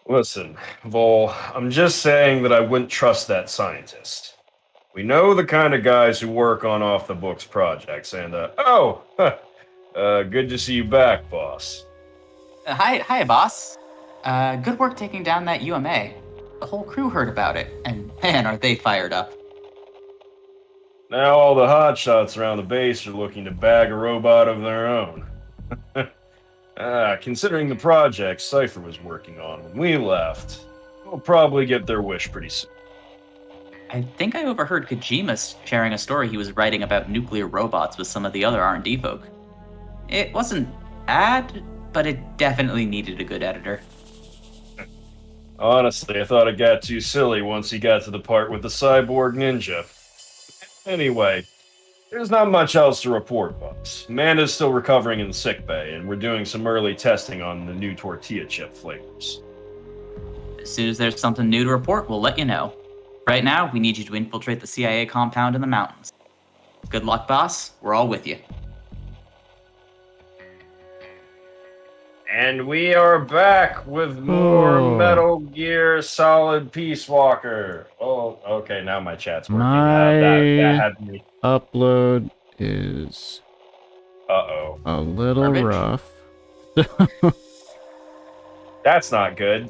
Listen, Vol, I'm just saying that I wouldn't trust that scientist. We know the kind of guys who work on off-the-books projects, and, good to see you back, boss. Hi, boss. Good work taking down that UMA. The whole crew heard about it, and man, are they fired up. Now all the hotshots around the base are looking to bag a robot of their own. Considering the project Cypher was working on when we left, we'll probably get their wish pretty soon. I think I overheard Kojima sharing a story he was writing about nuclear robots with some of the other R&D folk. It wasn't bad, but it definitely needed a good editor. Honestly, I thought it got too silly once he got to the part with the cyborg ninja. Anyway, there's not much else to report, boss. Amanda's still recovering in the sickbay, and we're doing some early testing on the new tortilla chip flavors. As soon as there's something new to report, we'll let you know. Right now, we need you to infiltrate the CIA compound in the mountains. Good luck, boss. We're all with you. And we are back with more Metal Gear Solid Peace Walker. Oh, okay, now my chat's working. That had me. Upload is a little rough. That's not good.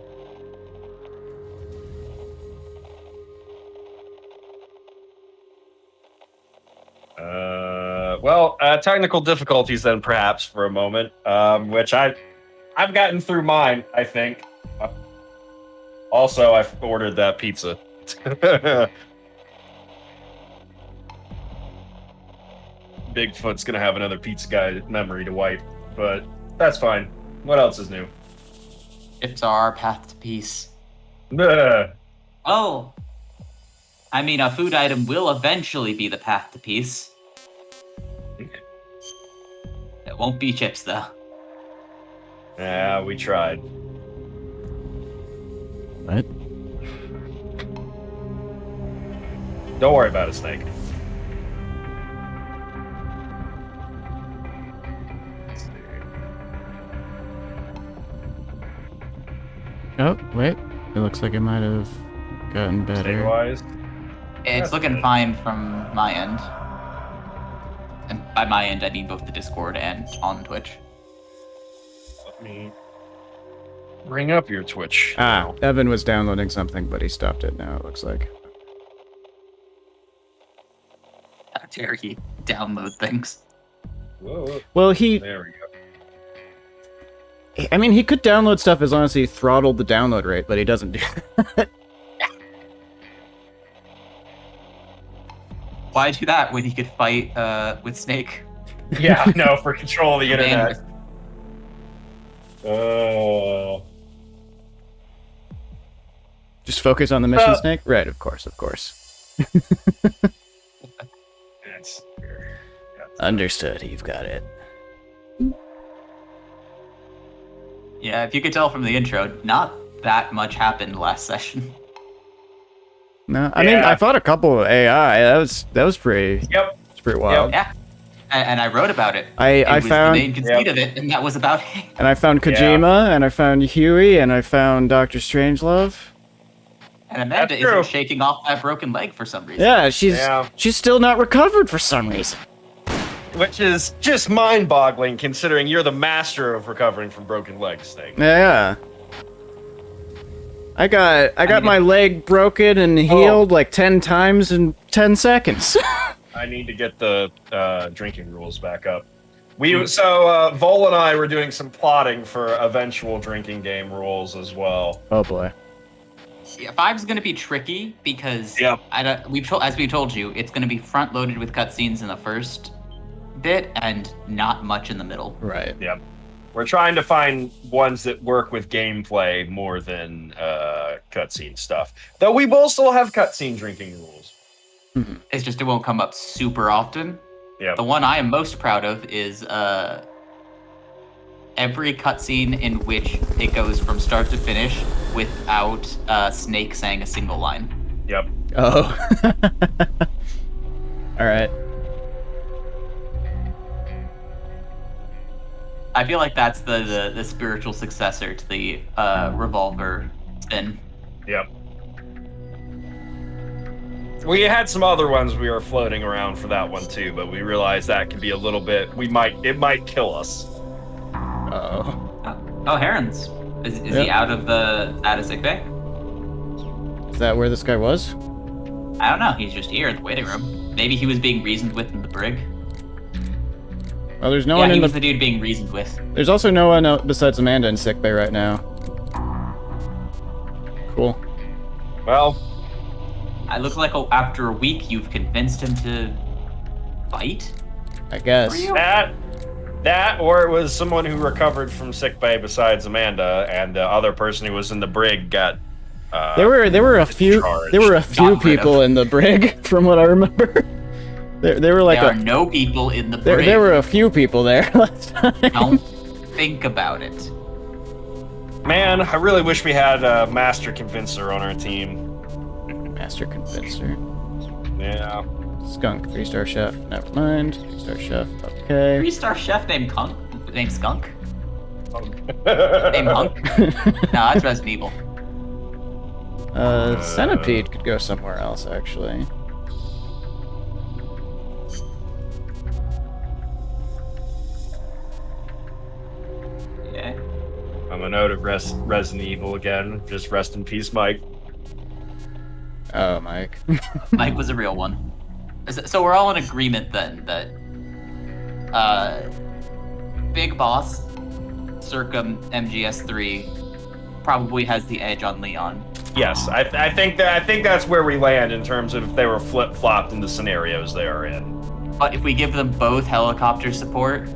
Technical difficulties then perhaps for a moment, which I've gotten through mine, I think. Also, I've ordered that pizza. Bigfoot's gonna have another pizza guy memory to wipe, but that's fine. What else is new? It's our path to peace. Ugh. Oh. I mean, a food item will eventually be the path to peace. It won't be chips, though. Yeah, we tried. What? Don't worry about it, Snake. Oh, wait. It looks like it might have gotten better. Stabilized? It's looking fine from my end. And by my end, I mean both the Discord and on Twitch. Let me bring up your Twitch. Ah, Evan was downloading something, but he stopped it now, it looks like. How dare he download things? Whoa. Well, There we go. I mean, he could download stuff as long as he throttled the download rate, but he doesn't do that. Why do that when he could fight with Snake? Yeah, no, for control of the internet. Oh. Just focus on the mission, Snake? Right, of course. That's Understood, you've got it. Yeah, if you could tell from the intro, not that much happened last session. No, I mean, I fought a couple of AI. That was pretty. Yep. It's pretty wild. Yeah, and I wrote about it. I found the main conceit of it, and that was about it. And I found Kojima, and I found Huey, and I found Dr. Strangelove. And Amanda isn't shaking off that broken leg for some reason. Yeah, she's still not recovered for some reason. Which is just mind-boggling, considering you're the master of recovering from broken legs, Snake. Yeah. I got my leg broken and healed like 10 times in 10 seconds. I need to get the drinking rules back up. Vol and I were doing some plotting for eventual drinking game rules as well. Oh boy. Yeah, 5's gonna be tricky because as we told you, it's gonna be front loaded with cutscenes in the first bit and not much in the middle. Right. Yep. We're trying to find ones that work with gameplay more than cutscene stuff. Though we will still have cutscene drinking rules. Mm-hmm. It's just it won't come up super often. Yeah. The one I am most proud of is every cutscene in which it goes from start to finish without Snake saying a single line. Yep. Oh. All right. I feel like that's the spiritual successor to the revolver spin. Yep. We had some other ones we were floating around for that one too, but we realized that could be a little bit. It might kill us. Oh. Oh, Herons. Is he out of sick bay? Is that where this guy was? I don't know. He's just here in the waiting room. Maybe he was being reasoned with in the brig. Well, there's no one in he was the dude being reasoned with. There's also no one besides Amanda in sickbay right now. Cool. Well, I look like after a week you've convinced him to fight? I guess. That, or it was someone who recovered from sickbay besides Amanda, and the other person who was in the brig got. There were a few people in the brig, from what I remember. There were like there are no people in the brig. There were a few people there last time. Don't think about it. Man, I really wish we had a Master Convincer on our team. Master Convincer. Yeah. Skunk, 3-star chef. Never mind. 3-star chef. Okay. 3-star chef named Skunk. Named Hunk. No, that's Resident Evil. Centipede could go somewhere else, actually. Yeah. I'm a note of Resident Evil again. Just rest in peace, Mike. Oh, Mike. Mike was a real one. So we're all in agreement then that Big Boss, circa MGS 3, probably has the edge on Leon. Yes, I think that's where we land in terms of if they were flip-flopped in the scenarios they are in. But if we give them both helicopter support,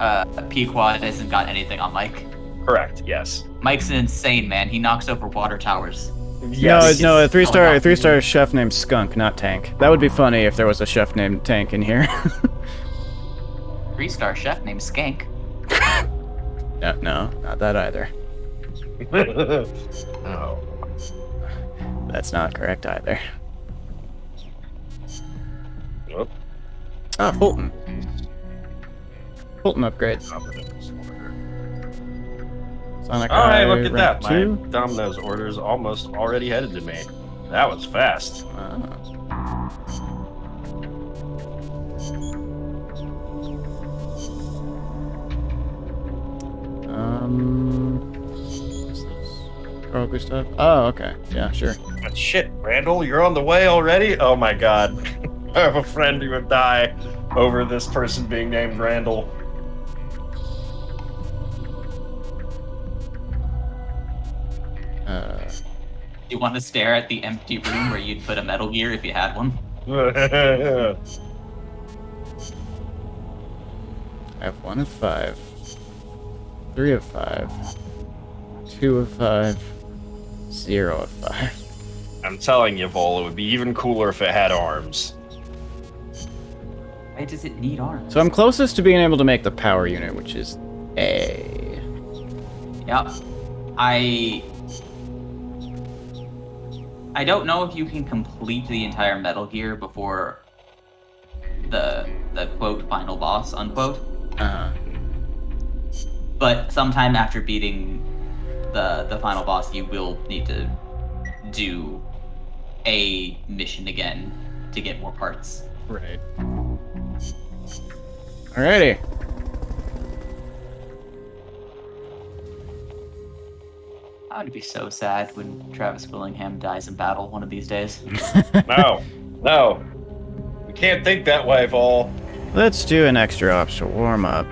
Pequod hasn't got anything on Mike. Correct. Yes. Mike's an insane man. He knocks over water towers. Yes. No, a 3-star chef named Skunk, not Tank. That would be funny if there was a chef named Tank in here. 3-star chef named Skank. No, not that either. Oh. That's not correct either. Whoop. Ah, Fulton. Fulton upgrade. Sonic Oh, hey, look Eye at that. rank 2. My Domino's order's almost already headed to me. That was fast. What's this? Carl Gustav? Oh, okay. Yeah, sure. But shit, Randall, you're on the way already? Oh my god. I have a friend who would die over this person being named Randall. You want to stare at the empty room where you'd put a Metal Gear if you had one? I have 1 of 5. 3 of 5. 2 of 5. 0 of 5. I'm telling you, Vol, it would be even cooler if it had arms. Why does it need arms? So I'm closest to being able to make the power unit, which is A. Yeah. I don't know if you can complete the entire Metal Gear before the quote final boss unquote. But sometime after beating the final boss, you will need to do a mission again to get more parts. Right. Alrighty. I would be so sad when Travis Willingham dies in battle one of these days. No. We can't think that way, Vol. Let's do an extra ops to warm up.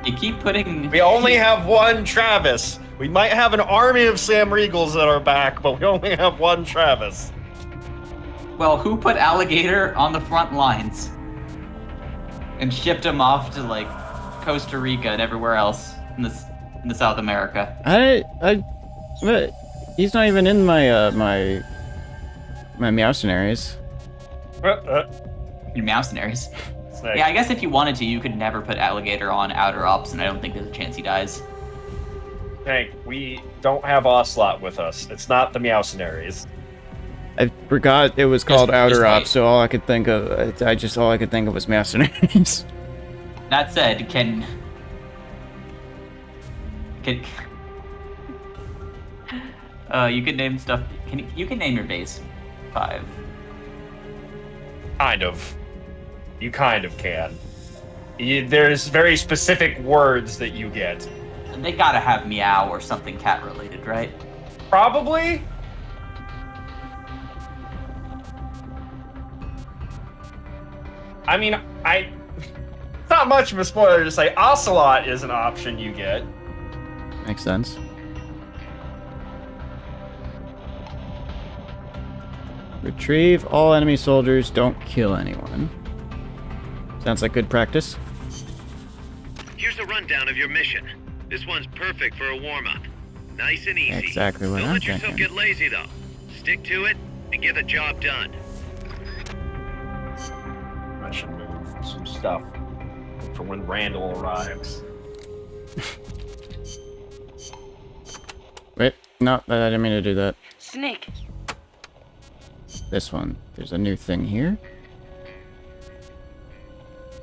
You keep putting... We only have one Travis. We might have an army of Sam Regals at our back, but we only have one Travis. Well, who put Alligator on the front lines? And shipped him off to, like, Costa Rica and everywhere else in the South America. But he's not even in my my Meowcenaries. Your Meowcenaries. Yeah, I guess if you wanted to, you could never put Alligator on Outer Ops, and I don't think there's a chance he dies. Hank, we don't have Ocelot with us. It's not the Meowcenaries. I forgot it was called Just Outer wait. Ops, so all I could think of was Meowcenaries. That said, can You can name stuff. You can name your base 5. Kind of. You kind of can. There's very specific words that you get. They gotta have meow or something cat related, right? Probably. I mean, it's not much of a spoiler to say Ocelot is an option you get. Makes sense. Retrieve all enemy soldiers, don't kill anyone. Sounds like good practice. Here's a rundown of your mission. This one's perfect for a warm-up. Nice and easy. Exactly what Don't I'm let yourself thinking. get lazy, though. Stick to it and get the job done. I should move some stuff for when Randall arrives. Wait, no, I didn't mean to do that. Snake. This one. There's a new thing here.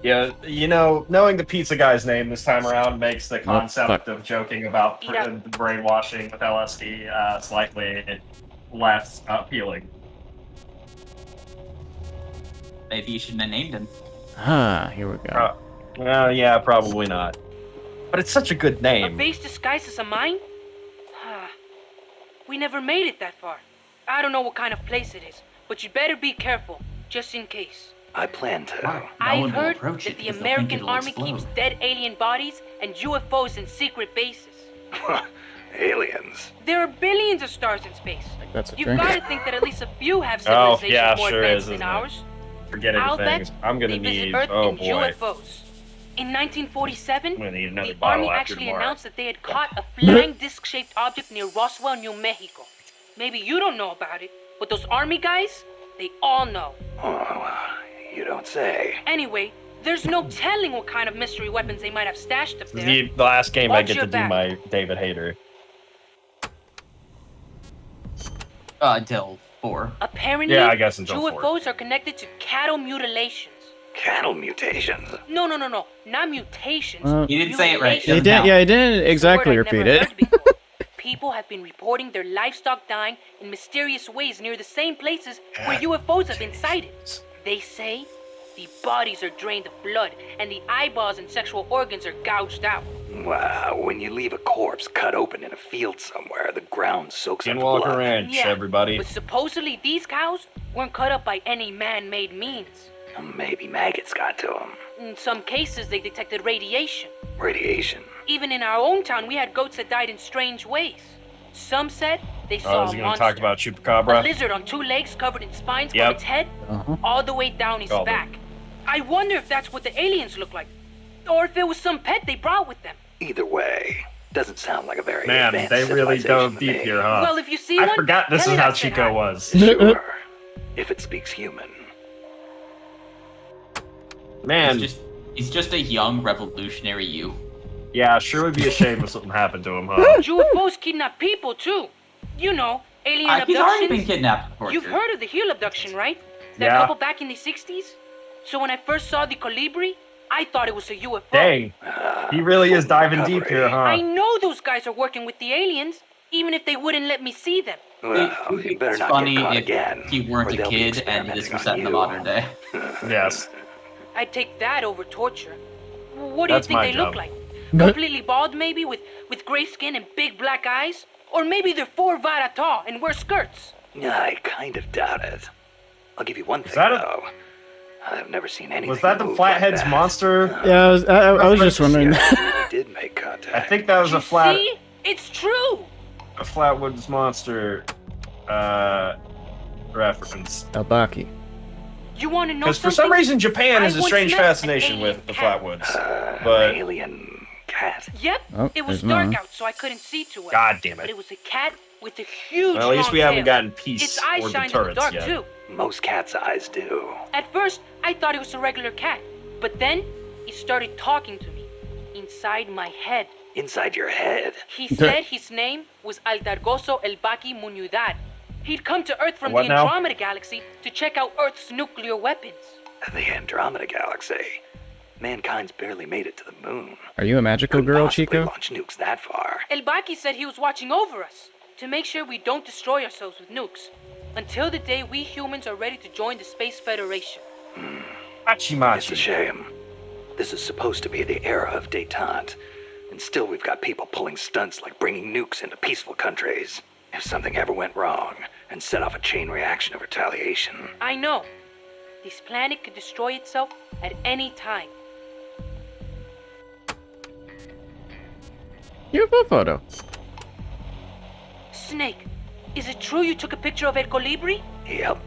Yeah, you know, knowing the pizza guy's name this time around makes the concept fuck. of joking about Yeah. brainwashing with LSD slightly less appealing. Maybe you shouldn't have named him. Ah, here we go. Well, yeah, probably not. But it's such a good A name. base disguised as a mine? We never made it that far. I don't know what kind of place it is, but you better be careful, just in case. I plan to. No I've one will heard approach that it the because they'll think American it'll Army explode. keeps dead alien bodies and UFOs in secret bases. Aliens. There are billions of stars in space. That's a You've drink. got to think that at least a few have Oh, civilizations yeah, more sure advanced is, than isn't it? ours. Forget I'll things. bet I'm gonna they visit need. Earth Oh in boy. UFOs. In 1947, I'm gonna need another the bottle Army after actually tomorrow. announced that they had caught a flying disc-shaped object near Roswell, New Mexico. Maybe you don't know about it, but those Army guys, they all know. Oh, you don't say. Anyway, there's no telling what kind of mystery weapons they might have stashed up there. The last game I Watch get your to do back. my David Hayter. Until 4. Apparently, Yeah, I guess until UFOs 4. are connected to cattle mutilations. Cattle mutations. No, not mutations. Well, You didn't say it right. he didn't, yeah, he didn't exactly Word I'd repeat never it. heard before. People have been reporting their livestock dying in mysterious ways near the same places where UFOs have been sighted. They say the bodies are drained of blood and the eyeballs and sexual organs are gouged out. Wow, when you leave a corpse cut open in a field somewhere, the ground soaks up Skinwalker blood. Ranch, Yeah, everybody. but supposedly these cows weren't cut up by any man-made means. Maybe maggots got to them. In some cases, they detected radiation. Radiation. Even in our own town, we had goats that died in strange ways. Some said they Oh, saw is a he gonna monster. talk about A Chupacabra? lizard on 2 legs covered in spines Yep. from its head Uh-huh. all the way down his Called it. back. I wonder if that's what the aliens look like. Or if it was some pet they brought with them. Either way, doesn't sound like a very Man, advanced they really civilization dove to deep me. here, huh? Well, if you see I one, forgot this tell is it how I said Chico hi. was. Sure. If it speaks human. Man, He's just a young revolutionary you. yeah, sure would be a shame if something happened to him, huh? UFOs kidnap people too. You know, alien He's already been abductions. kidnapped and tortured. You've heard of the Hill abduction, right? That Yeah. couple back in the 60s? So when I first saw the Colibri, I thought it was a UFO. Dang, he really is diving deep here, I huh? know those guys are working with the aliens, even if they wouldn't let me see them. Well, It- you better it's not funny get caught if again. he weren't or a they'll be kid and this experimenting was on set in the you. modern day. Yes. I'd take that over torture. What do That's you think my they job. look like? Completely bald, maybe, with gray skin and big black eyes? Or maybe they're 4 vara tall and wear skirts. I kind of doubt it. I'll give you one thing, that a- though. I've never seen anything Was that the move like Flatheads that. monster? Yeah, I was just wondering. Yeah, we did make contact. I think that was You a flat see? It's true. a Flatwoods monster reference. Albaki. You want to know Because something? for some reason Japan has I a once strange met an fascination alien with the cat. Flatwoods. But alien cat. Yep. Oh, It was there's dark mine. out, so I couldn't see too well. God damn But it. it was a cat with a huge Well, at least we long haven't tail. gotten peace Its eyes or shined in the deterrence dark, yet. too. Most cats' eyes do. At first, I thought it was a regular cat. But then, he started talking to me. Inside my head. Inside your head. He said his name was Aldargoso El Baki Muñudad. He'd come to Earth from What the now? Andromeda Galaxy to check out Earth's nuclear weapons. The Andromeda Galaxy. Mankind's barely made it to the moon. Are you a magical Couldn't girl, possibly Chico? launch nukes that far. El Baki said he was watching over us. to make sure we don't destroy ourselves with nukes. Until the day we humans are ready to join the Space Federation. It's a Machi. shame. This is supposed to be the era of détente. And still we've got people pulling stunts like bringing nukes into peaceful countries. If something ever went wrong and set off a chain reaction of retaliation. I know. This planet could destroy itself at any time. UFO photo. Snake, is it true you took a picture of El Colibri? Yep.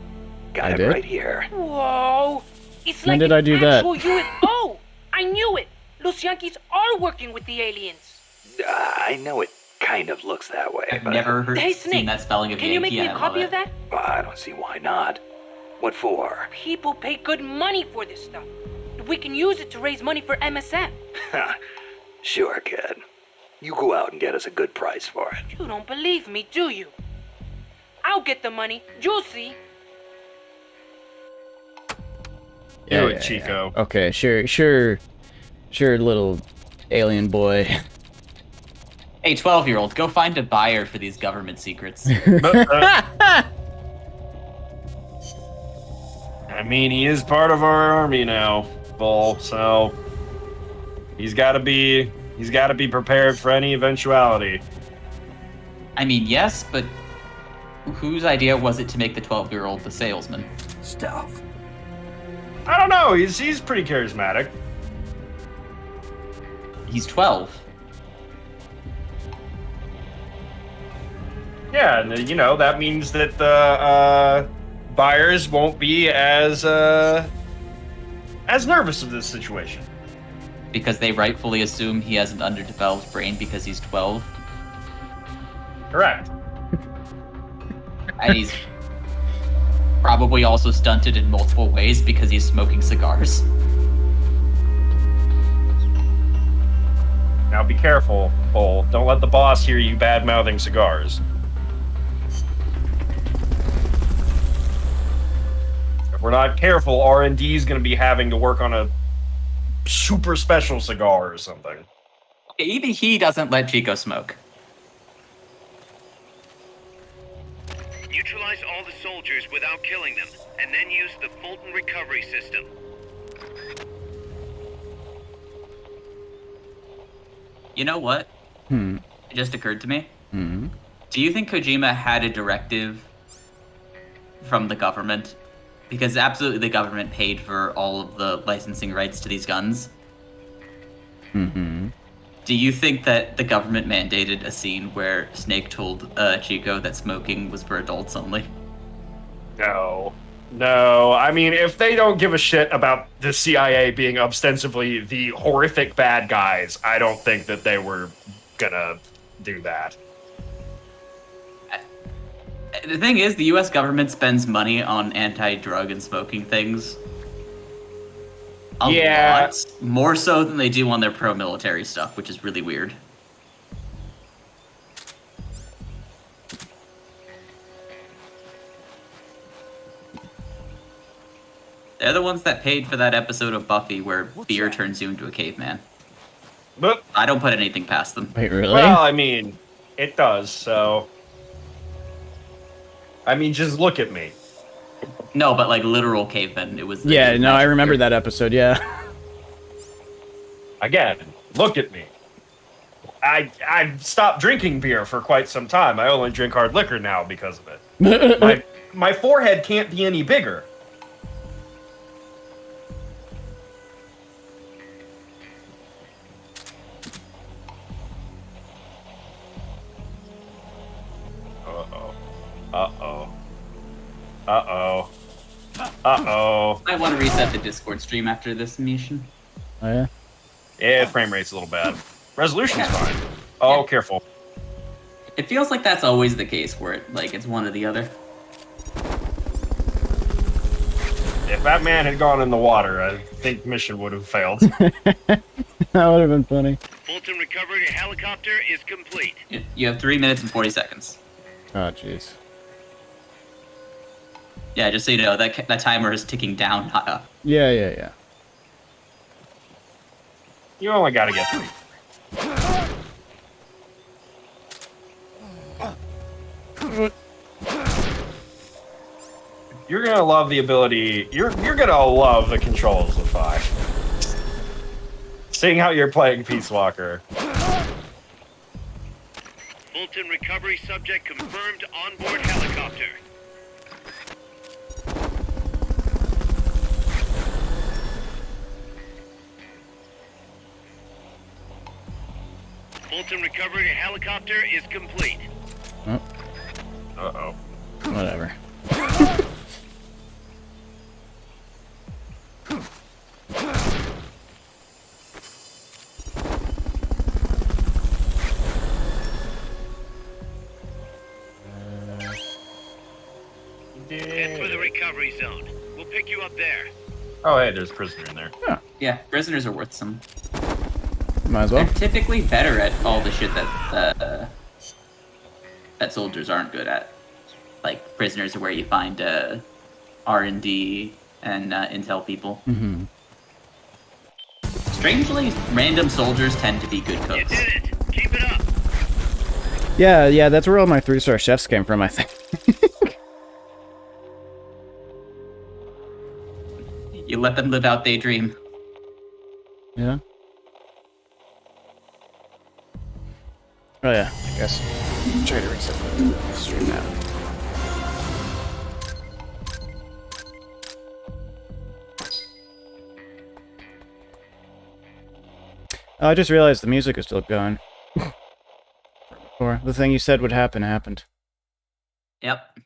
Got I it did? right here. Whoa! It's When like did I do that? actual UFO! I knew it! Los Yankees are working with the aliens! I know it kind of looks that way, I've but never heard Hey, seen Snake, that spelling of can you make Yankee, me a and I love copy it. of that? I don't see why not. What for? People pay good money for this stuff. We can use it to raise money for MSF. Sure, kid. You go out and get us a good price for it. You don't believe me, do you? I'll get the money. You'll see. Do it, Chico. Okay, sure, little alien boy. Hey, 12-year-old, go find a buyer for these government secrets. I mean, he is part of our army now, Bull. So he's got to be prepared for any eventuality. I mean, yes, but whose idea was it to make the 12-year-old the salesman? Stuff. I don't know. He's pretty charismatic. He's 12. Yeah, and that means that the buyers won't be as nervous of this situation. Because they rightfully assume he has an underdeveloped brain because he's 12. Correct. And he's probably also stunted in multiple ways because he's smoking cigars. Now be careful, Bull. Don't let the boss hear you bad-mouthing cigars. If we're not careful, R&D is going to be having to work on a super special cigar or something. Even he doesn't let Chico smoke. Neutralize all the soldiers without killing them, and then use the Fulton recovery system. You know what? It just occurred to me. Do you think Kojima had a directive from the government? Because absolutely the government paid for all of the licensing rights to these guns. Do you think that the government mandated a scene where Snake told Chico that smoking was for adults only? No. I mean, if they don't give a shit about the CIA being ostensibly the horrific bad guys, I don't think that they were gonna do that. The thing is, the US government spends money on anti-drug and smoking things. A lot. More so than they do on their pro-military stuff, which is really weird. They're the ones that paid for that episode of Buffy where beer turns you into a caveman. But, I don't put anything past them. Wait, really? well, I mean, it does, so... I mean, just look at me. No, but like literal cavemen. It was. Yeah, no, I remember that episode, yeah. Again, look at me. I've stopped drinking beer for quite some time. I only drink hard liquor now because of it. My forehead can't be any bigger. Uh-oh. I want to reset the Discord stream after this mission. Oh, yeah? Yeah, frame rate's a little bad. Resolution's fine. Oh, Yeah. careful. It feels like that's always the case where it's one or the other. If that man had gone in the water, I think mission would have failed. That would have been funny. Fulton recovery helicopter is complete. You have 3 minutes and 40 seconds. Oh, jeez. Yeah, just so you know, that timer is ticking down, not up. Yeah. You only gotta get 3. You're gonna love the ability. You're gonna love the controls of 5. Seeing how you're playing Peace Walker. Fulton recovery subject confirmed onboard helicopter. Fulton recovery helicopter is complete. Oh, Uh-oh. whatever. Head for the recovery zone. We'll pick you up there. Oh, hey, there's a prisoner in there. Yeah, prisoners are worth some. Might as well. They're typically better at all the shit that soldiers aren't good at. Like prisoners are where you find R&D and intel people. Mm-hmm. Strangely, random soldiers tend to be good You cooks. did it. Keep it up. Yeah, that's where all my 3-star chefs came from, I think. You let them live out their dream. Yeah. Oh yeah, I guess. Try to reset the stream now. Oh, I just realized the music is still going. Or the thing you said would happen happened. Yep.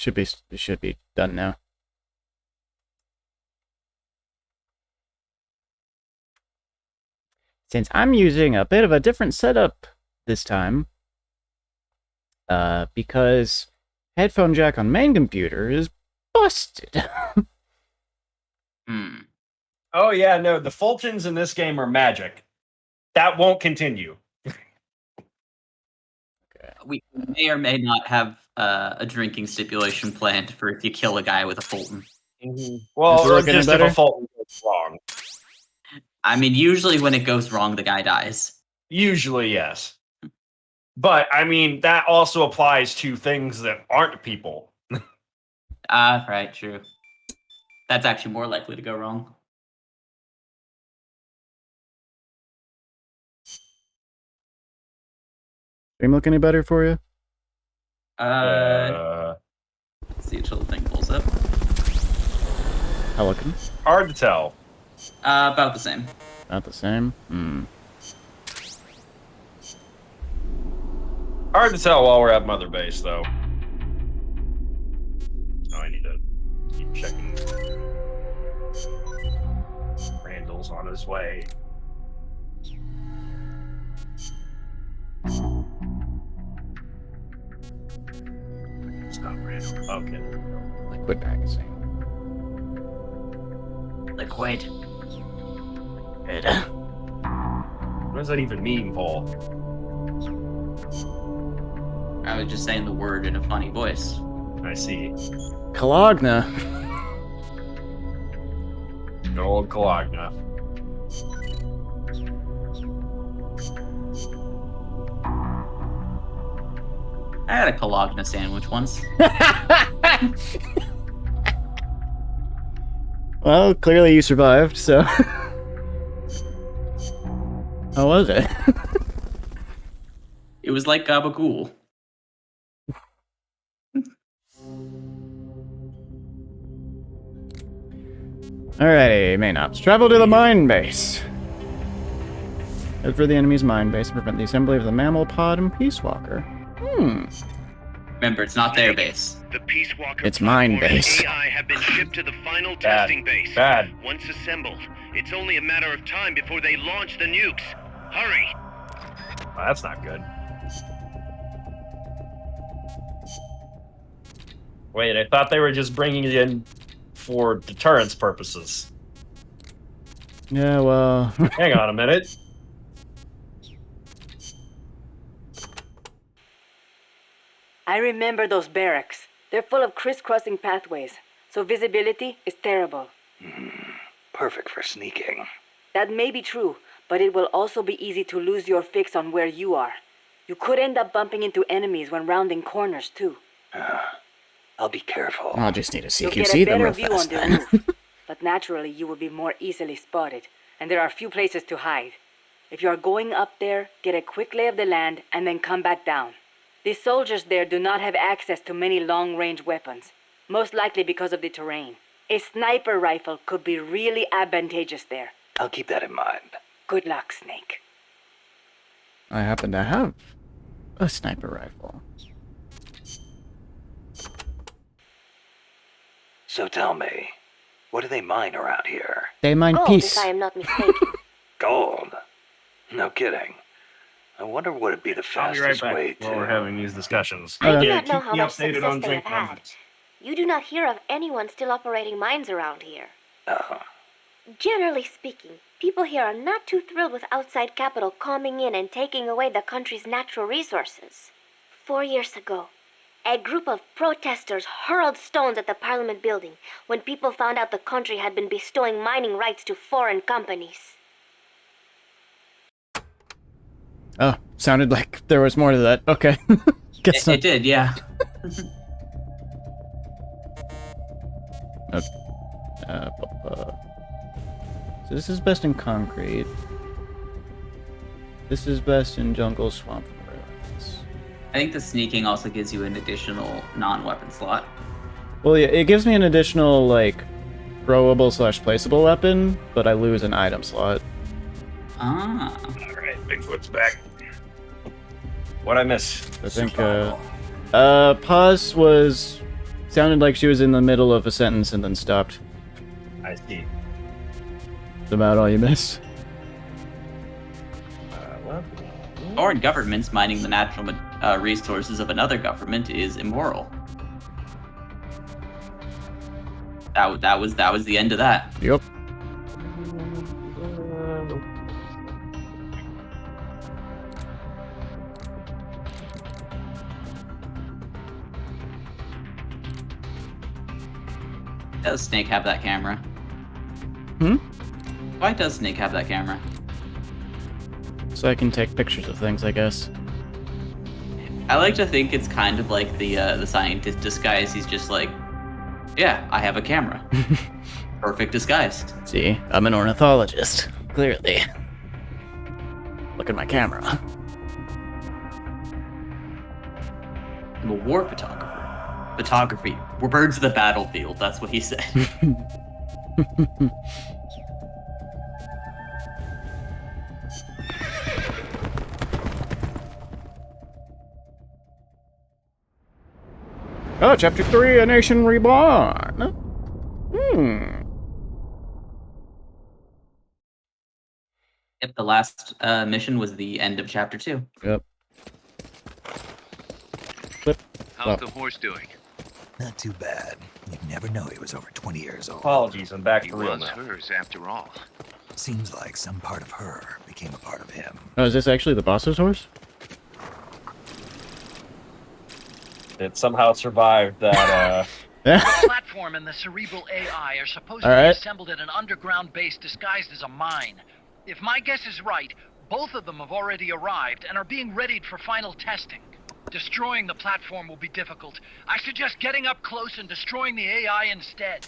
It should be done now. Since I'm using a bit of a different setup this time, because headphone jack on main computer is busted. Hmm. Oh, yeah, no, the Fultons in this game are magic. That won't continue. We may or may not have a drinking stipulation planned for if you kill a guy with a Fulton. Well, Is it or looking just if better? a Fulton goes wrong. I mean, usually when it goes wrong, the guy dies. Usually, yes. But, I mean, that also applies to things that aren't people. Ah, right, true. That's actually more likely to go wrong. Stream look any better for you? Let's see until the thing pulls up. How looking? Hard to tell. About the same. Not the same? Hard to tell while we're at Mother Base, though. Oh, I need to keep checking. Randall's on his way. It's not Randall. Okay. Liquid magazine. Liquid. What does that even mean, Paul? I was just saying the word in a funny voice. I see. Kalogna. Good old Kalagna. I had a Kalogna sandwich once. Well, clearly you survived, so... How was it? It was like gabagool. Alrighty, main ops. Travel to the mine base. Head for the enemy's mine base and prevent the assembly of the mammal pod and Peace Walker. Remember, it's not their base. The Peace Walker It's mine platform and base. AI have been shipped to the final Bad. testing base. Bad. Once assembled, it's only a matter of time before they launch the nukes. Hurry! Well, that's not good. Wait, I thought they were just bringing it in for deterrence purposes. Yeah, well... Hang on a minute. I remember those barracks. They're full of crisscrossing pathways, so visibility is terrible. Perfect for sneaking. That may be true, but it will also be easy to lose your fix on where you are. You could end up bumping into enemies when rounding corners, too. I'll be careful. I'll just need to You'll CQC get a them better real view fast on the then. roof, but naturally you will be more easily spotted, and there are few places to hide. If you are going up there, get a quick lay of the land and then come back down. The soldiers there do not have access to many long-range weapons, most likely because of the terrain. A sniper rifle could be really advantageous there. I'll keep that in mind. Good luck, Snake. I happen to have a sniper rifle. So tell me, what do they mine around here? They mine Gold, peace. if I am not mistaken. Gold? No kidding. I wonder what would be the I'll be right fastest back way to... while we're having these discussions. I do Yeah, not know keep how me much updated success on they drink have had. numbers. You do not hear of anyone still operating mines around here. Oh, Generally speaking, people here are not too thrilled with outside capital coming in and taking away the country's natural resources. 4 years ago, a group of protesters hurled stones at the Parliament building when people found out the country had been bestowing mining rights to foreign companies. Oh, sounded like there was more to that. Okay. Guess It did, yeah. So this is best in concrete. This is best in jungle, swamp, and ruins. I think the sneaking also gives you an additional non-weapon slot. Well, yeah, it gives me an additional, like, throwable / placeable weapon, but I lose an item slot. Ah. Alright, Bigfoot's back. What'd I miss? I think, pause was... sounded like she was in the middle of a sentence and then stopped. I see. That's about all you missed. Well, Foreign governments mining the natural resources of another government is immoral. That was the end of that. Yep. Does Snake have that camera? Hmm? Why does Snake have that camera? So I can take pictures of things, I guess. I like to think it's kind of like the scientist disguise. He's just like, yeah, I have a camera. Perfect disguise. See, I'm an ornithologist, clearly. Look at my camera. I'm a war photographer. Photography. We're birds of the battlefield. That's what he said. Oh, Chapter 3, A Nation Reborn. Yep, the last mission was the end of chapter 2. Yep. Flip. How's the horse doing? Not too bad. You'd never know he was over 20 years old. apologies, I'm back He to real was now. hers after all. Seems like some part of her became a part of him. Oh, is this actually the boss's horse? It somehow survived that, Yeah. The platform and the cerebral AI are supposed to be Alright. assembled at an underground base disguised as a mine. If my guess is right, both of them have already arrived and are being readied for final testing. Destroying the platform will be difficult. I suggest getting up close and destroying the AI instead.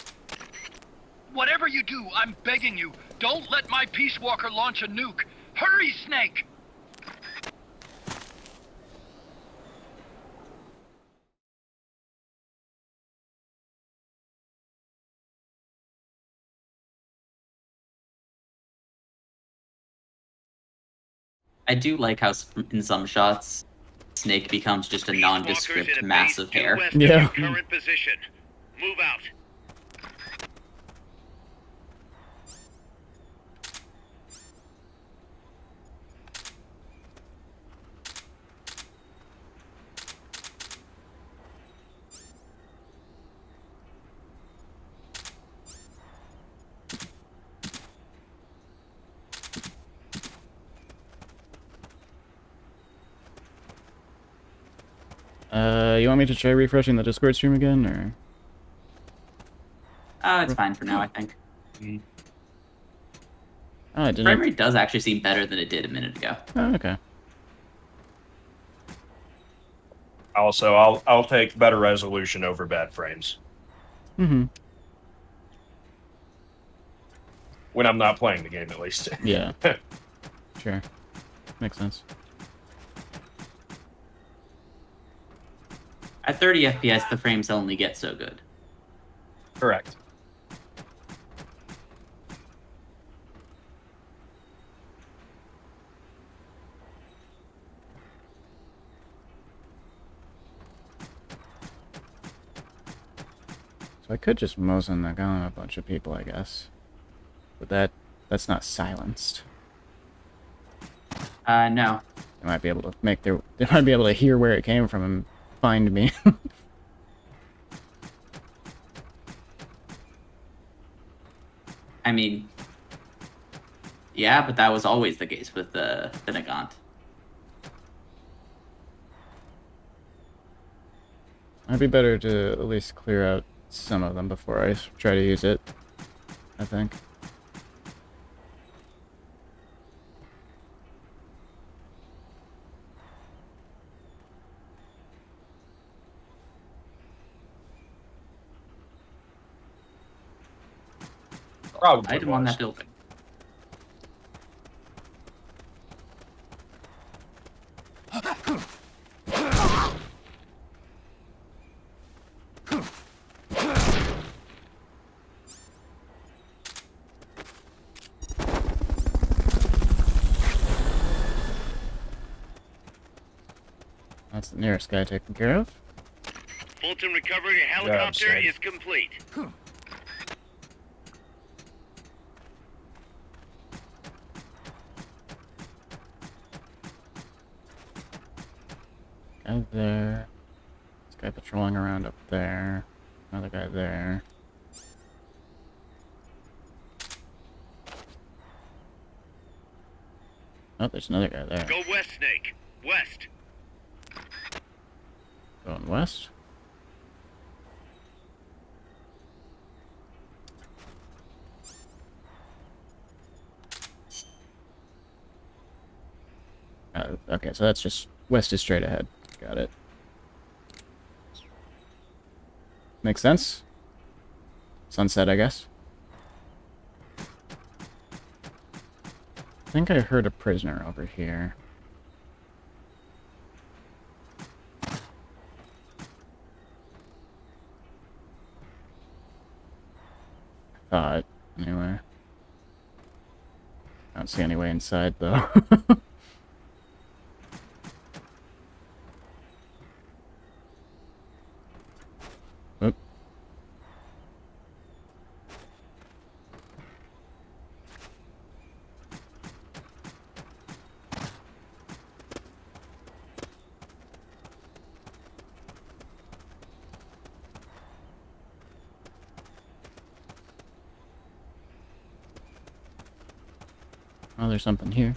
Whatever you do, I'm begging you, don't let my Peace Walker launch a nuke. Hurry, Snake! I do like how in some shots, Snake becomes just a Peace Walkers nondescript in a mass base of due hair. west Yeah. of your current position. Move out. You want me to try refreshing the Discord stream again, or? Oh, it's fine for now, I think. Oh, I didn't. Frame rate does actually seem better than it did a minute ago. Oh, okay. Also, I'll take better resolution over bad frames Mm-hmm. when I'm not playing the game, at least. Yeah. Sure. Makes sense. At 30 FPS, the frames only get so good. Correct. So I could just Mosin the gun a bunch of people, I guess. But that's not silenced. No. They might be able to they might be able to hear where it came from and find me. I mean, yeah, but that was always the case with the Nagant. Might be better to at least clear out some of them before I try to use it, I think. Probably Item on was. that building. That's the nearest guy taken care of. Fulton recovery helicopter Sid. is complete. Guy there. This guy patrolling around up there. Another guy there. Oh, there's another guy there. Go west, Snake. West. Going west. Okay, so that's just west is straight ahead. Got it. Makes sense. Sunset, I guess. I think I heard a prisoner over here. Thought, anyway. I don't see any way inside, though. Oop. Oh, there's something here.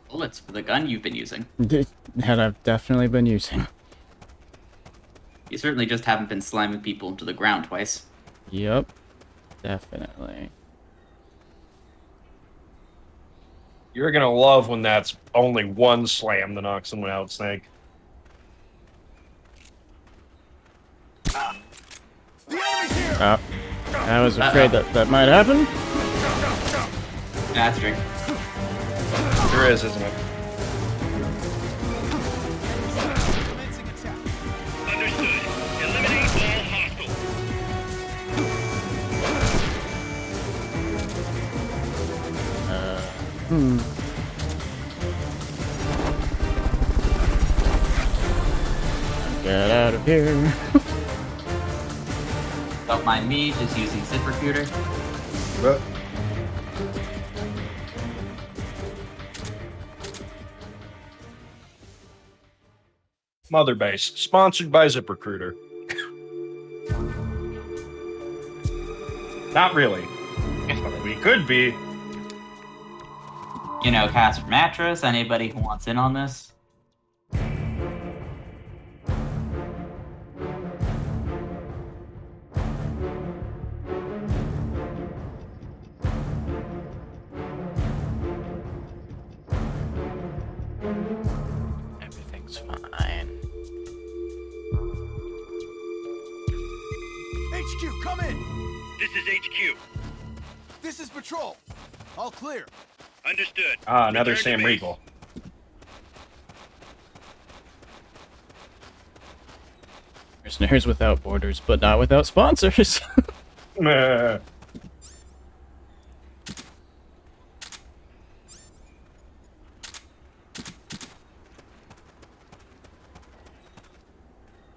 Bullets for the gun you've been using. That I've definitely been using. You certainly just haven't been slamming people into the ground twice. Yep. Definitely. You're gonna love when that's only one slam to knock someone out, Snake. Oh. I was afraid that might happen. That's true. There is, isn't it? Understood. Eliminate all hostiles. Get out of here. Don't mind me just using ZipRecruiter. But Mother Base, sponsored by ZipRecruiter. Not really. We could be. You know, Casper Mattress, anybody who wants in on this? HQ, come in! This is HQ. This is Patrol. All clear. Understood. Ah, another Return to Sam base. Riegel. Prisoners without borders, but not without sponsors. Meh.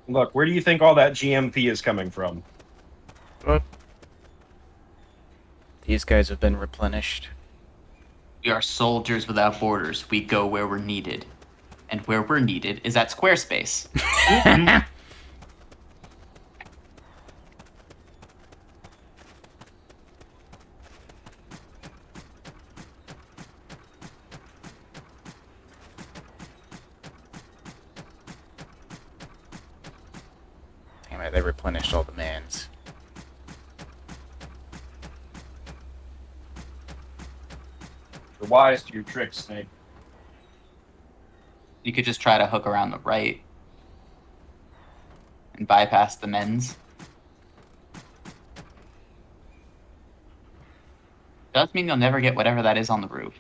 Look, where do you think all that GMP is coming from? These guys have been replenished. We are soldiers without borders. We go where we're needed. And where we're needed is at Squarespace. Damn it, they replenished all the mans. You're wise to your tricks, Snake. You could just try to hook around the right and bypass the men's. Does mean you'll never get whatever that is on the roof.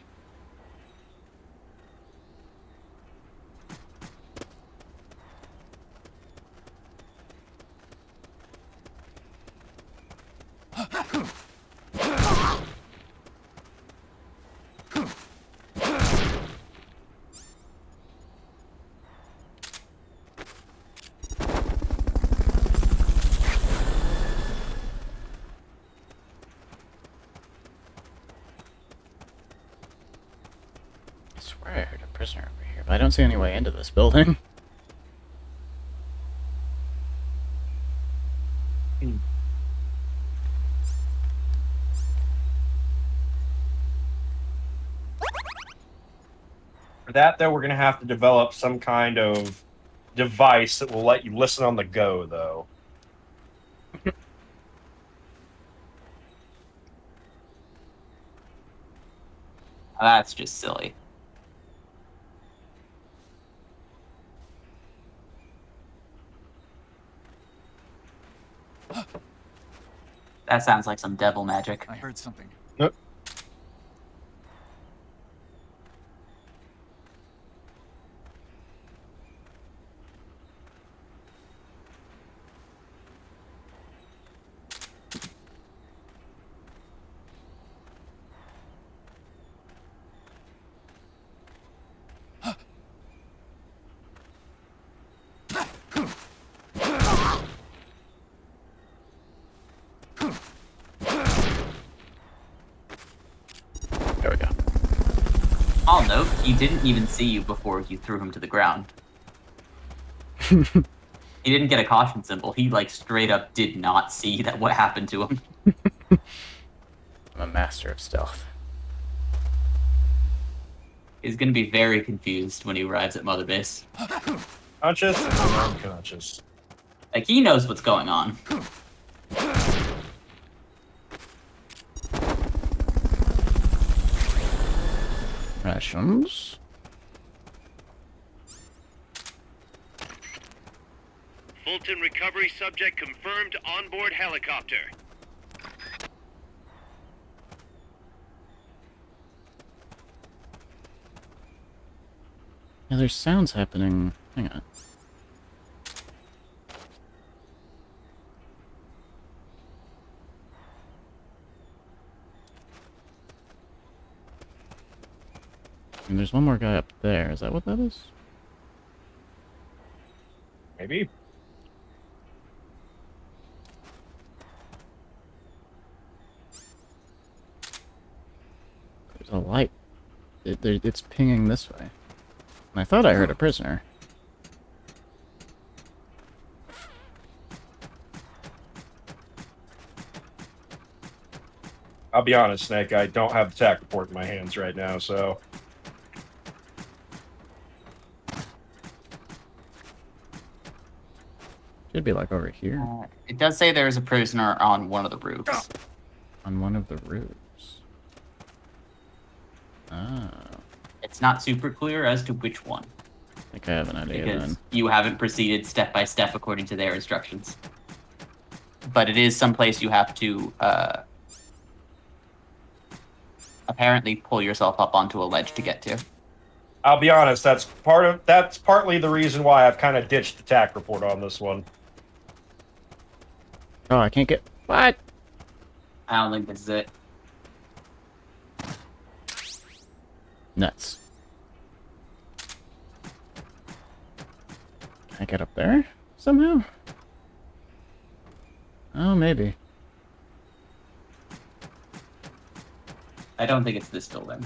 I swear I heard a prisoner over here, but I don't see any way into this building. For that, though, we're going to have to develop some kind of device that will let you listen on the go, though. That's just silly. That sounds like some devil magic. I heard something. Nope. There we go. I'll note, he didn't even see you before you threw him to the ground. He didn't get a caution symbol. He, like, straight up did not see that what happened to him. I'm a master of stealth. He's gonna be very confused when he arrives at Mother Base. Conscious and unconscious. Like, he knows what's going on. Rations. Fulton recovery subject confirmed onboard helicopter. Yeah, there's sounds happening. Hang on. And there's one more guy up there. Is that what that is? Maybe. There's a light. It's pinging this way. And I thought I heard a prisoner. I'll be honest, Snake, I don't have the TAC report in my hands right now, so... Should be like over here. It does say there's a prisoner on one of the roofs. On one of the roofs. Ah. It's not super clear as to which one. I think I have an idea Because then. you haven't proceeded step by step according to their instructions. but it is someplace you have to apparently pull yourself up onto a ledge to get to. I'll be honest, that's partly the reason why I've kind of ditched the TAC report on this one. Oh, I can't get... What? I don't think this is it. Nuts. Can I get up there somehow? Oh, maybe. I don't think it's this building.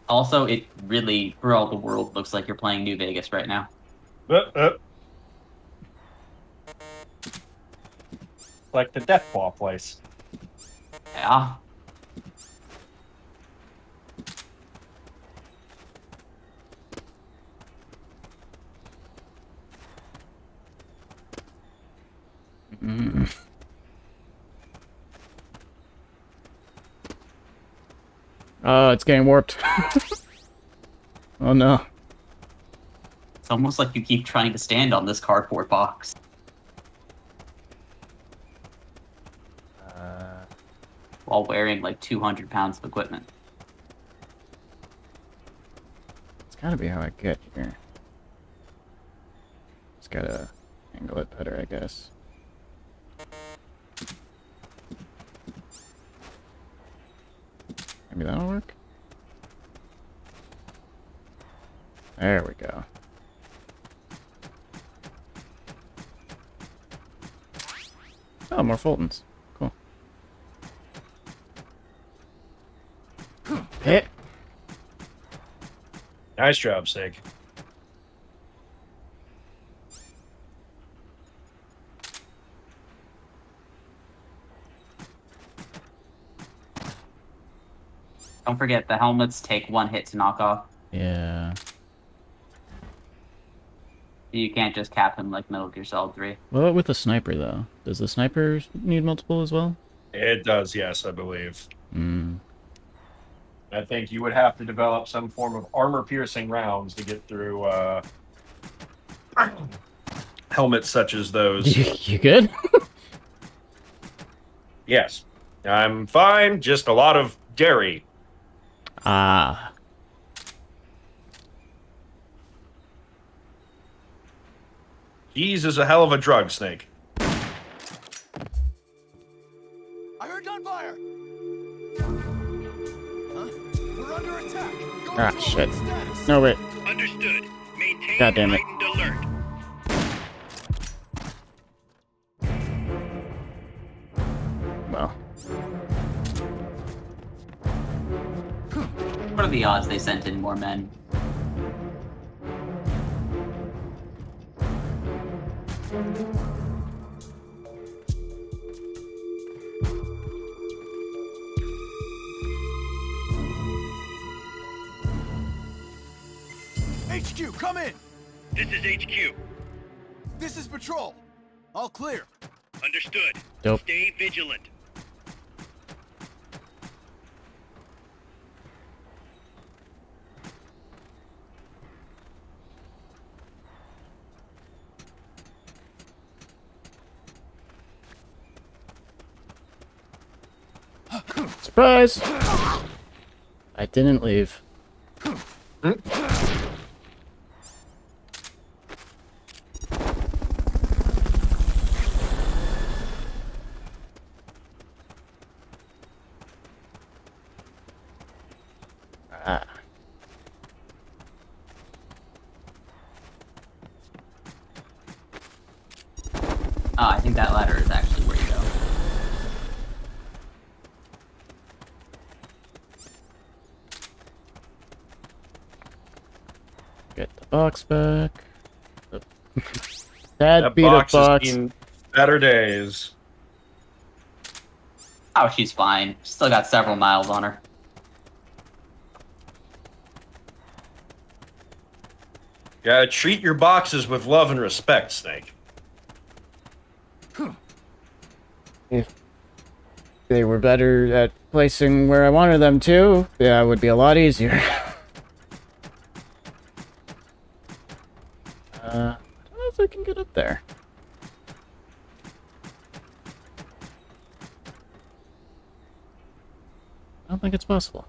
Also, it really, for all the world, looks like you're playing New Vegas right now. Like the Death Claw place. Yeah. Mm. Oh, it's getting warped. Oh no. It's almost like you keep trying to stand on this cardboard box. While wearing like 200 pounds of equipment. It's gotta be how I get here. Just gotta angle it better, I guess. Maybe that'll work? There we go. Oh, more Fultons. Cool. Hit. Nice job, Snake. Don't forget, the helmets take 1 hit to knock off. Yeah. You can't just cap him like Metal Gear Solid 3. Well, with the sniper, though. Does the sniper need multiple as well? It does, yes, I believe. Hmm. I think you would have to develop some form of armor-piercing rounds to get through helmets such as those. You good? Yes. I'm fine, just a lot of dairy. Ah. Cheese is a hell of a drug, Snake. I heard gunfire. Huh? We're under attack. Go Ah, to shit. status. No, wait. Understood. Maintain God damn it. heightened alert. Well. What are the odds they sent in more men? HQ, come in. This is HQ. This is patrol. All clear. Understood. Dope. Stay vigilant. Surprise! I didn't leave. Ah. Ah, I think that ladder is actually where you go. Get the box back. Dad That beat a box has box. seen better days. Oh, she's fine. Still got several miles on her. Gotta treat your boxes with love and respect, Snake. If they were better at placing where I wanted them to, yeah, it would be a lot easier. I don't know if I can get up there. I don't think it's possible.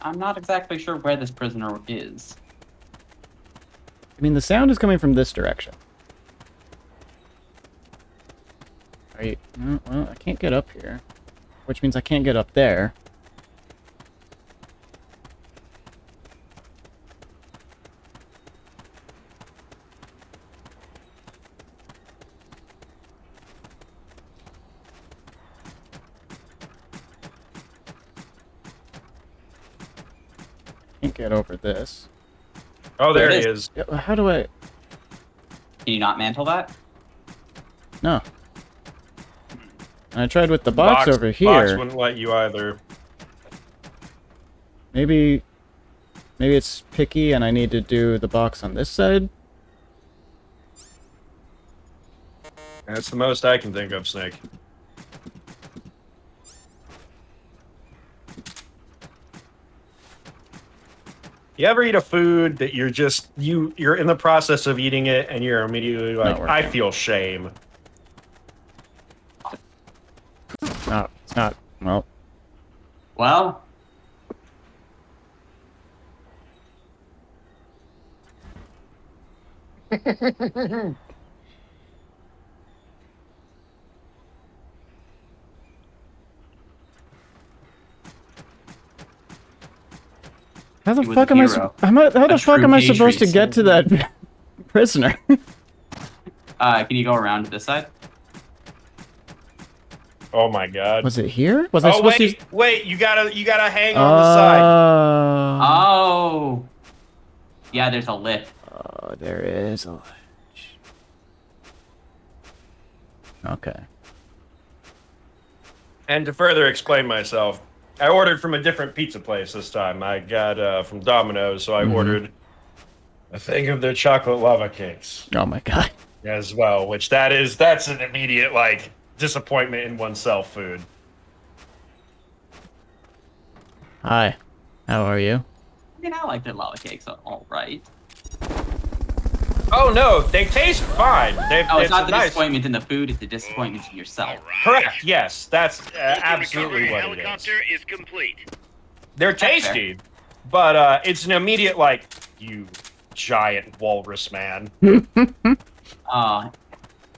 I'm not exactly sure where this prisoner is. I mean, the sound is coming from this direction. Are you... No, well, I can't get up here. Which means I can't get up there. Can't get over this. Oh, there he is. Yeah, how do I... Can you not mantle that? No. I tried with the box over here. Box wouldn't let you either. Maybe it's picky and I need to do the box on this side? That's the most I can think of, Snake. You ever eat a food that you're just you're in the process of eating it and you're immediately like, I feel shame. No, it's not. Well. Well. How the fuck am I supposed to get to that prisoner? Can you go around to this side? Oh my god. Was it here? Was I supposed to... Wait, you gotta hang on the side. Oh. Yeah, there's a lift. Oh, there is a ledge. Okay. And to further explain myself, I ordered from a different pizza place this time. I got from Domino's, so I ordered a thing of their chocolate lava cakes. Oh my god. As well, which that's an immediate like disappointment in oneself food. Hi. How are you? I mean, I like their lava cakes, all right. Oh no, they taste fine. It's not the disappointment in the food; it's the disappointment in yourself. Correct. Yes, that's absolutely what it is. Helicopter is complete. They're tasty, but it's an immediate like, you giant walrus man.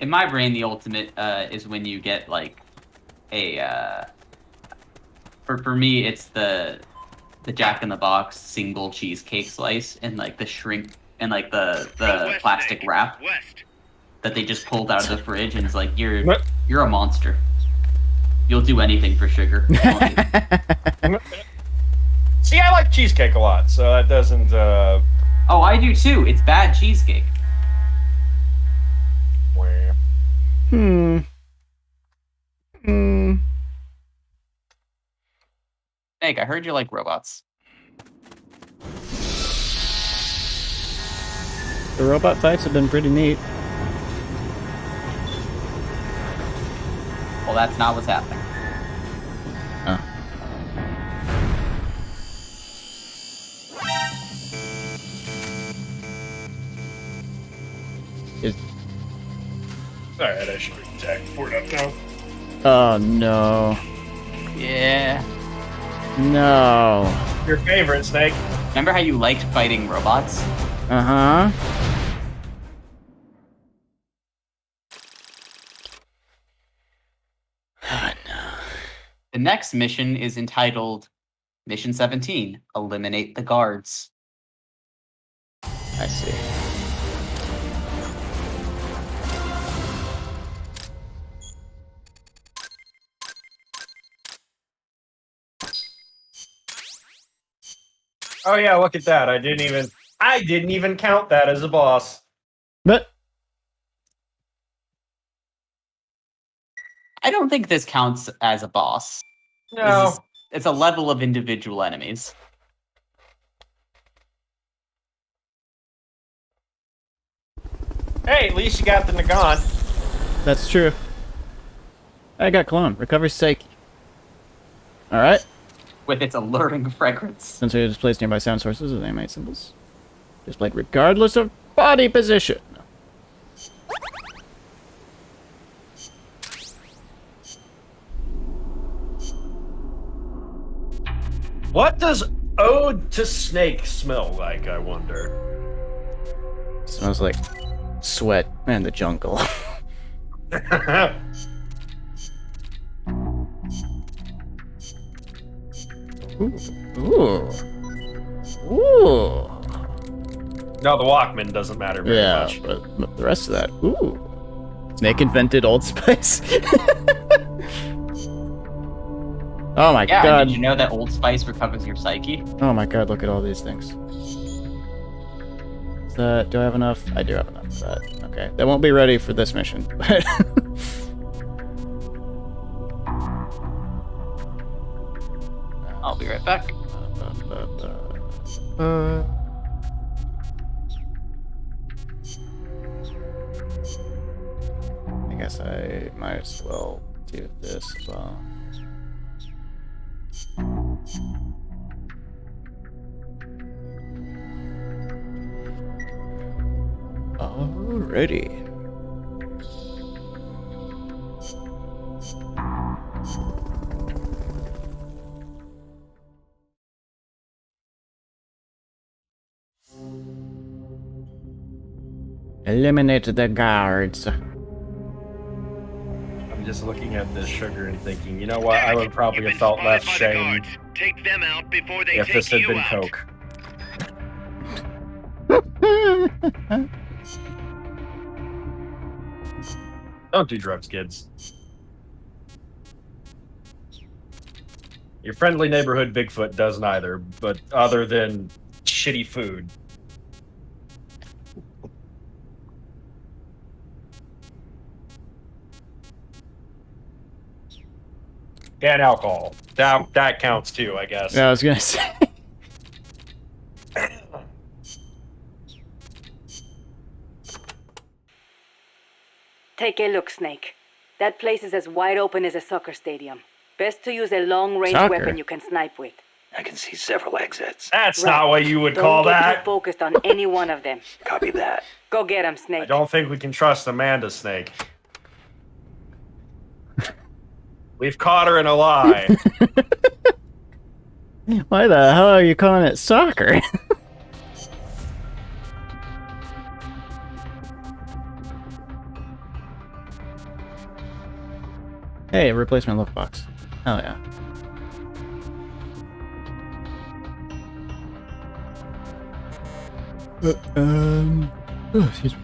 In my brain, the ultimate is when you get like a. For me, it's the Jack in the Box single cheesecake slice and like the shrink and like the plastic wrap that they just pulled out of the fridge, and it's like you're a monster. You'll do anything for sugar. See, I like cheesecake a lot, so that doesn't. Oh, I do too. It's bad cheesecake. Meg, I heard you like robots. The robot fights have been pretty neat. Well, that's not what's happening. Oh. Alright, I should attack port up now. Oh no. Yeah. No. Your favorite, Snake. Remember how you liked fighting robots? Uh-huh. Oh, no. The next mission is entitled Mission 17, Eliminate the Guards. I see. Oh yeah, look at that. I didn't even count that as a boss. But I don't think this counts as a boss. No. It's a level of individual enemies. Hey, at least you got the Nagan. That's true. I got clone. Recover psyche. Alright. With its alluring fragrance. Sensor is placed nearby sound sources with animate symbols. Displayed regardless of body position. What does Ode to Snake smell like, I wonder? Smells like sweat and the jungle. Ooh. Ooh. No, the Walkman doesn't matter very much. But the rest of that. Ooh. Snake invented Old Spice. Oh my god. Did you know that Old Spice recovers your psyche? Oh my god, look at all these things. Is that, do I have enough? I do have enough of that. Okay, that won't be ready for this mission, but... I'll be right back. I guess I might as well do this as well. Alrighty. Eliminate the guards. I'm just looking at this sugar and thinking, you know what? I would probably have felt less shame Take them out before they if take this had you been out. Coke. Don't do drugs, kids. Your friendly neighborhood Bigfoot does neither, but other than shitty food. And alcohol. That counts too, I guess. Yeah, I was gonna say. Take a look, Snake. That place is as wide open as a soccer stadium. Best to use a long-range Soccer? weapon you can snipe with. I can see several exits. That's Right. not what you would Don't call get that. too focused on any one of them. Copy that. Go get 'em, I Snake. don't think we can trust Amanda Snake. We've caught her in a lie. Why the hell are you calling it soccer? Hey, replacement look box. Hell yeah. Excuse me.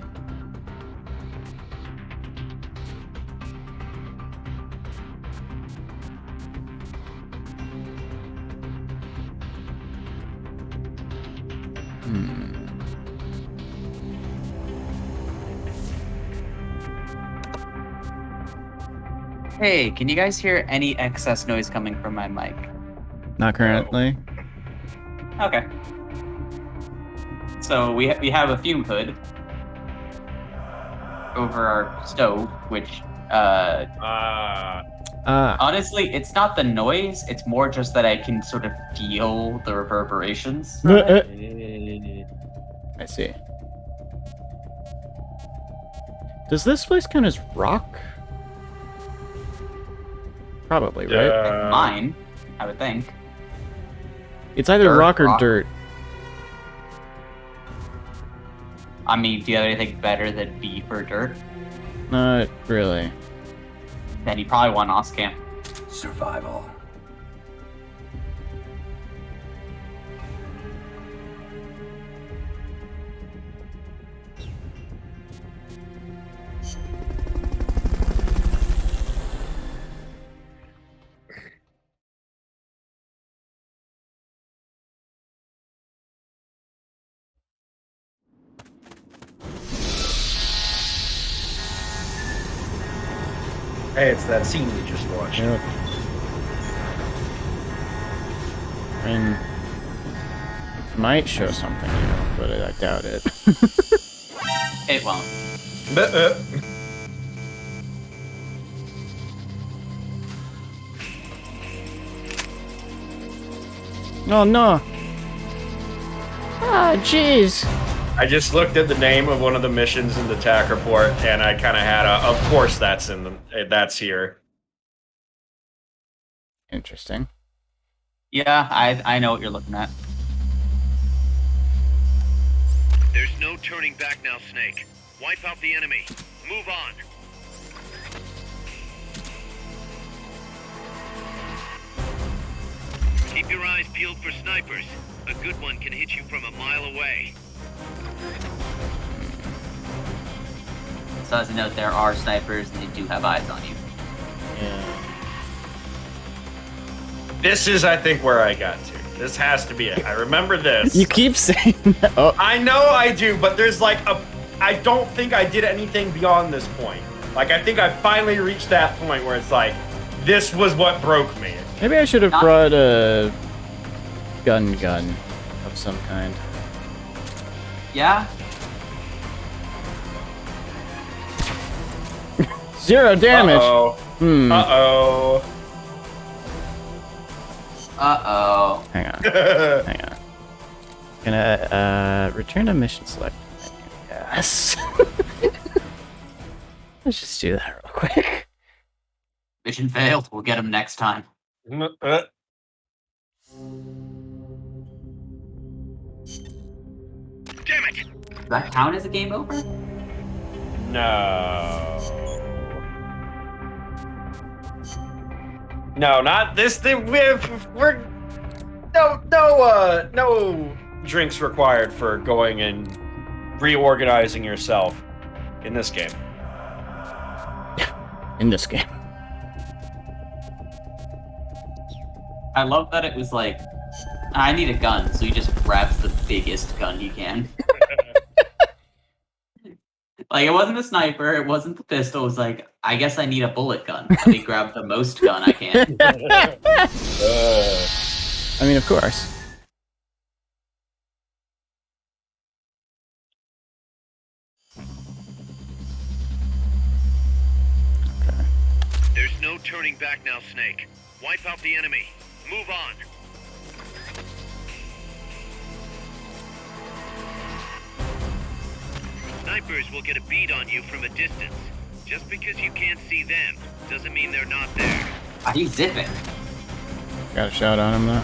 Hey, can you guys hear any excess noise coming from my mic? Not currently. Okay. So we have a fume hood over our stove, which honestly, it's not the noise. It's more just that I can sort of feel the reverberations. I see. Does this place count as rock? Probably, right? Mine, I would think. It's either Dirt, rock or rock. dirt. I mean, do you have anything better than beef or dirt? Not really. Then you probably want Oscamp. Survival. Hey, it's that scene we just watched. Yeah. I mean, might show something new, but I doubt it. It won't. Oh no! Ah, jeez! I just looked at the name of one of the missions in the TAC report, and I kind of had a. Of course, that's that's here. Interesting. Yeah, I know what you're looking at. There's no turning back now, Snake. Wipe out the enemy. Move on. Keep your eyes peeled for snipers. A good one can hit you from a mile away. So as a note, there are snipers and they do have eyes on you. Yeah. This is, I think, where I got to. This has to be it. I remember this. You keep saying that. Oh. I know I do, but there's like a. I don't think I did anything beyond this point. Like, I think I finally reached that point where it's like, this was what broke me. Maybe I should have brought a gun of some kind. Yeah? 0 damage! Uh-oh. Hmm. Uh-oh. Uh-oh. Hang on. Hang on. Gonna, return to mission select. Yes. Let's just do that real quick. Mission failed. We'll get him next time. Uh. Damn it! Does that count as a game over? No. No, not this thing. We're no drinks required for going and reorganizing yourself in this game. In this game. I love that it was like, I need a gun, so he just grabs the biggest gun he can. Like, it wasn't a sniper, it wasn't the pistol, it was like, I guess I need a bullet gun. Let me grab the most gun I can. I mean, of course. There's no turning back now, Snake. Wipe out the enemy. Move on. Snipers will get a bead on you from a distance. Just because you can't see them doesn't mean they're not there. He's zipping. Got a shot on him, though.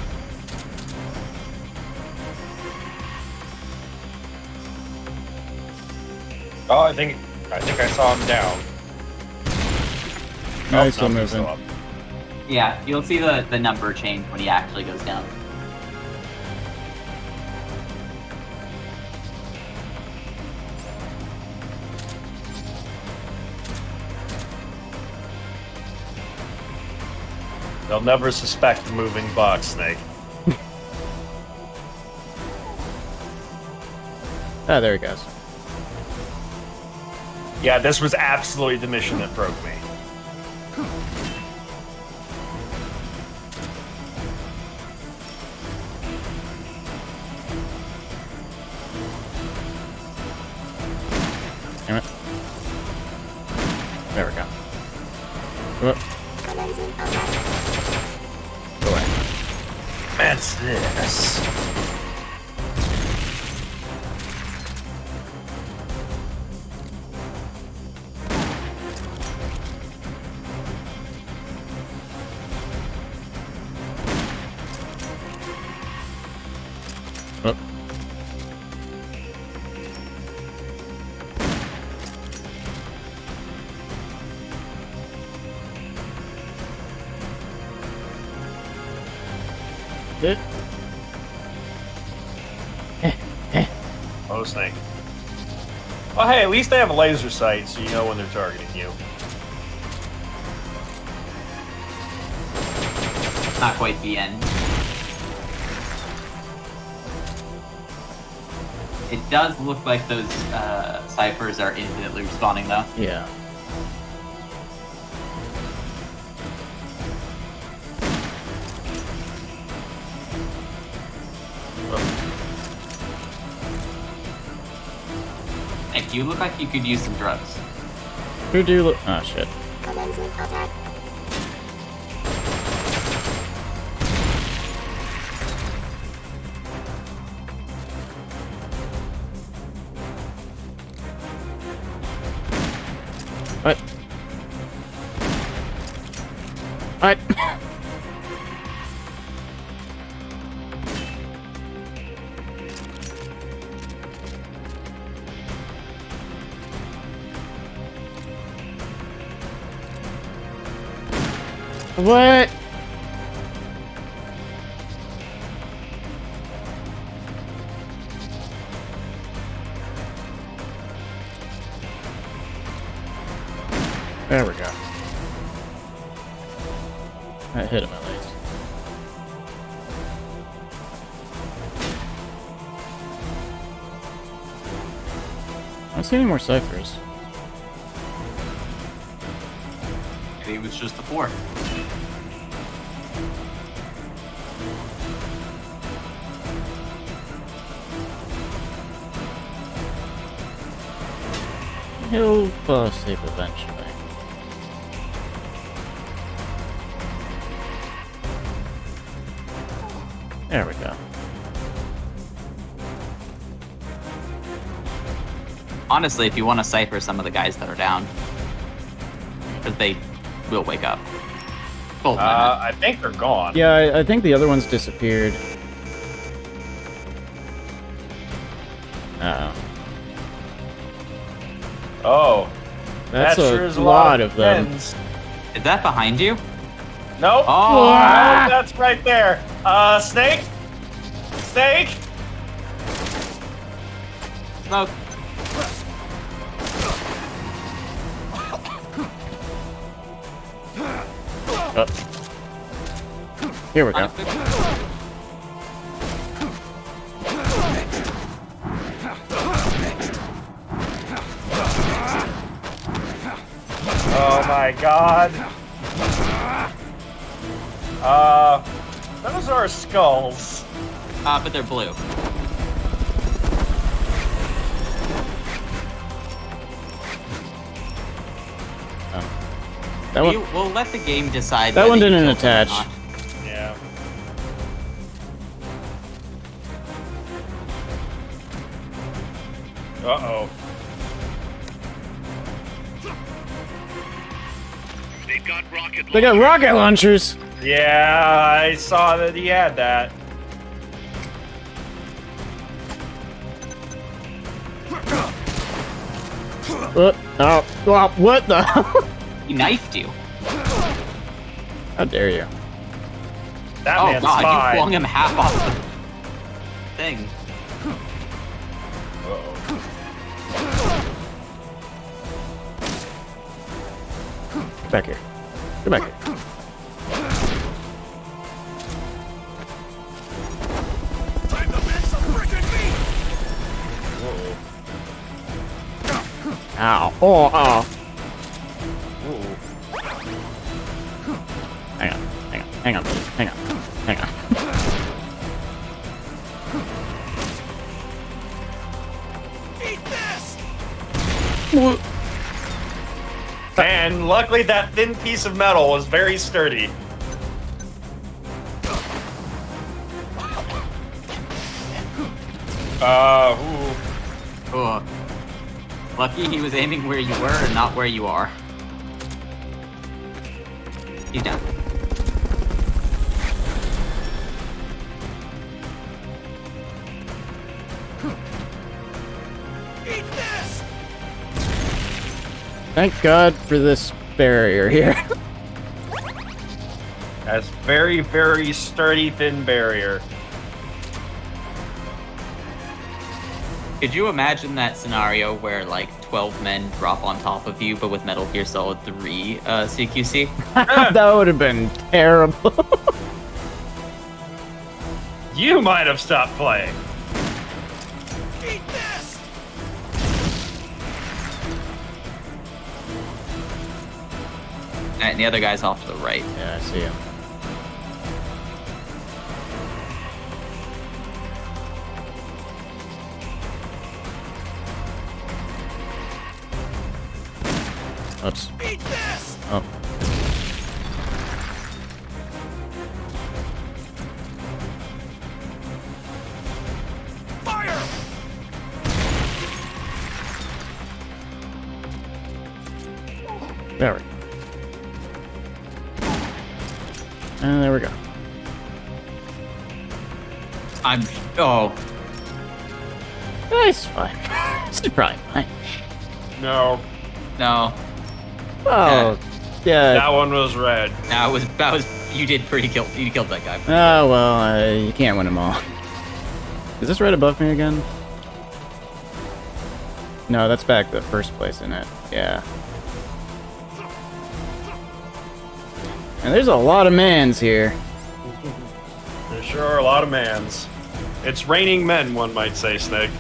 Oh, I think I saw him down. No, he's still no, moving. up. Yeah, you'll see the number change when he actually goes down. They'll never suspect the moving box, Snake. Ah, there he goes. Yeah, this was absolutely the mission that broke me. Damn it. There we go. Whoop. Go away. That's this. Whoop. It. Oh, Snake. Well, hey, at least they have a laser sight, so you know when they're targeting you. Not quite the end. It does look like those ciphers are infinitely respawning, though. Yeah. Mike, you look like you could use some drugs. Who do you look? Oh shit. What? What? What? There we go. That hit him at least. I don't see any more ciphers. Maybe it was just the 4. He'll fall asleep eventually. There we go. Honestly, if you want to cipher some of the guys that are down, because they will wake up. Both men. I think they're gone. Yeah, I think the other ones disappeared. Uh-oh. Oh. That's that sure a is lot of them. pens. Is that behind you? Nope. Oh. No, that's right there. Snake? Snake? Smoke. Oh. Here we go. Oh my god. Those are skulls. But they're blue. That one, We'll let the game decide. that one whether you didn't kill them or attach. not. Yeah. Uh-oh. They've got rocket They got rocket launchers! Yeah, I saw that he had that. What the? He knifed you. How dare you? That Oh man's god, fine. you flung him half off the thing. Uh-oh. Get back here. Get back here. Time to make some freaking meat! Ow. Oh, oh. Ooh. Hang on. Hang on, buddy. Hang on. Eat this! And luckily that thin piece of metal was very sturdy. Ooh. Oh. Lucky he was aiming where you were and not where you are. He's down. Eat this! Thank God for this barrier here. That's very, very sturdy thin barrier. Could you imagine that scenario where like 12 men drop on top of you, but with Metal Gear Solid 3 CQC? That would have been terrible. You might have stopped playing. Eat this! And the other guy's off to the right. Yeah, I see him. Oops. Eat this! Oh. Fire! There we go. And there we go. Oh. It's fine. It's probably fine. No, No. Oh, yeah. that one was red. That was you killed that guy. Oh, well, you can't win them all. Is this right above me again? No, that's back the first place, isn't it? Yeah. And there's a lot of mans here. There sure are a lot of mans. It's raining men, one might say, Snake.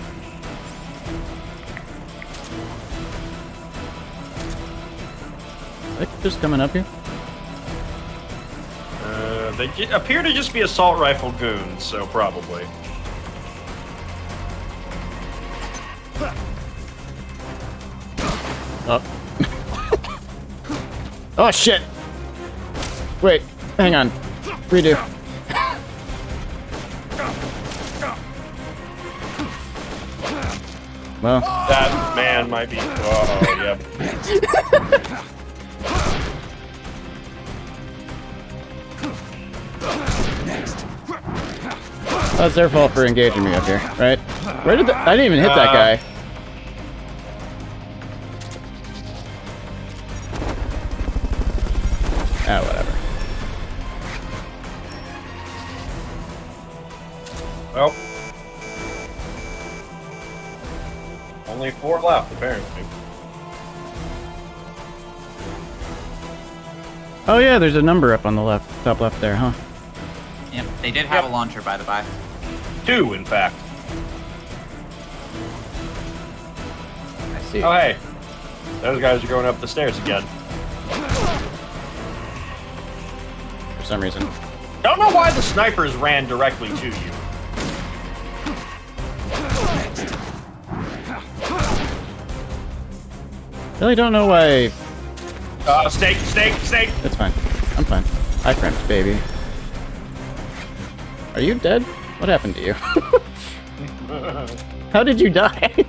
Are they just coming up here? They appear to just be assault rifle goons, so probably. Oh. Oh, shit! Wait, hang on. Redo. Well, That man might be. Oh, yep. that's their fault for engaging me up here, right? Where did I didn't even hit that guy. Ah, whatever. Well, only 4 left, apparently. Oh yeah, there's a number up on the left, top left there, huh? Yep, they did have a launcher, by the by. 2, in fact. I see. Oh, hey. Those guys are going up the stairs again. For some reason. Don't know why the snipers ran directly to you. Really don't know why. Snake. It's fine. I'm fine. Hi, friends, baby. Are you dead? What happened to you? How did you die?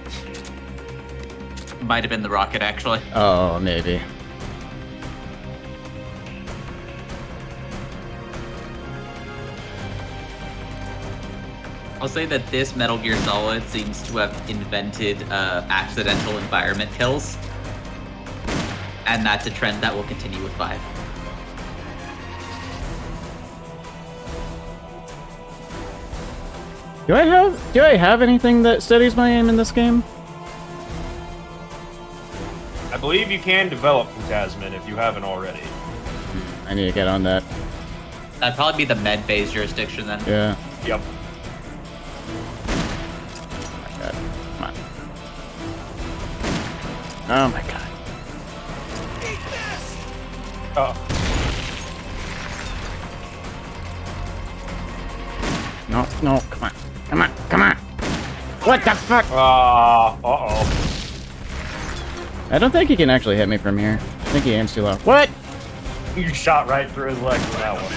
Might have been the rocket, actually. Oh, maybe. I'll say that this Metal Gear Solid seems to have invented accidental environment kills. And that's a trend that will continue with 5. Do I have anything that steadies my aim in this game? I believe you can develop Phantasmin if you haven't already. I need to get on that. That'd probably be the med phase jurisdiction then. Yeah. Yep. Oh my god. Come on. Oh my god. Oh. No, come on. Come on. What the fuck? Uh-oh. I don't think he can actually hit me from here. I think he aims too low. What? You shot right through his leg with that one.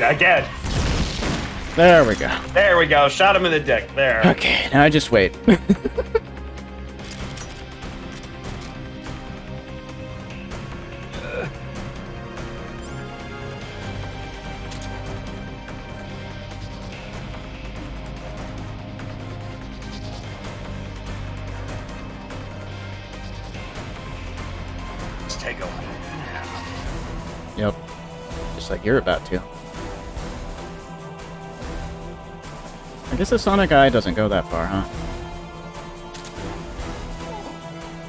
Again. There we go. There we go. Shot him in the dick. There. Okay, now I just wait. Let's take a look. Yep. Just like you're about to. I guess the Sonic Eye doesn't go that far, huh?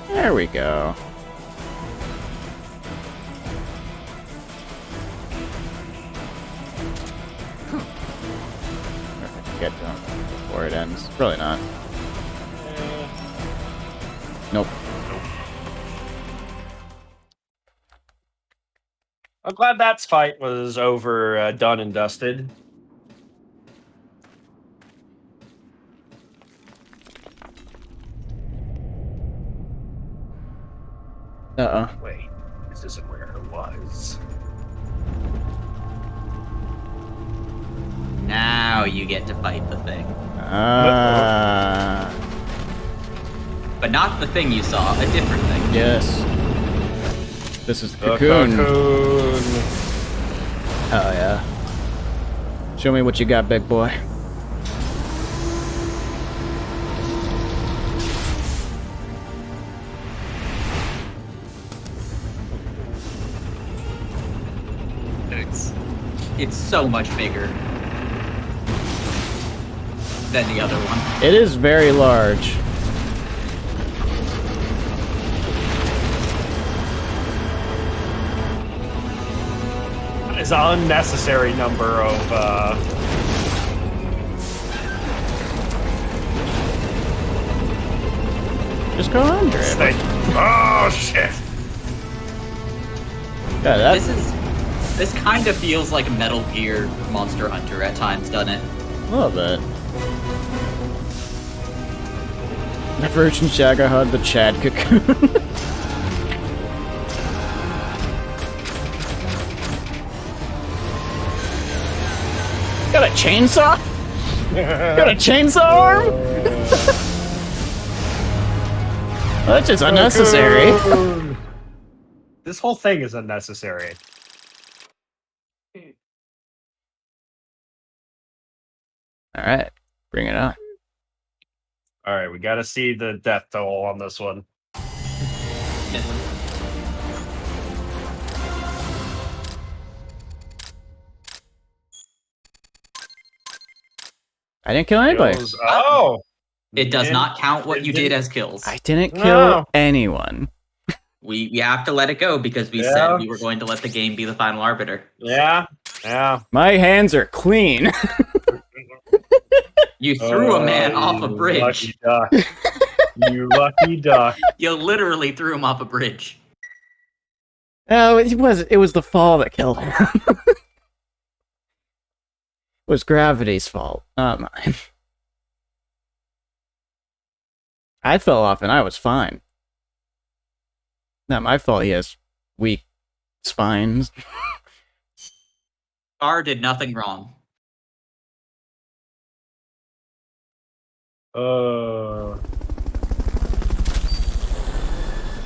There we go. Get to him before it ends. Probably not. Nope. I'm glad that fight was over, done and dusted. Wait, this isn't where it was. Now you get to fight the thing. But not the thing you saw, a different thing. Yes. This is the The cocoon. cocoon. Oh yeah. Show me what you got, big boy. It's so much bigger than the other one. It is very large. It's an unnecessary number of Just go under it. things. Oh shit! Yeah, that's This kind of feels like Metal Gear Monster Hunter at times, doesn't it? a little bit. The Virgin Shagger had the Chad cocoon. Got a chainsaw? Got a chainsaw arm? That's just unnecessary. This whole thing is unnecessary. Alright, bring it on. Alright, we gotta see the death toll on this one. I didn't kill anybody. Oh! It does not count what you did as kills. I didn't kill No. anyone. We have to let it go because we said we were going to let the game be the final arbiter. Yeah, yeah. My hands are clean. You threw a man off a you bridge. Lucky duck. You lucky duck. You literally threw him off a bridge. No, it was the fall that killed him. It was gravity's fault, not mine. I fell off and I was fine. Not my fault he has weak spines. R did nothing wrong.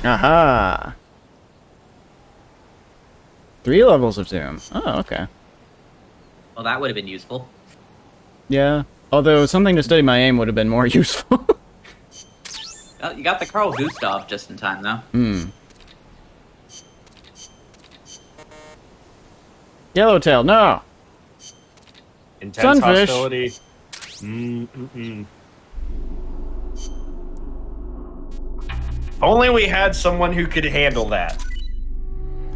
Aha! 3 levels of zoom. Oh, okay. Well, that would have been useful. Yeah. Although something to study my aim would have been more useful. Well, you got the Carl Gustav just in time, though. Yellowtail, no! Intense Sunfish. hostility. Only we had someone who could handle that.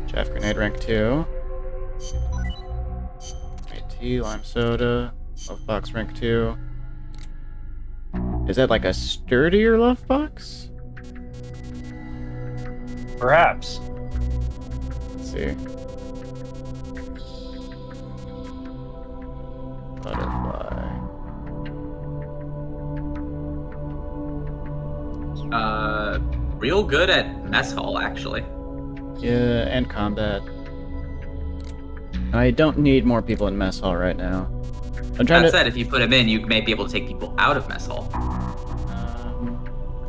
Chaff grenade rank 2. AT, lime soda. Love box rank 2. Is that like a sturdier love box? Perhaps. Let's see. Butterfly. Real good at mess hall, actually. Yeah, and combat. I don't need more people in mess hall right now. I'm trying That to. said, if you put him in, you may be able to take people out of mess hall.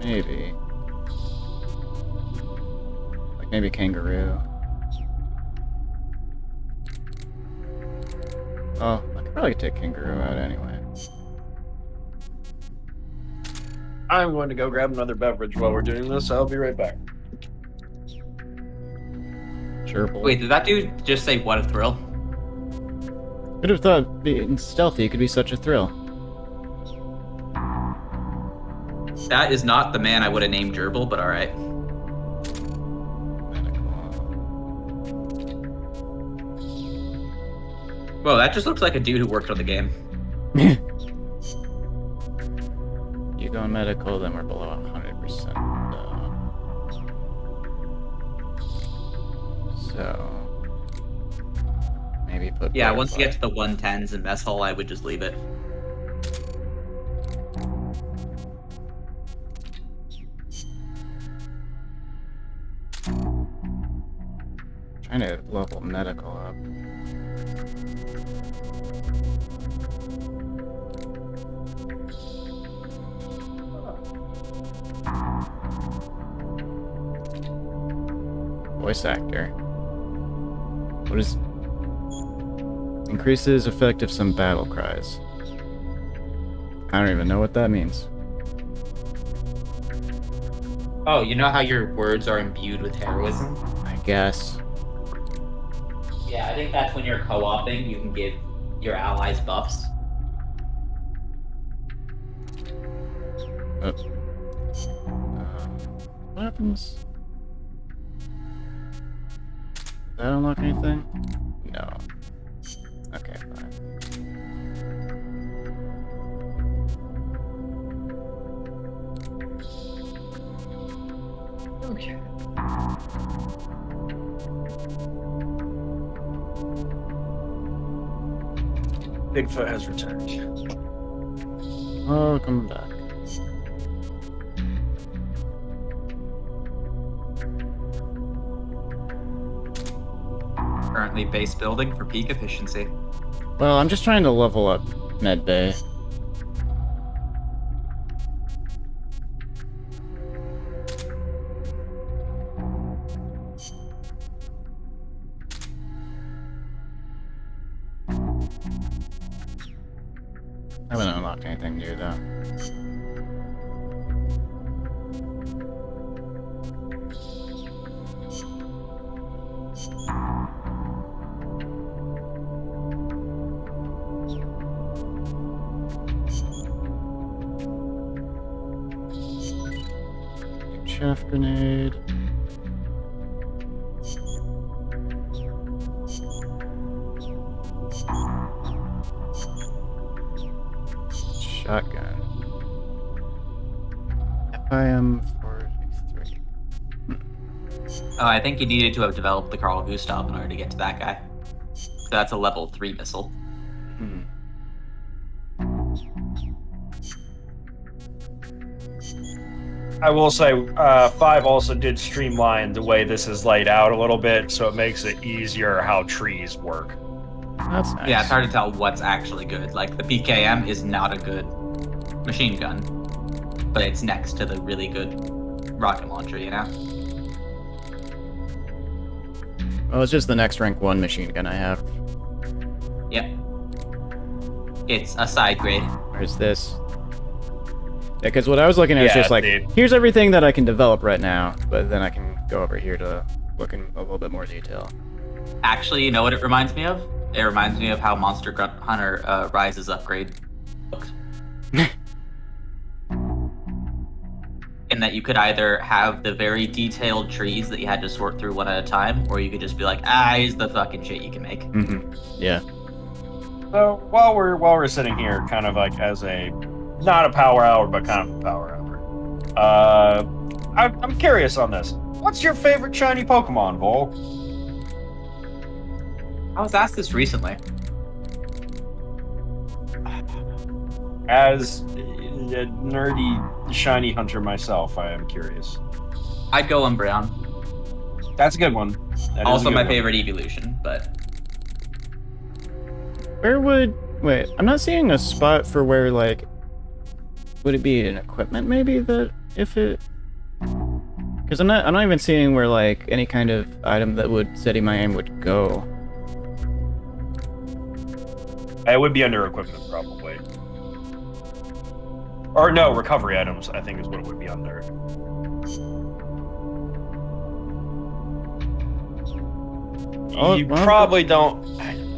Maybe. Like maybe kangaroo. Oh, I could probably take kangaroo out anyway. I'm going to go grab another beverage while we're doing this. I'll be right back. Gerbil. Wait, did that dude just say what a thrill? Could have thought being stealthy could be such a thrill. That is not the man I would have named Gerbil, but alright. Whoa, that just looks like a dude who worked on the game. You go medical, then we're below 100%. So maybe put. Yeah, once you get to the 110s in mess hall, I would just leave it. Trying to level medical up. Voice actor. What is... Increases effect of some battle cries. I don't even know what that means. Oh, you know how your words are imbued with heroism? I guess. Yeah, I think that's when you're co-oping, you can give your allies buffs. What happens? Does that unlock anything? No. Okay, fine. Okay. Bigfoot has returned. Oh, come back. Currently base building for peak efficiency. Well, I'm just trying to level up medbay. I haven't unlocked anything new though. Chaff grenade. Shotgun. FIM 43. Oh, I think you needed to have developed the Carl Gustav in order to get to that guy. So that's a level 3 missile. I will say, 5 also did streamline the way this is laid out a little bit, so it makes it easier how trees work. That's nice. Yeah, it's hard to tell what's actually good. Like, the PKM is not a good machine gun, but it's next to the really good rocket launcher, you know? Well, it's just the next rank 1 machine gun I have. Yep. It's a side grade. Where's this? Yeah, because what I was looking at is just like, dude. here's everything that I can develop right now, but then I can go over here to look in a little bit more detail. Actually, you know what it reminds me of? It reminds me of how Monster Hunter Rise's upgrade looked. In that you could either have the very detailed trees that you had to sort through one at a time, or you could just be like, here's the fucking shit you can make. Yeah. So while we're sitting here, kind of like as a not a power hour, but kind of a power hour. I'm curious on this. What's your favorite shiny Pokemon, Vol? I was asked this recently. As a nerdy shiny hunter myself, I am curious. I'd go Umbreon. That's a good one. That is Also a good my one. favorite evolution, but... Where would... Wait, I'm not seeing a spot for where, like... Would it be an equipment, maybe, that if it... Because I'm not even seeing where, like, any kind of item that would steady my aim would go. It would be under equipment, probably. Or no, recovery items, I think is what it would be under. Oh, You well, probably don't...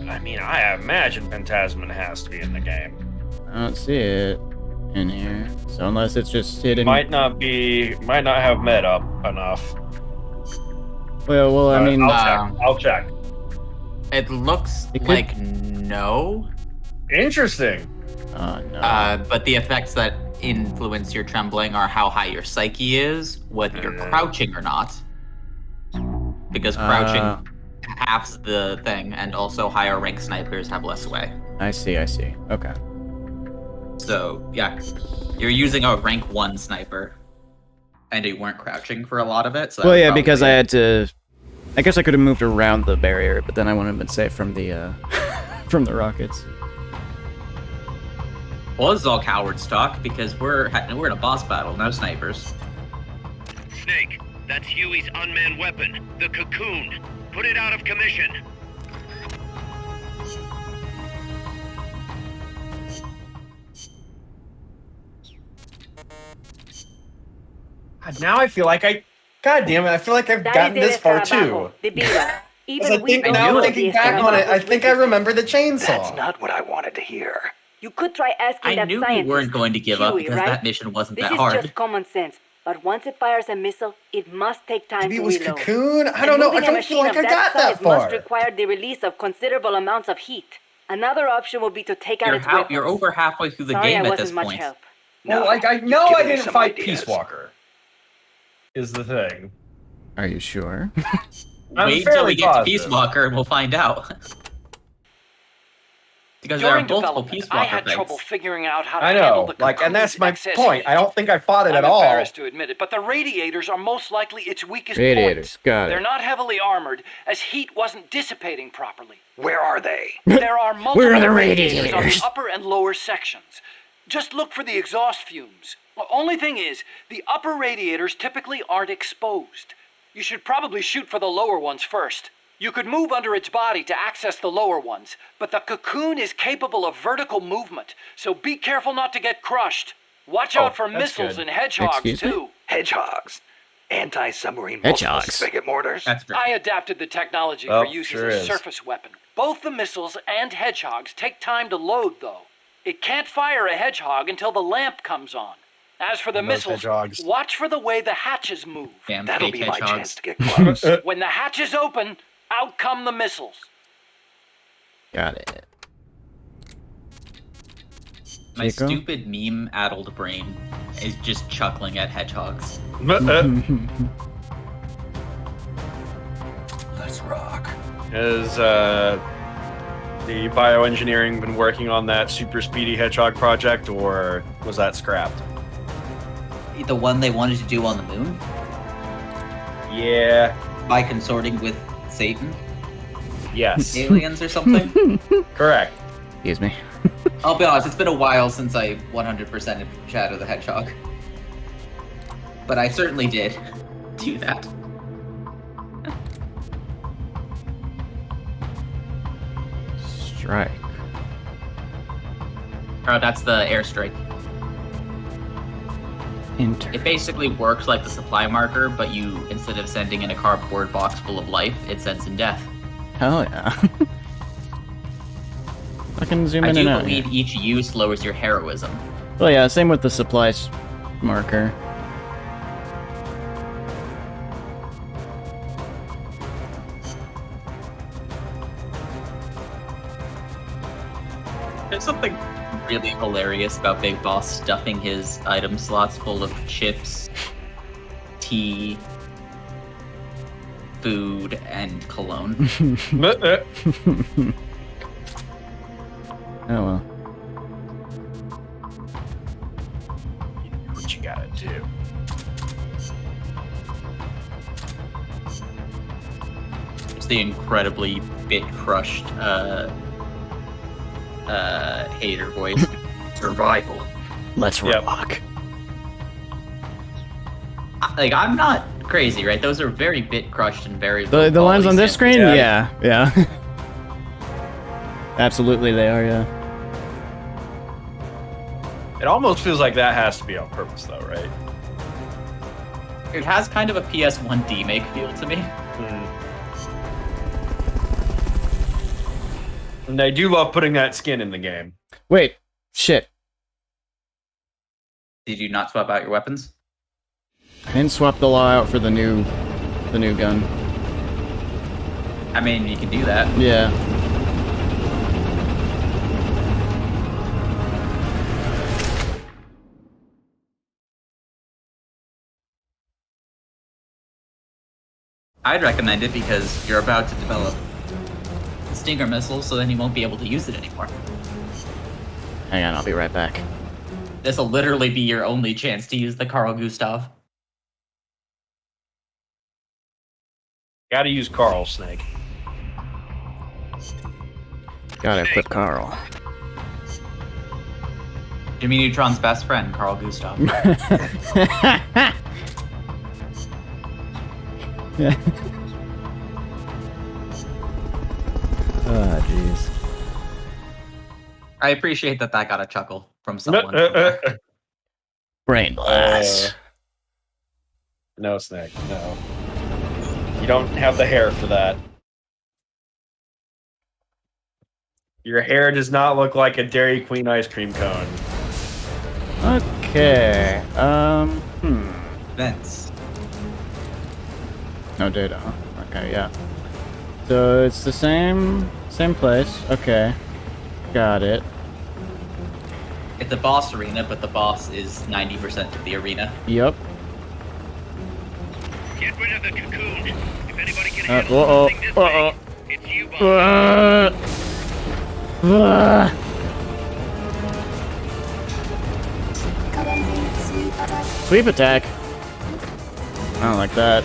I mean, I imagine Phantasmin has to be in the game. I don't see it in here. So unless it's just hidden... Might not have med up enough. Well, I mean... I'll check. It looks It could- like no. Interesting. no. But the effects that influence your trembling are how high your psyche is, whether you're crouching or not. Because crouching halves the thing, and also higher rank snipers have less sway. I see. Okay. So, yeah, you're using a rank 1 sniper, and you weren't crouching for a lot of it. So that Well, was yeah, because I probably- had to I guess I could have moved around the barrier, but then I wouldn't have been safe from the from the rockets. Well, this is all cowards talk because we're in a boss battle, no snipers. Snake, that's Huey's unmanned weapon, the Cocoon. Put it out of commission. Now I feel like God damn it, I feel like I've gotten this far too. Because I think now thinking back on it, I think I remember the chainsaw. That's not what I wanted to hear. You could try asking I that knew scientist, you weren't going to give up Huey, because right? that mission wasn't This that is hard. just common sense. But once it fires a missile, it must take time Maybe to it was reload. Cocoon? I And don't know. I moving a don't feel machine like of I got that size far. must require the release of considerable amounts of heat. Another option would be to take out its weapons. You're over halfway through the Sorry, game I at this wasn't much point. help. Well, No, like I you've know I given me didn't some fight ideas. Peace Walker. Is the thing. Are you sure? I'm Wait till fairly we get to positive. Peace Walker and we'll find out. Because there are During multiple development, Peace I Walker had trouble fights. figuring out how to I handle know. the Like, and that's Cocoon's my excess point. heat. I don't think I fought it I'm at all. embarrassed to admit it, but the radiators are most likely its weakest Radiators, point. got it. They're not heavily armored, as heat wasn't dissipating properly. Where are they? There are multiple Where are the radiators on radiators? the upper and lower sections. Just look for the exhaust fumes. The only thing is, the upper radiators typically aren't exposed. You should probably shoot for the lower ones first. You could move under its body to access the lower ones, but the Cocoon is capable of vertical movement, so be careful not to get crushed. Watch out for that's missiles good. and hedgehogs, Excuse me? too. Hedgehogs. Anti-submarine multiple Hedgehogs. spigot mortars. That's great. I adapted the technology Oh, for use sure as a is. surface weapon. Both the missiles and hedgehogs take time to load, though. It can't fire a hedgehog until the lamp comes on. As for the And those missiles, hedgehogs. watch for the way the hatches move. Damn That'll fake be my hedgehogs. chance to get close. When the hatches open, out come the missiles. Got it. My Chico? stupid meme-addled brain is just chuckling at hedgehogs. Let's rock. Has the bioengineering been working on that super speedy hedgehog project, or was that scrapped? The one they wanted to do on the moon Yeah. by consorting with Satan, Yes. aliens or something. Correct. Excuse me. I'll be honest, it's been a while since I 100%ed Shadow the Hedgehog. But I certainly did do that. Strike. Oh, that's the airstrike. Enter. It basically works like the supply marker, but you, instead of sending in a cardboard box full of life, it sends in death. Hell yeah. I can zoom I in do and out. believe here. each use lowers your heroism. Well, yeah, same with the supplies marker. There's something really hilarious about Big Boss stuffing his item slots full of chips, tea, food, and cologne. Oh well. What you gotta do? It's the incredibly bit-crushed, hater voice. Survival. Let's Yep. rock. Like, I'm not crazy, right? Those are very bit-crushed and very The lines on this screen? Yeah. Yeah. Absolutely they are, yeah. It almost feels like that has to be on purpose, though, right? It has kind of a PS1 demake feel to me. And I do love putting that skin in the game. Wait. Shit. Did you not swap out your weapons? I didn't swap the law out for the new gun. I mean, you can do that. Yeah. I'd recommend it because you're about to develop Stinger missiles, so then you won't be able to use it anymore. Hang on, I'll be right back. This'll literally be your only chance to use the Carl Gustav. Gotta use Carl, Snake. Gotta equip Carl. Jimmy Neutron's best friend, Carl Gustav. Ah, jeez. I appreciate that got a chuckle from someone. somewhere. Brain blast. No, Snake, no. You don't have the hair for that. Your hair does not look like a Dairy Queen ice cream cone. Okay. Vents. No data. Huh? Okay, yeah. So it's the same place. Okay. Got it. It's a boss arena, but the boss is 90% of the arena. Yep. Get rid of the cocoon. If anybody can handle Uh-oh. something this Uh-oh. big, it's you, boss. Sweep attack. I don't like that.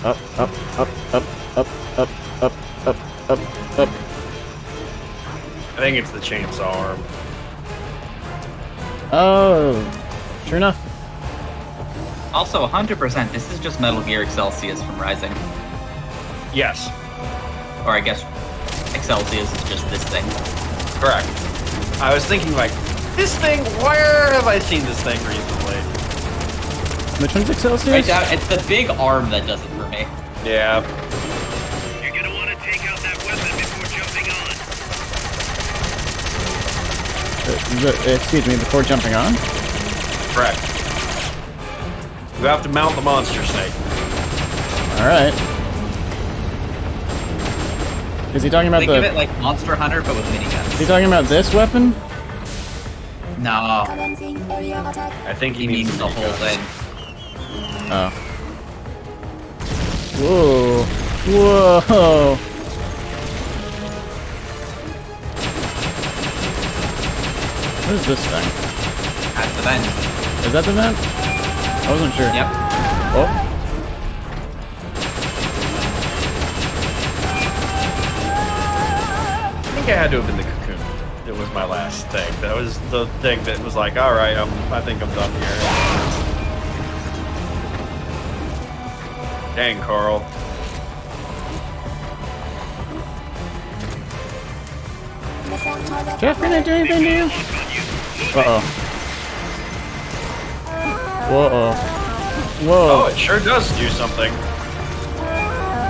Up, up, up, up, up, up, up, up, up, up. I think it's the chainsaw arm. Oh, sure enough. Also, 100%, this is just Metal Gear Excelsius from Rising. Yes. Or I guess Excelsius is just this thing. Correct. I was thinking, like, this thing, where have I seen this thing recently? Which one's Excelsius? Right down, it's the big arm that does it for me. Yeah. You're gonna want to take out that weapon before jumping on. Excuse me, before jumping on? Correct. You have to mount the monster snake. Alright. Is he talking about Think of it like Monster Hunter, but with miniguns. Is he talking about this weapon? No. I think he means the whole thing. Oh. Whoa. Whoa. What is this thing? That's the vent. Is that the vent? I wasn't sure. Yep. Oh. I think it had to have been the cocoon. It was my last thing. That was the thing that was like, alright, I think I'm done here. Dang, Carl. Jeff, can I do anything to you? Uh-oh. Whoa. Whoa. Oh, it sure does do something.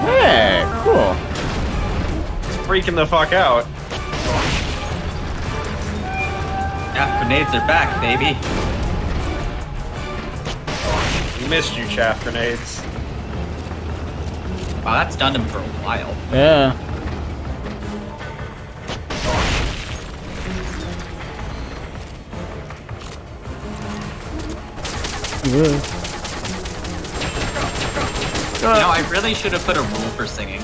Hey, cool. It's freaking the fuck out. Yeah, grenades are back, baby. We missed you, chaff grenades. Wow, that's done him for a while. Yeah. You know, I really should have put a rule for singing.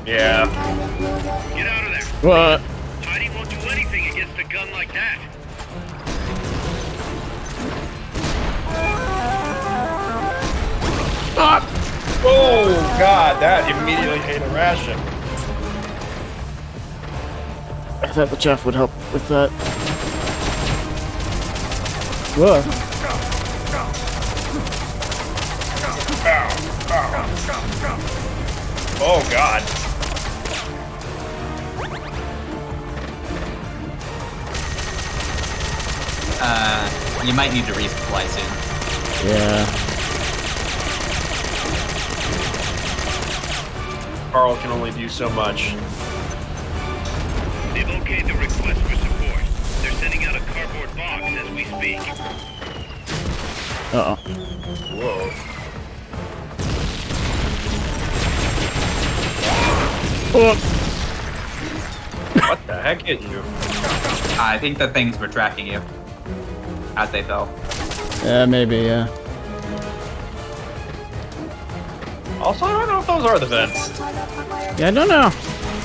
Yeah. Get out of there. What? Heidi won't do anything against a gun like that. Ah! Oh, God, that immediately ate a ration. I thought the Jeff would help with that. Whoa. Oh, God. You might need to resupply soon. Yeah. Carl can only do so much. They've okayed the request for support. They're sending out a cardboard box as we speak. Uh-oh. Whoa. Oh. What the heck hit you? I think the things were tracking you as they fell. Yeah, maybe, yeah. Also, I don't know if those are the vents. Yeah, I don't know.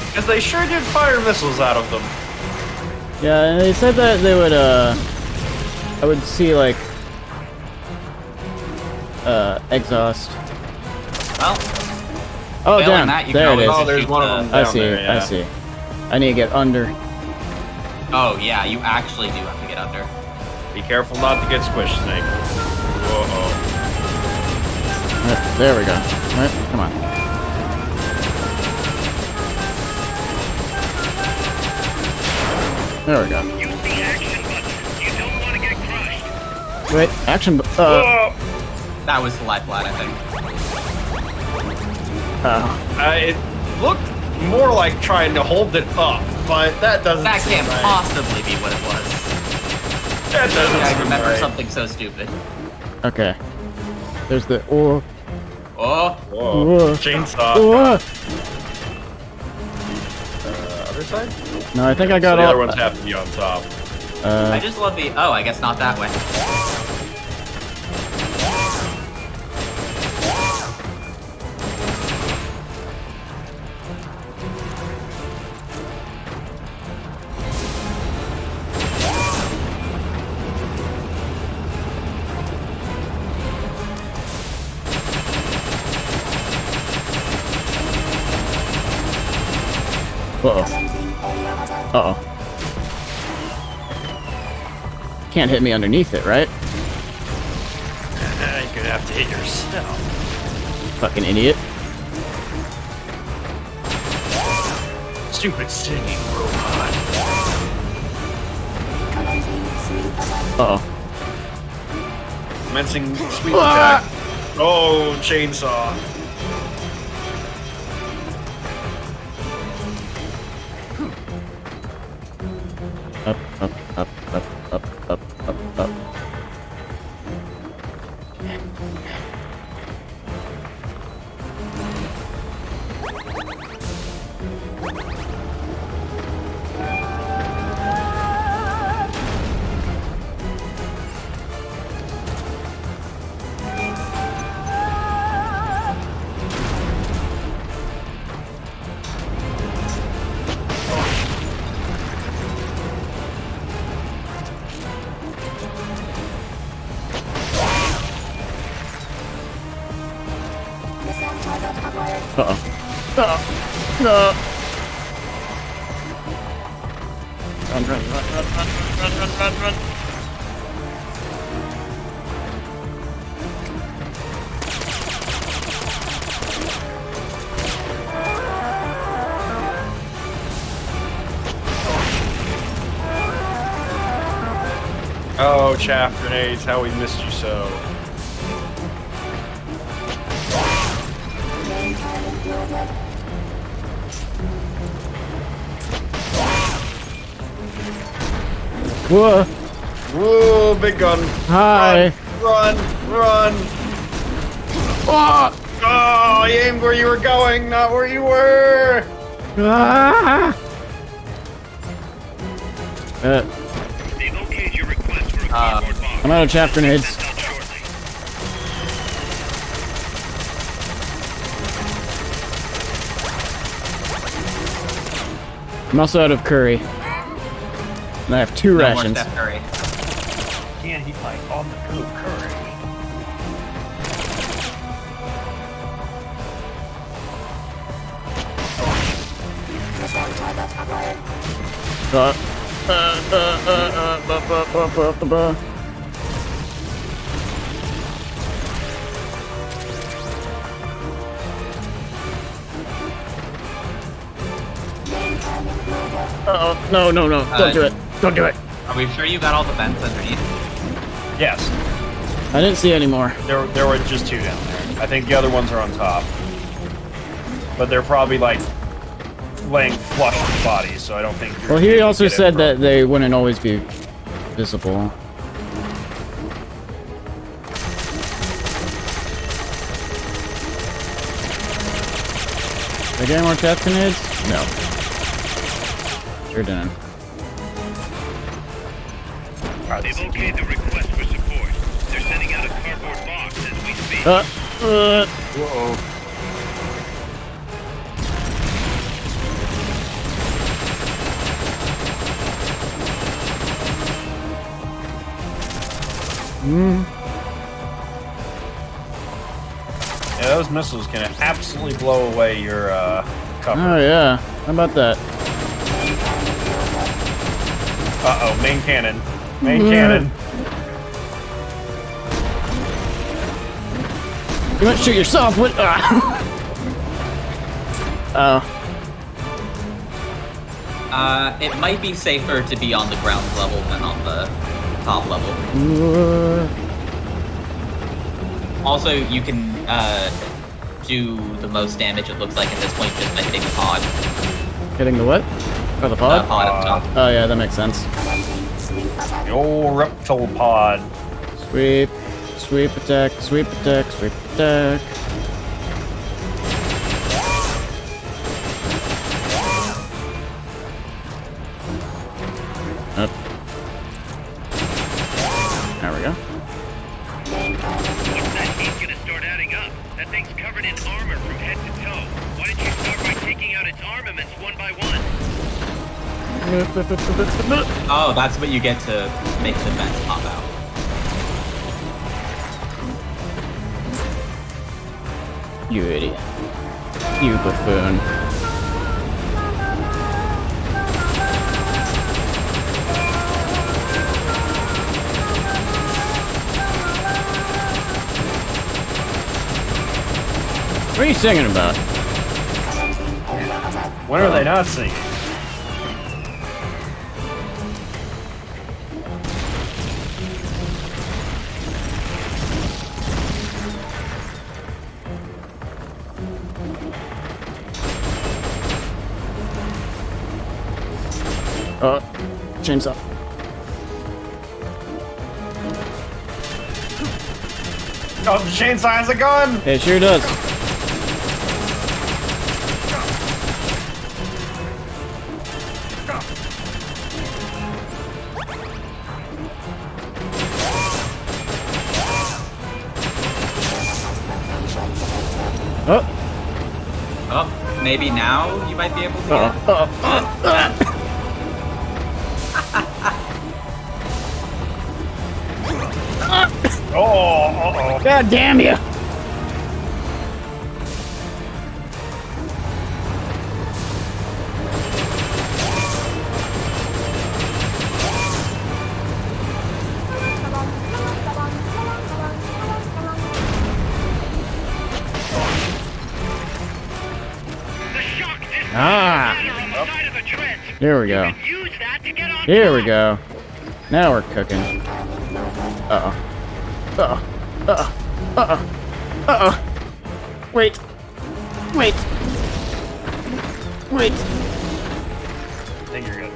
Because they sure did fire missiles out of them. Yeah, and they said that they would, I would see, like, exhaust. Well, Oh, failing damn. that, you There can it always is. Oh, just there's shoot one the- of them I down see. there, yeah. I see. I need to get under. Oh, yeah, you actually do have to get under. Be careful not to get squished, Snake. Whoa. Right, there we go. Right, come on. There we go. Use the action button. You don't want to get crushed. Wait, action. That was the lifeline, I think. It looked more like trying to hold it up, but that doesn't That seem can't right. possibly be what it was. That doesn't I seem remember right. something so stupid. Okay. There's the. Oh. Oh, Whoa. Chainsaw. Oh. Other side? No, I think I So got the all. other ones have to be on top. I just love the. Oh, I guess not that way. Uh-oh. Uh-oh. Can't hit me underneath it, right? You're gonna have to hit yourself. Fucking idiot. Stupid singing robot. Uh-oh. Commencing sweep attack. Oh, chainsaw. Up, up, up, up, up, up, up, up. No. Run, run, run, run, run, run, run, run, run. Oh, chaff grenades, how we missed you so. Whoa. Whoa, big gun. Hi. Run, run. Oh. Oh, I aimed where you were going, not where you were. Ah. They've okayed your request for a cardboard box. I'm out of chaff grenades. Sent out shortly. I'm also out of curry. And I have 2 No more rations. Steph Curry. Can't eat my on the go curry. Oh, no, no, no. Don't do it. Don't do it. Are we sure you got all the vents underneath? Yes, I didn't see any more. there were just 2 down there. I think the other ones are on top. But they're probably like laying flush with bodies, so I don't think. Well, he also said that they wouldn't always be visible. Did I get any more chaff grenades? No. Sure didn't. They've okayed the request for support. They're sending out a cardboard box as we speak. Whoa. Yeah, those missiles can absolutely blow away your cover. Oh yeah, how about that? Uh-oh, main cannon. Main cannon. You want to shoot yourself? What? Oh. It might be safer to be on the ground level than on the top level. Also, you can do the most damage, it looks like, at this point just by hitting the pod. Hitting the what? Oh, the pod? Pod at the top. Oh yeah, that makes sense. The old reptile pod. Sweep. Sweep attack, sweep attack, sweep attack. Up. There we go. Once that heat's gonna start adding up, that thing's covered in armor from head to toe. Why don't you start by taking out its armaments one by one? Oh, that's what you get to make the vents pop out. You idiot. You buffoon. What are you singing about? When are they not singing? Oh, chainsaw. Oh, the chainsaw has a gun! It sure does. Oh. Oh, maybe now you might be able to get Oh, God damn you! Ah! Here we go. Here we go. Now we're cooking. Uh-oh. Uh-oh. Uh-oh. Uh-oh. Uh-oh. Wait. Wait. Wait. I think you're good.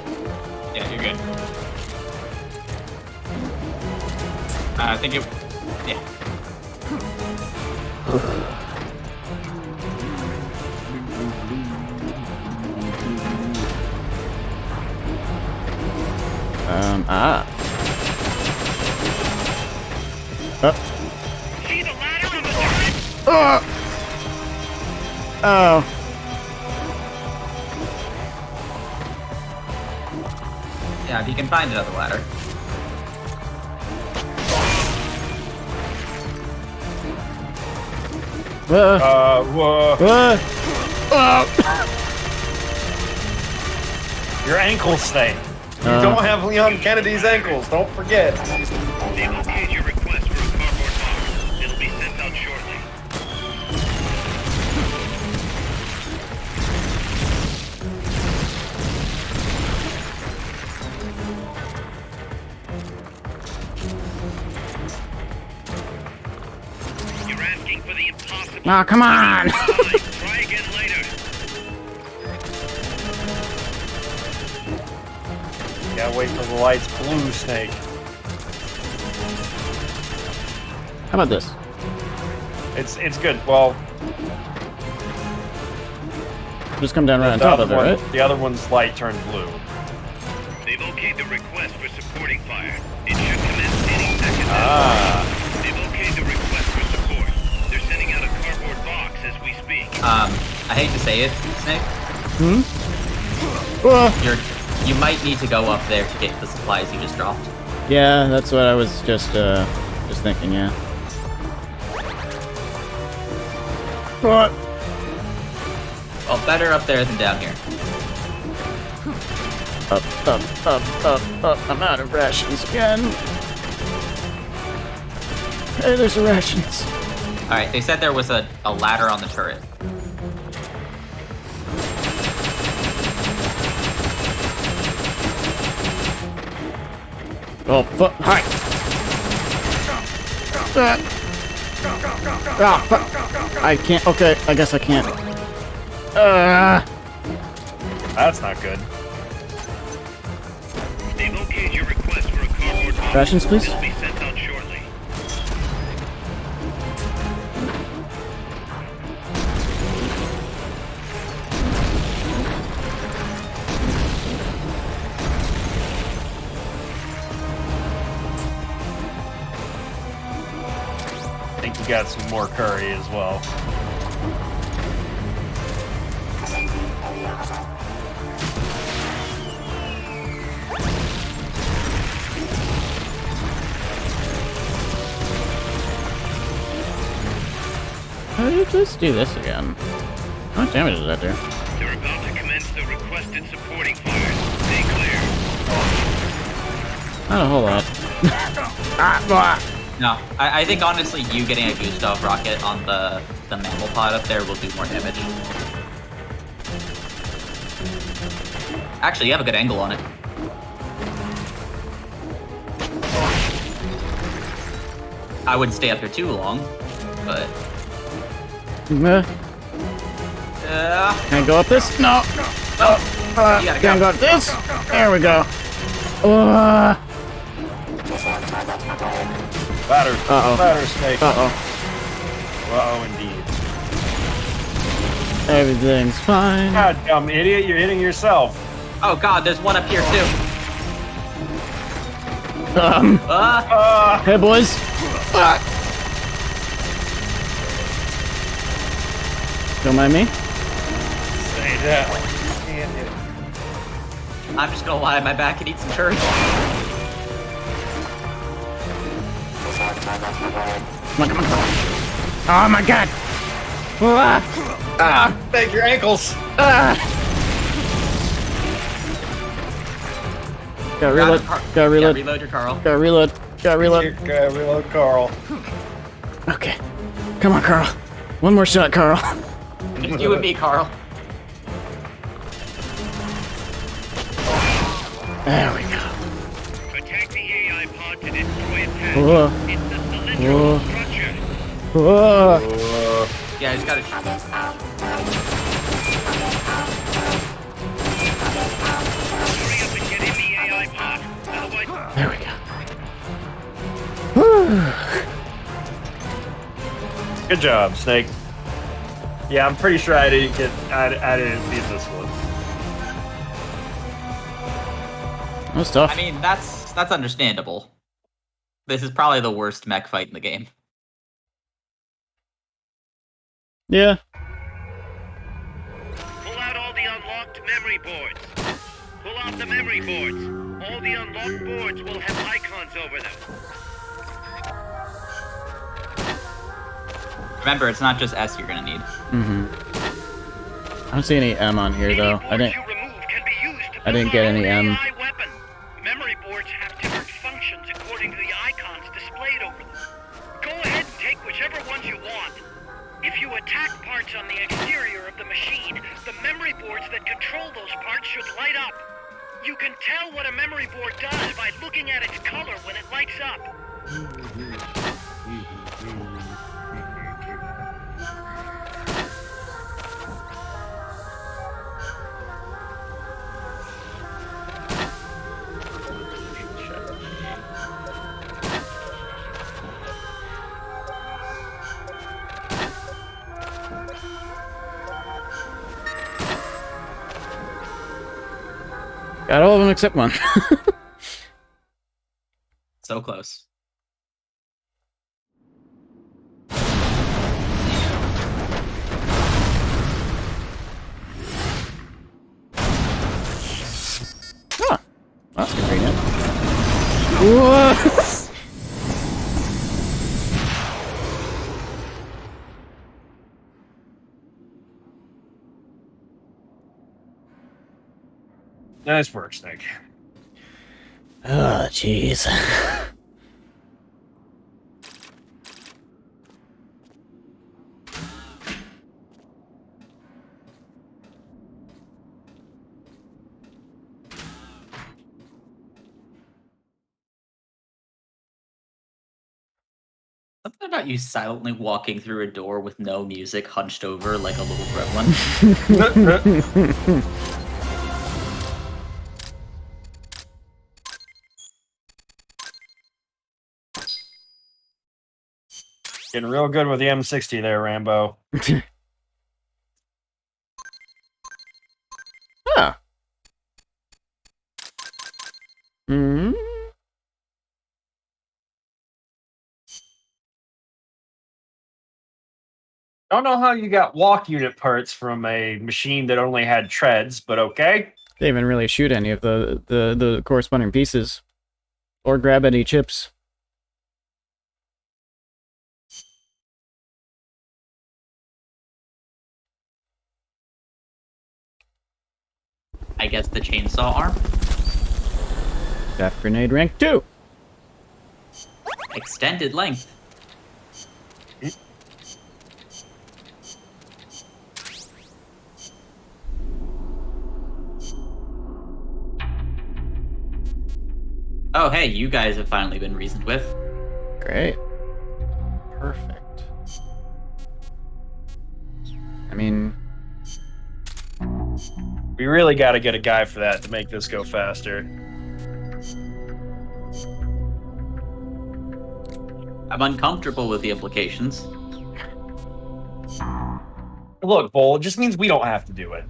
Yeah, you're good. I think it... Yeah. Ah. Oh. Oh. Yeah, if you can find another ladder. Your ankles stay. You don't have Leon Kennedy's ankles, don't forget. They've okayed your request for a cardboard box. It'll be sent out shortly. You're asking for the impossible. Oh, come on! Try again later. Gotta wait till the lights blue, Snake. How about this? It's good. Well, just come down right on top of it, right? The other one's light turned blue. They've okayed the request for supporting fire. It should commence any second. They've okayed the request for support. They're sending out a cardboard box as we speak. I hate to say it, Snake. You might need to go up there to get the supplies you just dropped. Yeah, that's what I was just thinking, yeah. What? Well, better up there than down here. Up. I'm out of rations again. Hey, there's the rations. Alright, they said there was a ladder on the turret. Oh, fuck. Hi. Ah, fuck. I can't. Okay, I guess I can't. That's not good. They've okayed your request for a cardboard box. Rations, please. It'll be sent out shortly. I think you got some more curry as well. How did you just do this again? How much damage did that do? They're about to commence the requested supporting fire. Stay clear. Not a whole lot. No, I think honestly you getting a Gustav rocket on the mammal pod up there will do more damage. Actually, you have a good angle on it. I wouldn't stay up here too long, but... Can I go up this? No. Can I go up this? There we go. Ladder. Uh-oh. Ladder snake. Uh-oh. Uh-oh, indeed. Everything's fine. God, dumb idiot, you're hitting yourself. Oh god, there's one up here too. Hey, boys. Don't mind me. Say that. I'm just gonna lie on my back and eat some curry. Come on. Oh my god. Thank your ankles. Gotta reload. Gotta reload. Reload your Carl. Gotta reload. Reload, Carl. Okay. Come on, Carl. One more shot, Carl. Just you and me, Carl. There we go. Attack the AI pod to destroy its hatch. Whoa. It's the cylindrical structure. Whoa. Yeah, I just gotta... Hurry up and get in the AI pod. Otherwise... There we go. Good job, Snake. Yeah, I'm pretty sure I didn't beat this one. That was tough. I mean, that's understandable. This is probably the worst mech fight in the game. Yeah. Pull out all the unlocked memory boards. Pull out the memory boards. All the unlocked boards will have icons over them. Remember, it's not just S you're gonna need. I don't see any M on here though. I didn't get any M. Memory boards have different functions according to the icons displayed over them. Go ahead and take whichever ones you want. If you attack parts on the exterior of the machine, the memory boards that control those parts should light up. You can tell what a memory board does by looking at its color when it lights up. Got all of them except one. So close. Huh. That's convenient. Whoa! Nice work, Snake. Oh, jeez. Something about you silently walking through a door with no music, hunched over like a little gremlin. Getting real good with the M60 there, Rambo. Huh. Hmm. Don't know how you got walk unit parts from a machine that only had treads, but okay. They didn't even really shoot any of the corresponding pieces. Or grab any chips. I guess the chainsaw arm? Death grenade rank 2. Extended length. Oh, hey, you guys have finally been reasoned with. Great. Perfect. I mean... We really got to get a guy for that to make this go faster. I'm uncomfortable with the implications. Look, Vol, it just means we don't have to do it.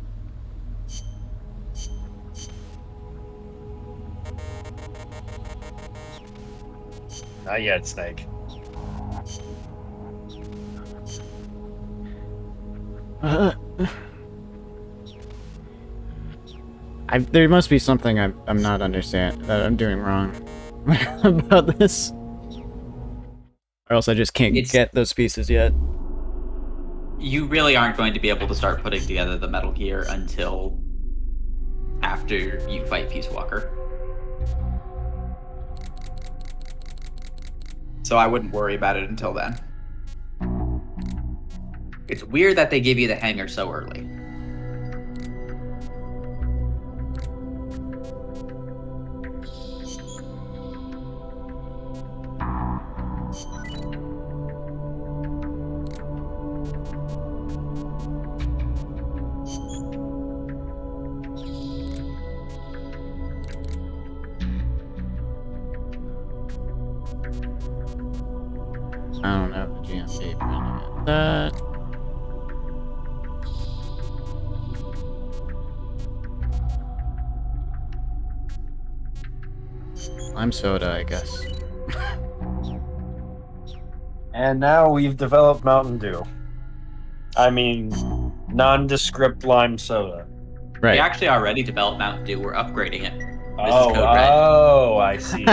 Not yet, Snake. There must be something I'm not understanding, that I'm doing wrong about this. Or else I just can't get those pieces yet. You really aren't going to be able to start putting together the Metal Gear until after you fight Peace Walker. So I wouldn't worry about it until then. It's weird that they give you the hangar so early. I don't know if the GMP printing it. That. Lime soda, I guess. And now we've developed Mountain Dew. I mean, nondescript lime soda. Right. We actually already developed Mountain Dew. We're upgrading it. This Oh, is Code Red. oh, I see.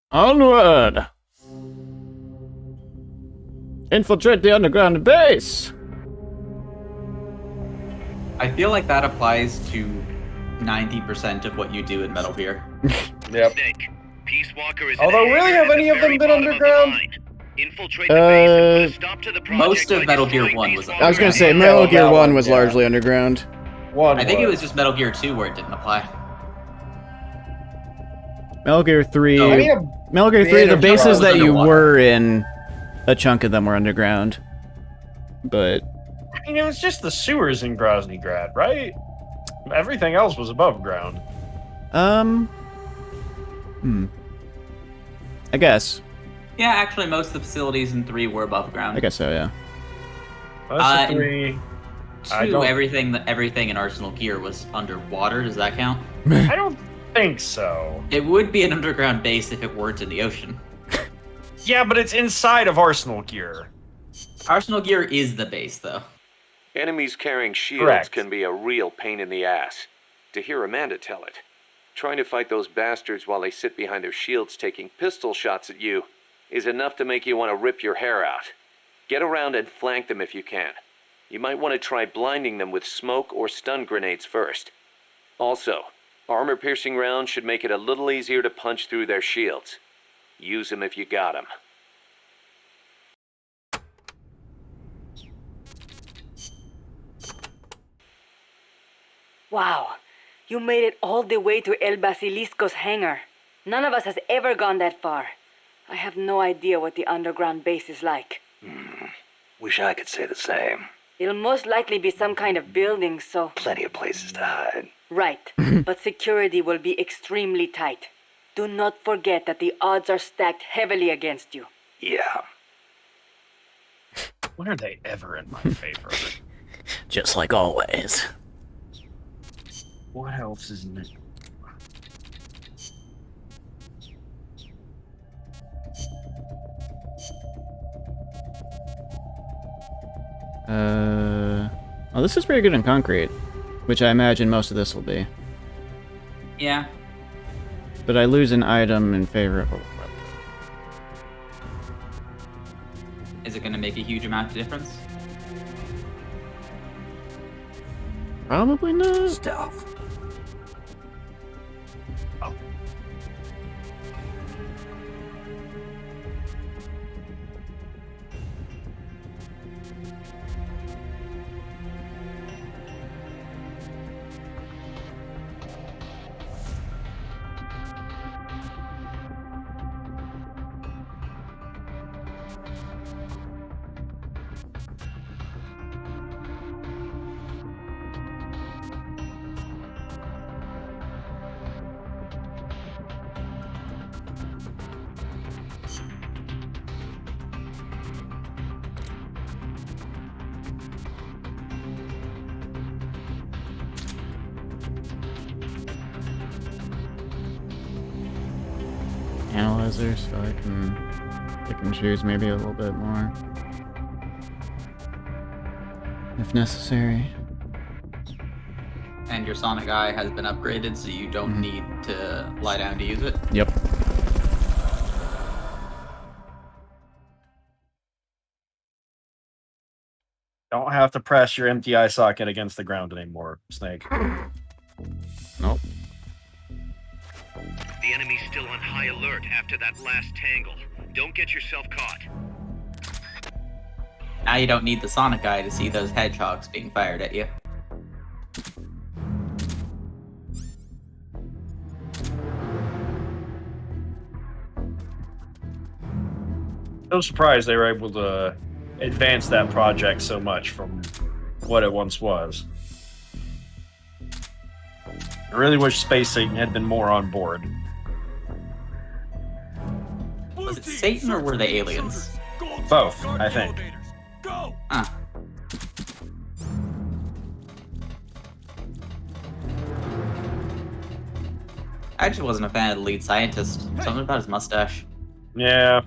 Onward! Infiltrate the underground base! I feel like that applies to 90% of what you do in Metal Gear. Yep. Snake, Peace Walker is Although, really, have any of them been underground? Infiltrate the base and put a stop to the project. Most of by Metal Gear destroying 1 Peace was Walker. I was gonna say, Yeah, Metal well, Gear that 1 one, was yeah. largely underground. One I think it was. was just Metal Gear 2 where it didn't apply. Metal Gear 3... No, I mean, Metal Gear 3, the Theater bases was that you underwater. were in, a chunk of them were underground. But... I mean, it was just the sewers in Groznygrad, right? Everything else was above ground. I guess. Yeah, actually, most of the facilities in 3 were above ground. I guess so, yeah. That's in three. 2, everything in Arsenal Gear was underwater. Does that count? I don't think so. It would be an underground base if it weren't in the ocean. Yeah, but it's inside of Arsenal Gear. Arsenal Gear is the base, though. Enemies carrying shields Correct. can be a real pain in the ass. To hear Amanda tell it. Trying to fight those bastards while they sit behind their shields taking pistol shots at you. is enough to make you want to rip your hair out. Get around and flank them if you can. You might want to try blinding them with smoke or stun grenades first. Also, armor-piercing rounds should make it a little easier to punch through their shields. Use them if you got them. Wow, you made it all the way to El Basilisco's hangar. None of us has ever gone that far. I have no idea what the underground base is like. Wish I could say the same. It'll most likely be some kind of building, so... Plenty of places to hide. Right, but security will be extremely tight. Do not forget that the odds are stacked heavily against you. Yeah. When are they ever in my favor? Just like always. What else is new? Well, this is pretty good in concrete, which I imagine most of this will be. Yeah. But I lose an item in favor of a weapon. Is it going to make a huge amount of difference? Probably not. Stealth. Analyzer, so I can pick and choose maybe a little bit more if necessary. And your Sonic Eye has been upgraded, so you don't need to lie down to use it? Yep. Don't have to press your empty eye socket against the ground anymore, Snake. Nope. The enemy's still on high alert after that last tangle. Don't get yourself caught. Now you don't need the Sonic Eye to see those hedgehogs being fired at you. So surprised they were able to advance that project so much from what it once was. I really wish Space Satan had been more on board. Was it Satan or were they aliens? Both, I think. Ah. I actually wasn't a fan of the lead scientist. Something about his mustache. Yeah.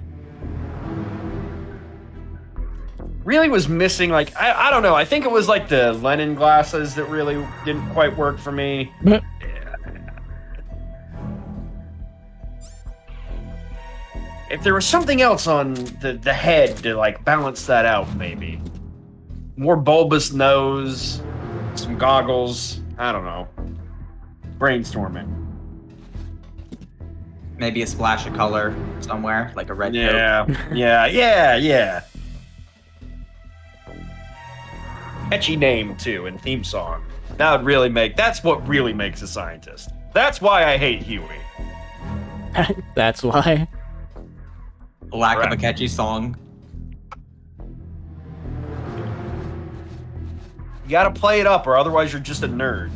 Really was missing, like, I don't know, I think it was like the Lennon glasses that really didn't quite work for me. If there was something else on the head to, like, balance that out, maybe. More bulbous nose, some goggles, I don't know. Brainstorming. Maybe a splash of color somewhere, like a red coat. Yeah. Catchy name, too, and theme song. That's what really makes a scientist. That's why I hate Huey. That's why. Lack of a catchy song. You gotta play it up, or otherwise you're just a nerd.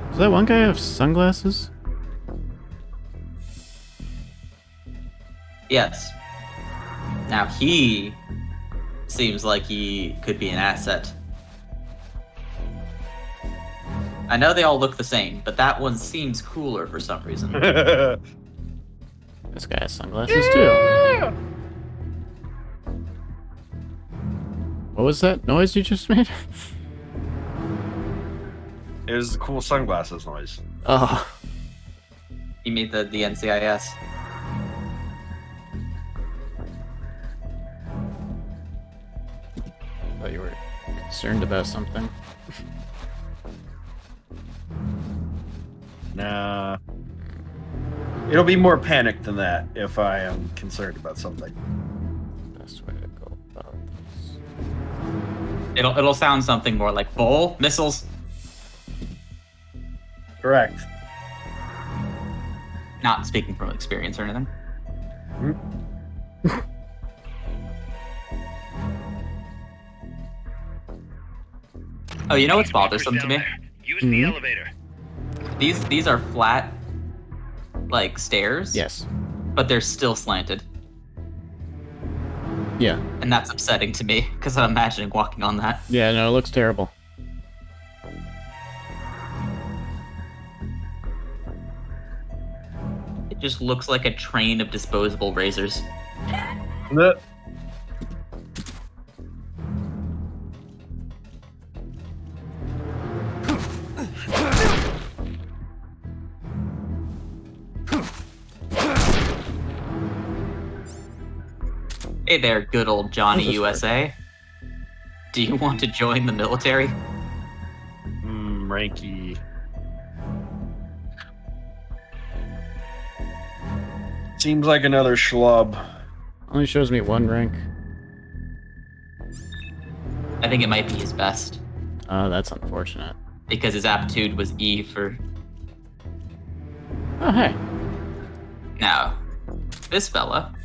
Does that one guy have sunglasses? Yes. Now he seems like he could be an asset. I know they all look the same, but that one seems cooler for some reason. This guy has sunglasses too. What was that noise you just made? It was the cool sunglasses noise. Oh. You made the NCIS. thought you were concerned about something. Nah. It'll be more panic than that if I am concerned about something. Best way to go about this. It'll sound something more like Vol missiles. Correct. Not speaking from experience or anything. Oh, you know what's bothersome to me? Use the elevator. These are flat, like, stairs. Yes. But they're still slanted. Yeah. And that's upsetting to me, because I'm imagining walking on that. Yeah, no, it looks terrible. It just looks like a train of disposable razors. Hey there, good old Johnny USA. Do you want to join the military? Ranky. Seems like another schlub. Only shows me one rank. I think it might be his best. Oh, that's unfortunate. Because his aptitude was E for... Oh, hey. Now, this fella...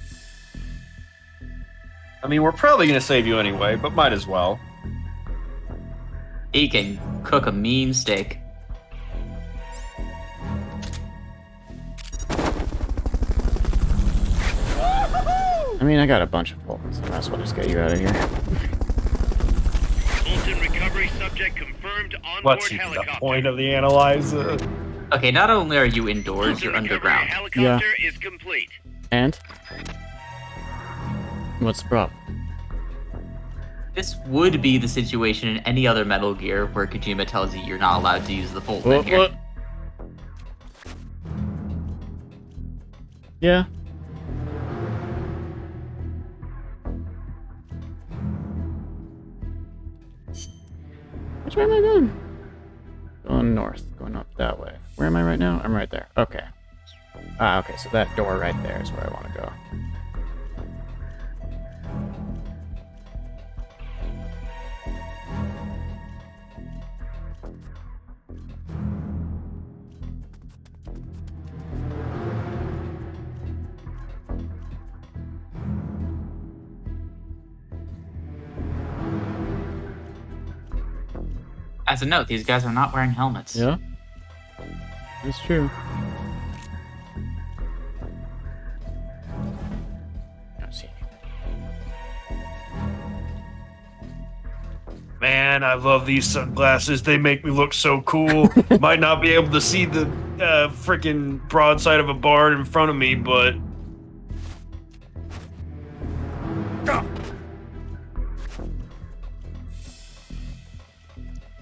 I mean, we're probably going to save you anyway, but might as well. He can cook a mean steak. I mean, I got a bunch of Fultons, so I might as well just get you out of here. Fulton recovery subject confirmed onboard What's even helicopter. the point of the analyzer? Okay, not only are you indoors, you're underground. Helicopter is complete. And? What's the problem? This would be the situation in any other Metal Gear where Kojima tells you you're not allowed to use the Fulton in here. Yeah. Which way am I going? Going north, going up that way. Where am I right now? I'm right there. Okay. Ah, okay, so that door right there is where I want to go. As a note, these guys are not wearing helmets. Yeah? That's true. I don't see anything. Man, I love these sunglasses. They make me look so cool. Might not be able to see the freaking broadside of a barn in front of me, but...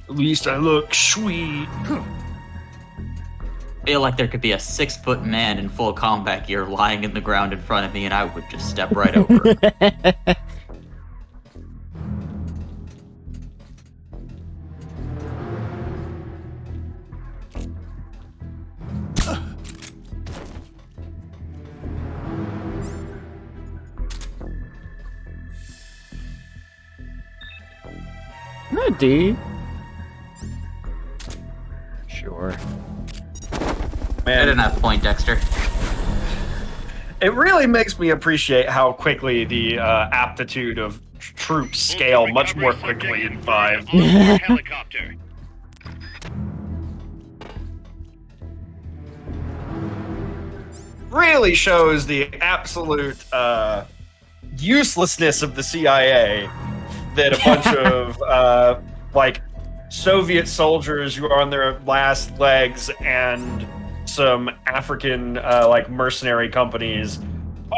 At least I look sweet. Feel like there could be a 6-foot man in full combat gear lying in the ground in front of me, and I would just step right over it. Not D. Sure. I didn't have point, Dexter. It really makes me appreciate how quickly the aptitude of troops scale much more quickly in 5. Helicopter. Really shows the absolute uselessness of the CIA that a bunch of like Soviet soldiers who are on their last legs and some African like mercenary companies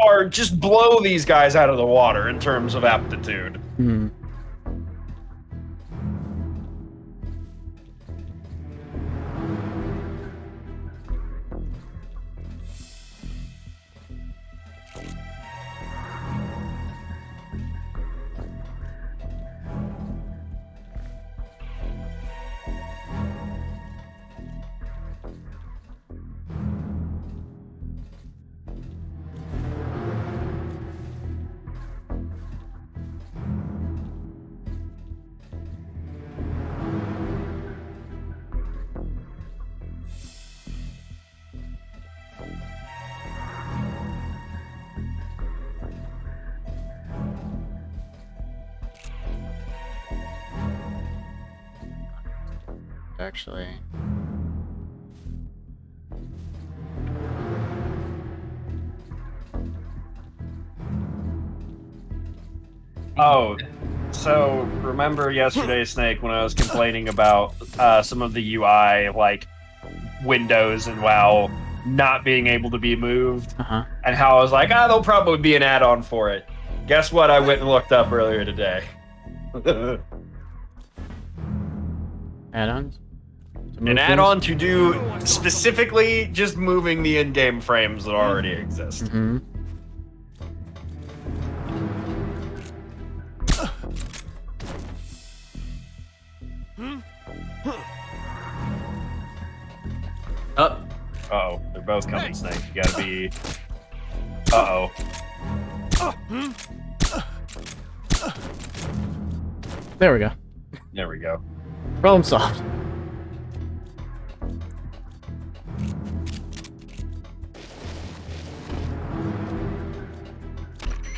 are just blow these guys out of the water in terms of aptitude. Hmm. actually. Oh, so remember yesterday, Snake, when I was complaining about some of the UI, like Windows and WoW not being able to be moved, and how I was like, there'll probably be an add-on for it. Guess what? I went and looked up earlier today. Add-ons? An add-on to do specifically just moving the in-game frames that already exist. Mm-hmm. Uh-oh, they're both coming, Snake. You gotta be... Uh-oh. There we go. There we go. Problem solved.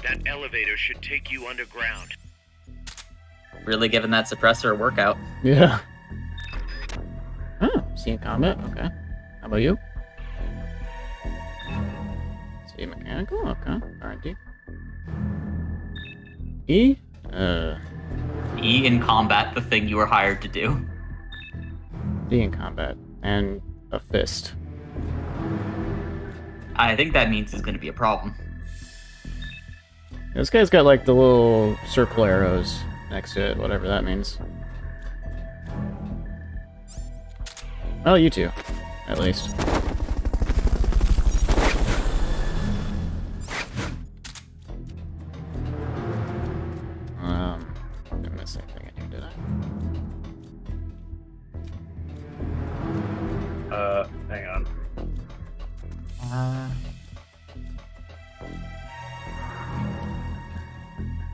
That elevator should take you underground. Really giving that suppressor a workout. Yeah. Oh, seeing combat? Okay. How about you? See mechanical? Okay. R&D. E? E in combat, the thing you were hired to do. D in combat. And a fist. I think that means there's going to be a problem. This guy's got like the little circle arrows next to it, whatever that means. Well, you two, at least. Didn't miss anything in here, did I? Hang on.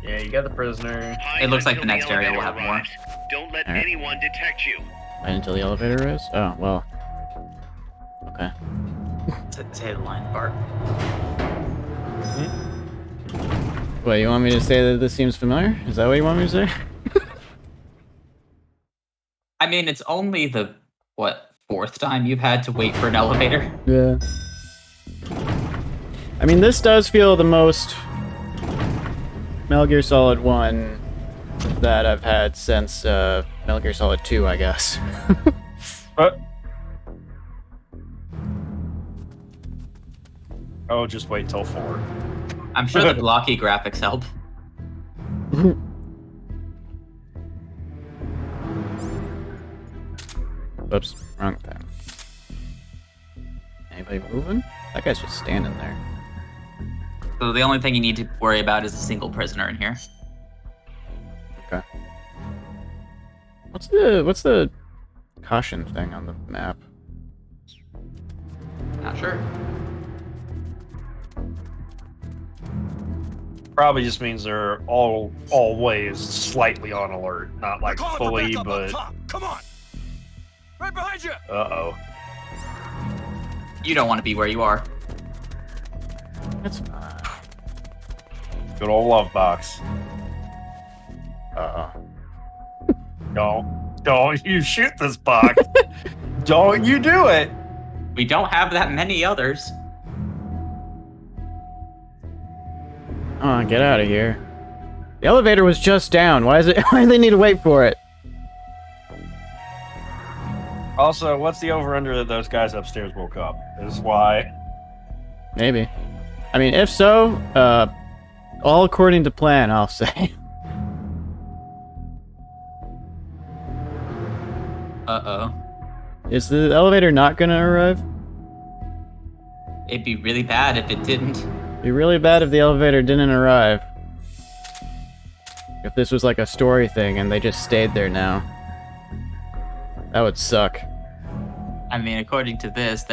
Yeah, you got the prisoner. It looks like the next area will have more. Don't let anyone detect you. Right until the elevator is? Oh, well. Okay. Say the line, Bart. What, you want me to say that this seems familiar? Is that what you want me to say? I mean, it's only the, fourth time you've had to wait for an elevator? Yeah. I mean, this does feel the most Metal Gear Solid 1 that I've had since Metal Gear Solid 2, I guess. Oh, just wait till 4. I'm sure the blocky graphics help. Oops, wrong thing. Anybody moving? That guy's just standing there. So the only thing you need to worry about is a single prisoner in here. Okay. What's the caution thing on the map? Not sure. Probably just means they're always slightly on alert, not like fully, but. Come on! Right behind you! Uh-oh. You don't want to be where you are. That's fine. Good old love box. Don't you shoot this box. Don't you do it. We don't have that many others. Oh, get out of here. The elevator was just down. Why do they need to wait for it? Also, what's the over-under that those guys upstairs woke up? Is why. Maybe. I mean, if so, all according to plan, I'll say. Uh-oh. Is the elevator not gonna arrive? It'd be really bad if it didn't. It'd be really bad if the elevator didn't arrive. If this was like a story thing and they just stayed there now. That would suck. I mean, according to this,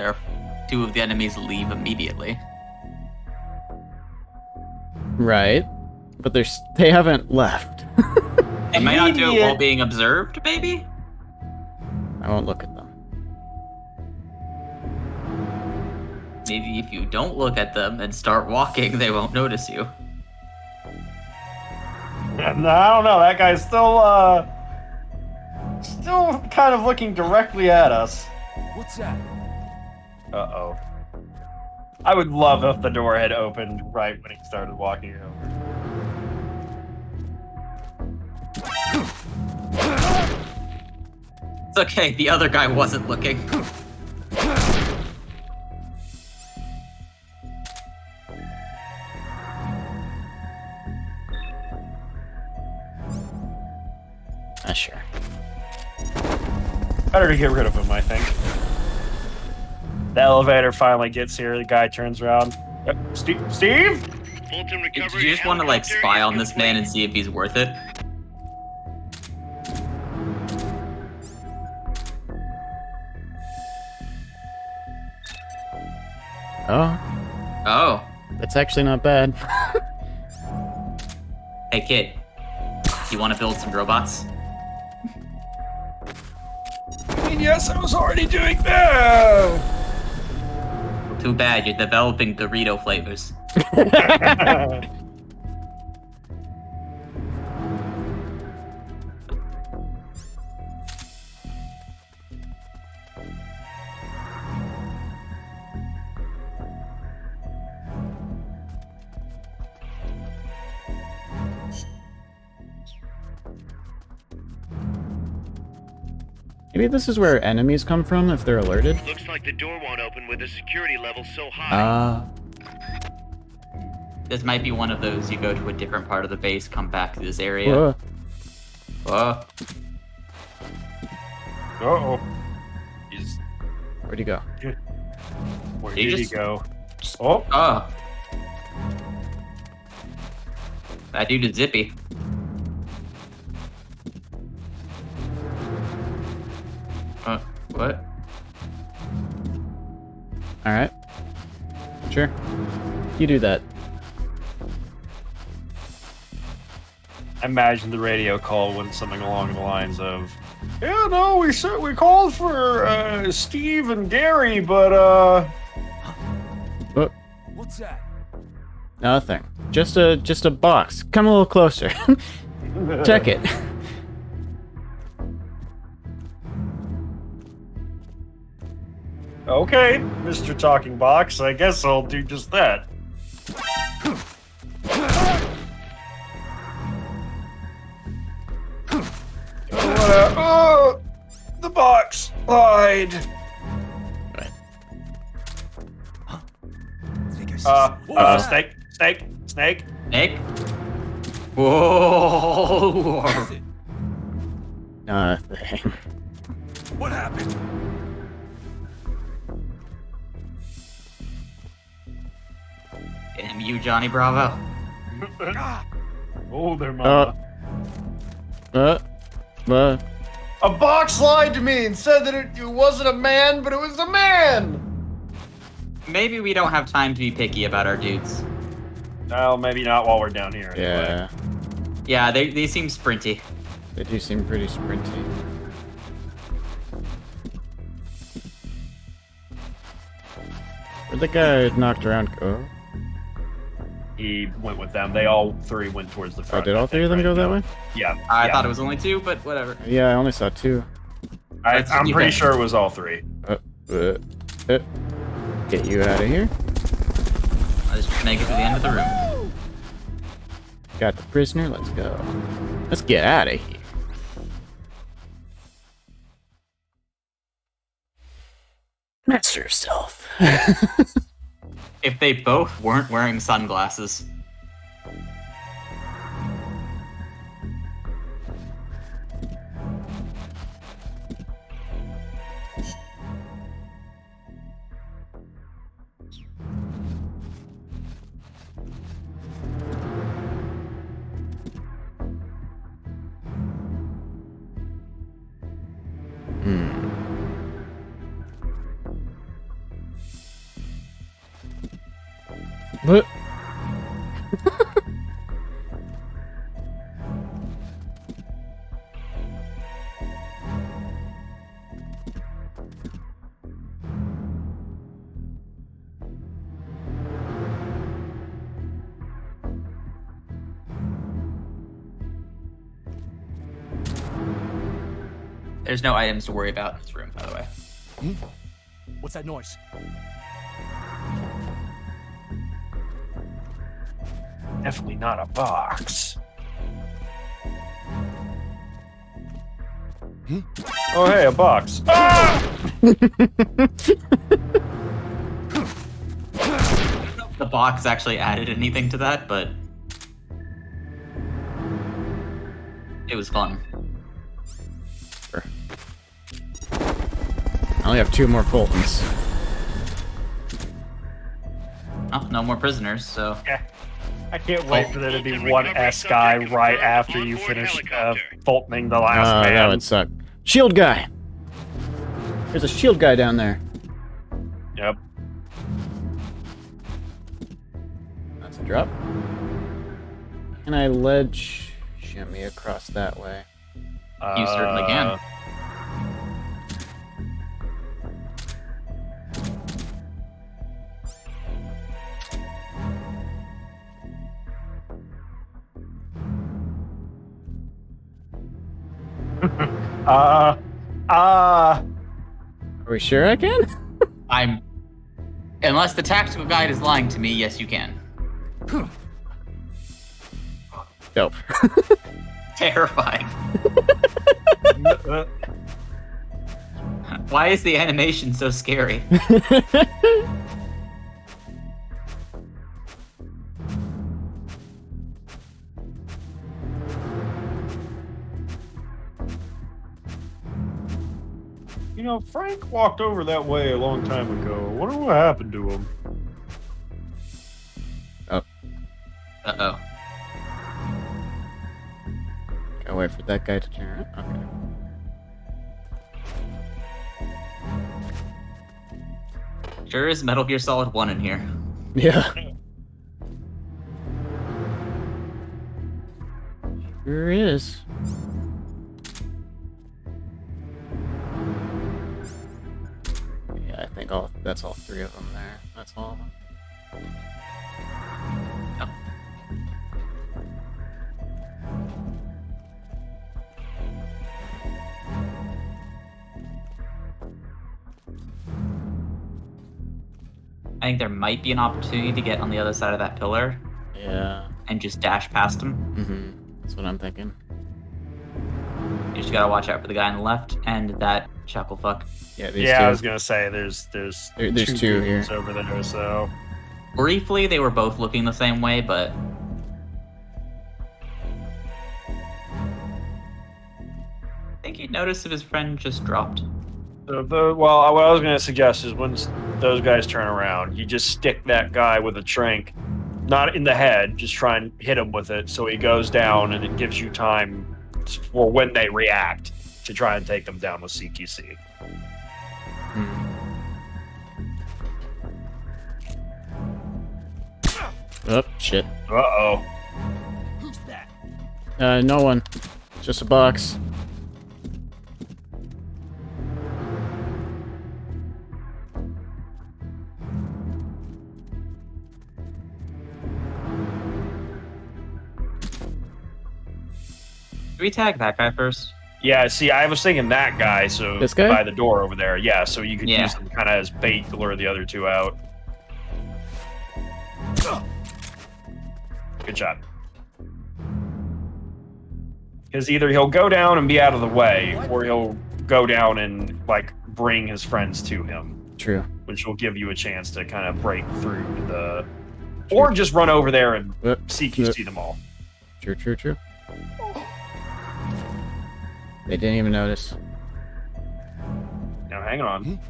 two of the enemies leave immediately. Right. But they haven't left. They might not do it while being observed, maybe? I won't look at them. Maybe if you don't look at them and start walking, they won't notice you. I don't know. That guy's Still kind of looking directly at us. What's that? Uh-oh. I would love if the door had opened right when he started walking over. It's okay, the other guy wasn't looking. Sure. Better to get rid of him, I think. The elevator finally gets here, the guy turns around. Steve? Do you just want to, like, spy on this man and see if he's worth it? Oh. Oh. That's actually not bad. Hey, kid. You want to build some robots? Yes, I was already doing that! Too bad, you're developing Dorito flavors. Maybe this is where enemies come from if they're alerted. Looks like the door won't open with the security level so high. This might be one of those, you go to a different part of the base, come back to this area. Whoa. Whoa. Uh-oh. Where'd he go? Where He did he just- go? Oh. Oh. That dude is zippy. What? Alright. Sure. You do that. I imagine the radio call went something along the lines of, "Yeah, no, we called for Steve and Gary, but What's that? Nothing. Just a box. Come a little closer. Check it. Okay, Mr. Talking Box, I guess I'll do just that." Oh, the box lied. Snake. Snake? Whoa! Nothing. What happened? Damn you, Johnny Bravo. Oh, there, mama. A box lied to me and said that it wasn't a man, but it was a man! Maybe we don't have time to be picky about our dudes. No, maybe not while we're down here. Yeah. Yeah, they seem sprinty. They do seem pretty sprinty. Where'd the guy knocked around go? He went with them. They all three went towards the front. Oh, did all three of them go that way? Yeah. I thought it was only two, but whatever. Yeah, I only saw two. I'm pretty sure it was all three. Get you out of here. Let's just make it to the end of the room. Got the prisoner, let's go. Let's get out of here. Master yourself. If they both weren't wearing sunglasses. But There's no items to worry about in this room, by the way. What's that noise? Definitely not a box. Oh, hey, a box. Ah! The box actually added anything to that, but it was fun. Sure. I only have 2 more Fultons. Oh, no more prisoners, so... Yeah. I can't wait for there to be one S guy right after you finish Fultoning the last man. That would suck. Shield guy! There's a shield guy down there. Yep. That's a drop. Can I ledge shimmy across that way? You certainly can. Are we sure I can? Unless the tactical guide is lying to me, yes, you can. Dope. Terrifying. Why is the animation so scary? You know, Frank walked over that way a long time ago. I wonder what happened to him. Oh. Uh-oh. Gotta wait for that guy to turn. Okay. Sure is Metal Gear Solid 1 in here. Yeah. Sure is. Yeah, I think that's all 3 of them there. That's all of them. Yep. I think there might be an opportunity to get on the other side of that pillar. Yeah. And just dash past him. Mm-hmm. That's what I'm thinking. You just gotta watch out for the guy on the left and that chuckle fuck. Yeah, these two. I was gonna say there's two here over there. So briefly, they were both looking the same way, but I think he'd notice if his friend just dropped. Well, what I was going to suggest is once those guys turn around, you just stick that guy with a trank, not in the head, just try and hit him with it so he goes down, and it gives you time for when they react to try and take them down with CQC. Oh, shit. Uh-oh. Who's that? No one. Just a box. Should we tag that guy first? Yeah, see, I was thinking that guy, so this guy? by the door over there. Yeah, so you could use him kind of as bait to lure the other 2 out. Good shot. Because either he'll go down and be out of the way, or he'll go down and, like, bring his friends to him. True. Which will give you a chance to kind of break through the... Or just run over there and CQC them all. True. They didn't even notice. Now, hang on.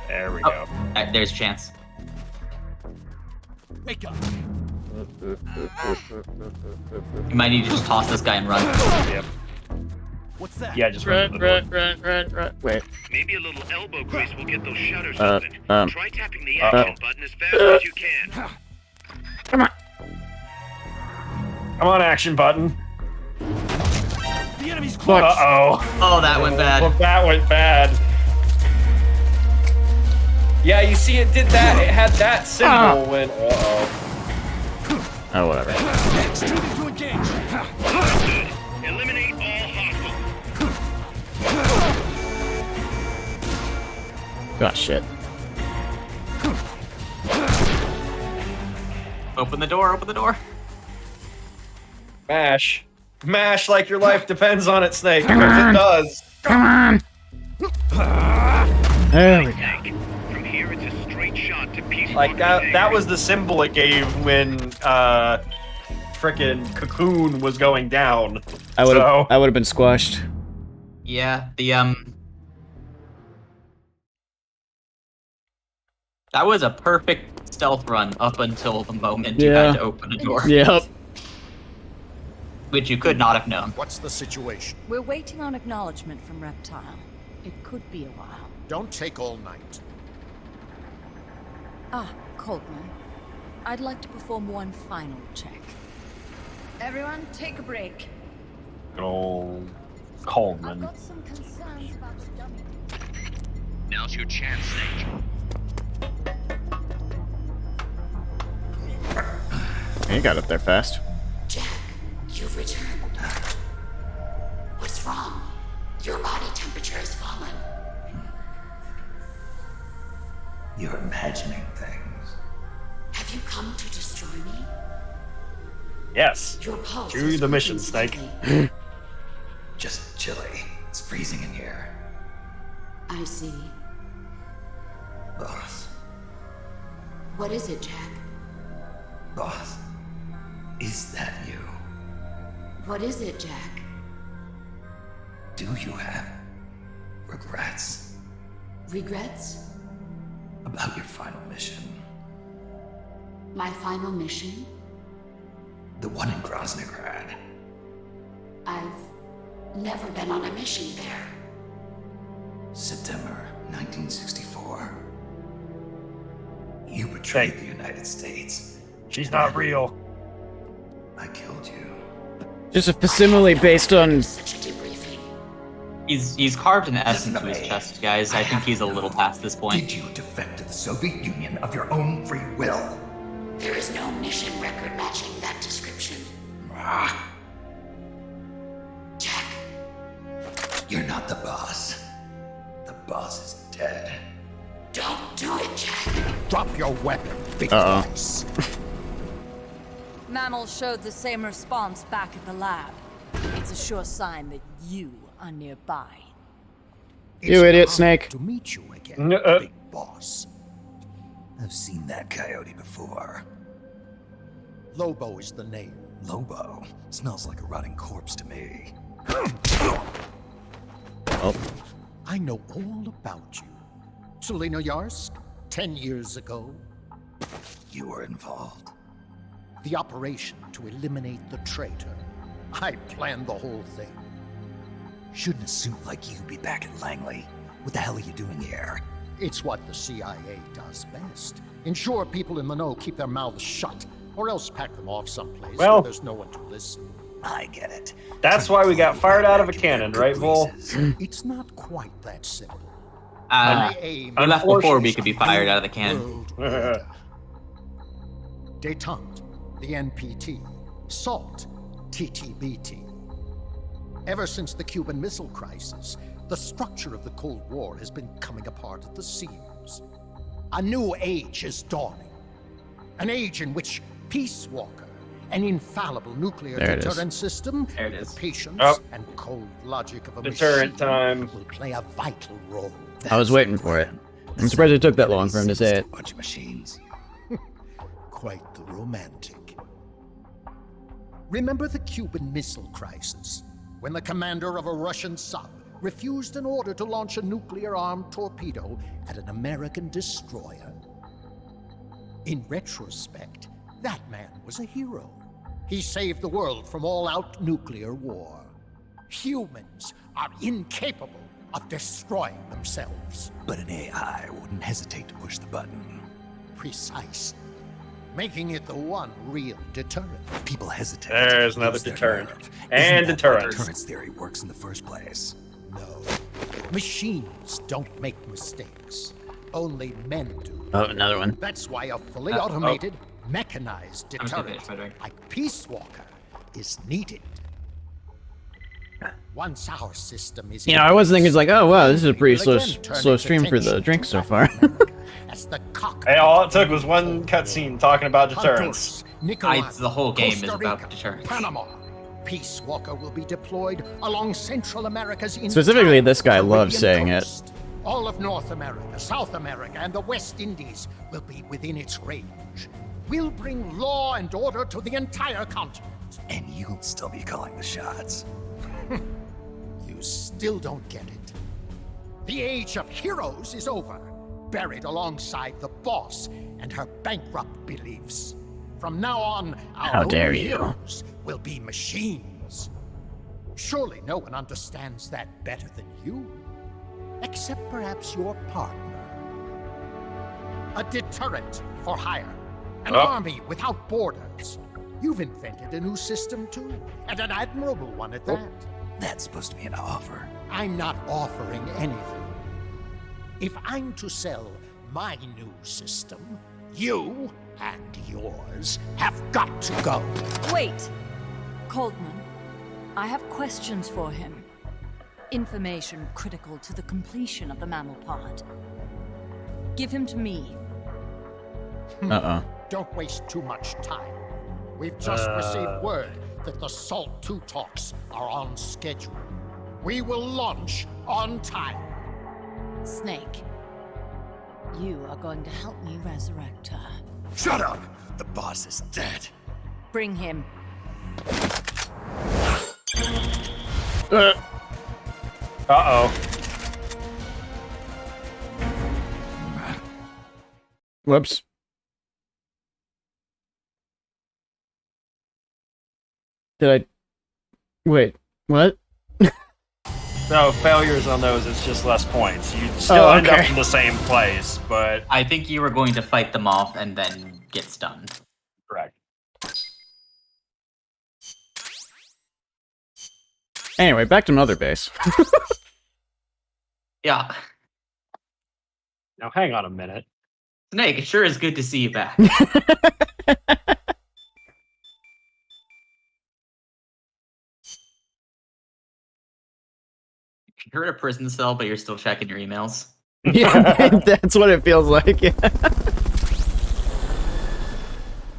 There we go. There's a chance. Wake up. You might need to just toss this guy and run. Yep. What's that? Yeah, just run. Wait. Maybe a little elbow grease will get those shutters open. Try tapping the action button as fast as you can. Come on, action button. The enemy's close. Uh-oh. Oh, that went bad. Well, that went bad. Yeah, you see it did that. It had that symbol when... Uh-oh. Oh, whatever. Eliminate all hostiles. Oh, shit. Open the door, open the door. Mash. Mash like your life depends on it, Snake. Come because on. it does. Come on. There we go. From here, it's a straight shot to Peace Like Walker's that was the symbol it gave when frickin' Cocoon was going down. I would have been squashed. Yeah, that was a perfect stealth run up until the moment you had to open a door. Yep. Which you could not have known. What's the situation? We're waiting on acknowledgement from Reptile. It could be a while. Don't take all night. Ah, Coltman. I'd like to perform one final check. Everyone, take a break. Oh, Coleman. Got some concerns about the dummy. Now's your chance, Snake. He got up there fast. Jack, you've returned. What's wrong? Your body temperature has fallen. You're imagining things. Have you come to destroy me? Yes. Your pulse Do is the mission, moving Snake. slowly. Just chilly. It's freezing in here. I see. Boss. What is it, Jack? Boss. Is that you? What is it, Jack? Do you have regrets Regrets? about your final mission? My final mission? The one in Groznygrad. I've never been on a mission there. September 1964. You betrayed the United States. She's not real. I killed you. Just a facsimile based on. He's carved an S into his chest, guys. I think he's a little past this point. Did you defect to the Soviet Union of your own free will? There is no mission record matching that description. Jack. You're not the boss. The boss is dead. Don't do it, Jack. Drop your weapon, big Uh-oh. voice. Mammal showed the same response back at the lab. It's a sure sign that you are nearby. You idiot, Snake. To meet you again, big boss. I've seen that coyote before. Lobo is the name. Lobo? Smells like a rotting corpse to me. Oh. I know all about you. Sulinoyarsk, 10 years ago. You were involved. The operation to eliminate the traitor. I planned the whole thing. Shouldn't a suit like you be back in Langley? What the hell are you doing here? It's what the CIA does best. Ensure people in the know keep their mouths shut, or else pack them off someplace where there's no one to listen. I get it. That's why we got fired out of a cannon, right, Vol? It's not quite that simple. We left before we could be fired out of the cannon. Détente, the NPT. SALT, TTBT. Ever since the Cuban Missile Crisis, the structure of the Cold War has been coming apart at the seams. A new age is dawning. An age in which Peace Walker, an infallible nuclear deterrent system, the patience and cold logic of a deterrent machine time will play a vital role. I was waiting for it. I'm surprised it took that long for him to say it. Bunch of machines. Quite the romantic. Remember the Cuban Missile Crisis, when the commander of a Russian sub refused an order to launch a nuclear-armed torpedo at an American destroyer? In retrospect, that man was a hero. He saved the world from all-out nuclear war. Humans are incapable of destroying themselves. But an AI wouldn't hesitate to push the button. Precisely. Making it the one real deterrent. People hesitate. There's to another use their deterrent. nerve. And Isn't that why deterrence. Deterrence theory works in the first place. No. Machines don't make mistakes. Only men do. Oh, another one. That's why a fully automated, mechanized deterrent like Peace Walker is needed. Once our system is You know, I was thinking, it's like, oh wow, this is a pretty slow stream for the drink so far. Hey, all it took was one cutscene talking about deterrence. The whole game is about deterrence. Panama. Peace Walker will be deployed along Central America's Specifically, this guy loves saying it. All of North America, South America, and the West Indies will be within its range. We'll bring law and order to the entire continent. And you'll still be calling the shots. You still don't get it. The age of heroes is over, buried alongside the boss and her bankrupt beliefs. From now on, our only heroes will be machines. Surely no one understands that better than you. Except perhaps your partner. A deterrent for hire. An army without borders. You've invented a new system too, and an admirable one at that. That's supposed to be an offer. I'm not offering anything. If I'm to sell my new system, you and yours have got to go. Wait! Coldman, I have questions for him. Information critical to the completion of the mammal pod. Give him to me. Don't waste too much time. We've just received word that the SALT 2 talks are on schedule. We will launch on time. Snake, you are going to help me resurrect her. Shut up! The boss is dead. Bring him. Uh-oh. Whoops. Did I... Wait, what? No, failures on those, it's just less points. You still end up in the same place, but... I think you were going to fight them off and then get stunned. Correct. Anyway, back to Mother Base. Yeah. Now hang on a minute. Snake, it sure is good to see you back. You're in a prison cell, but you're still checking your emails. Yeah, that's what it feels like. Yeah.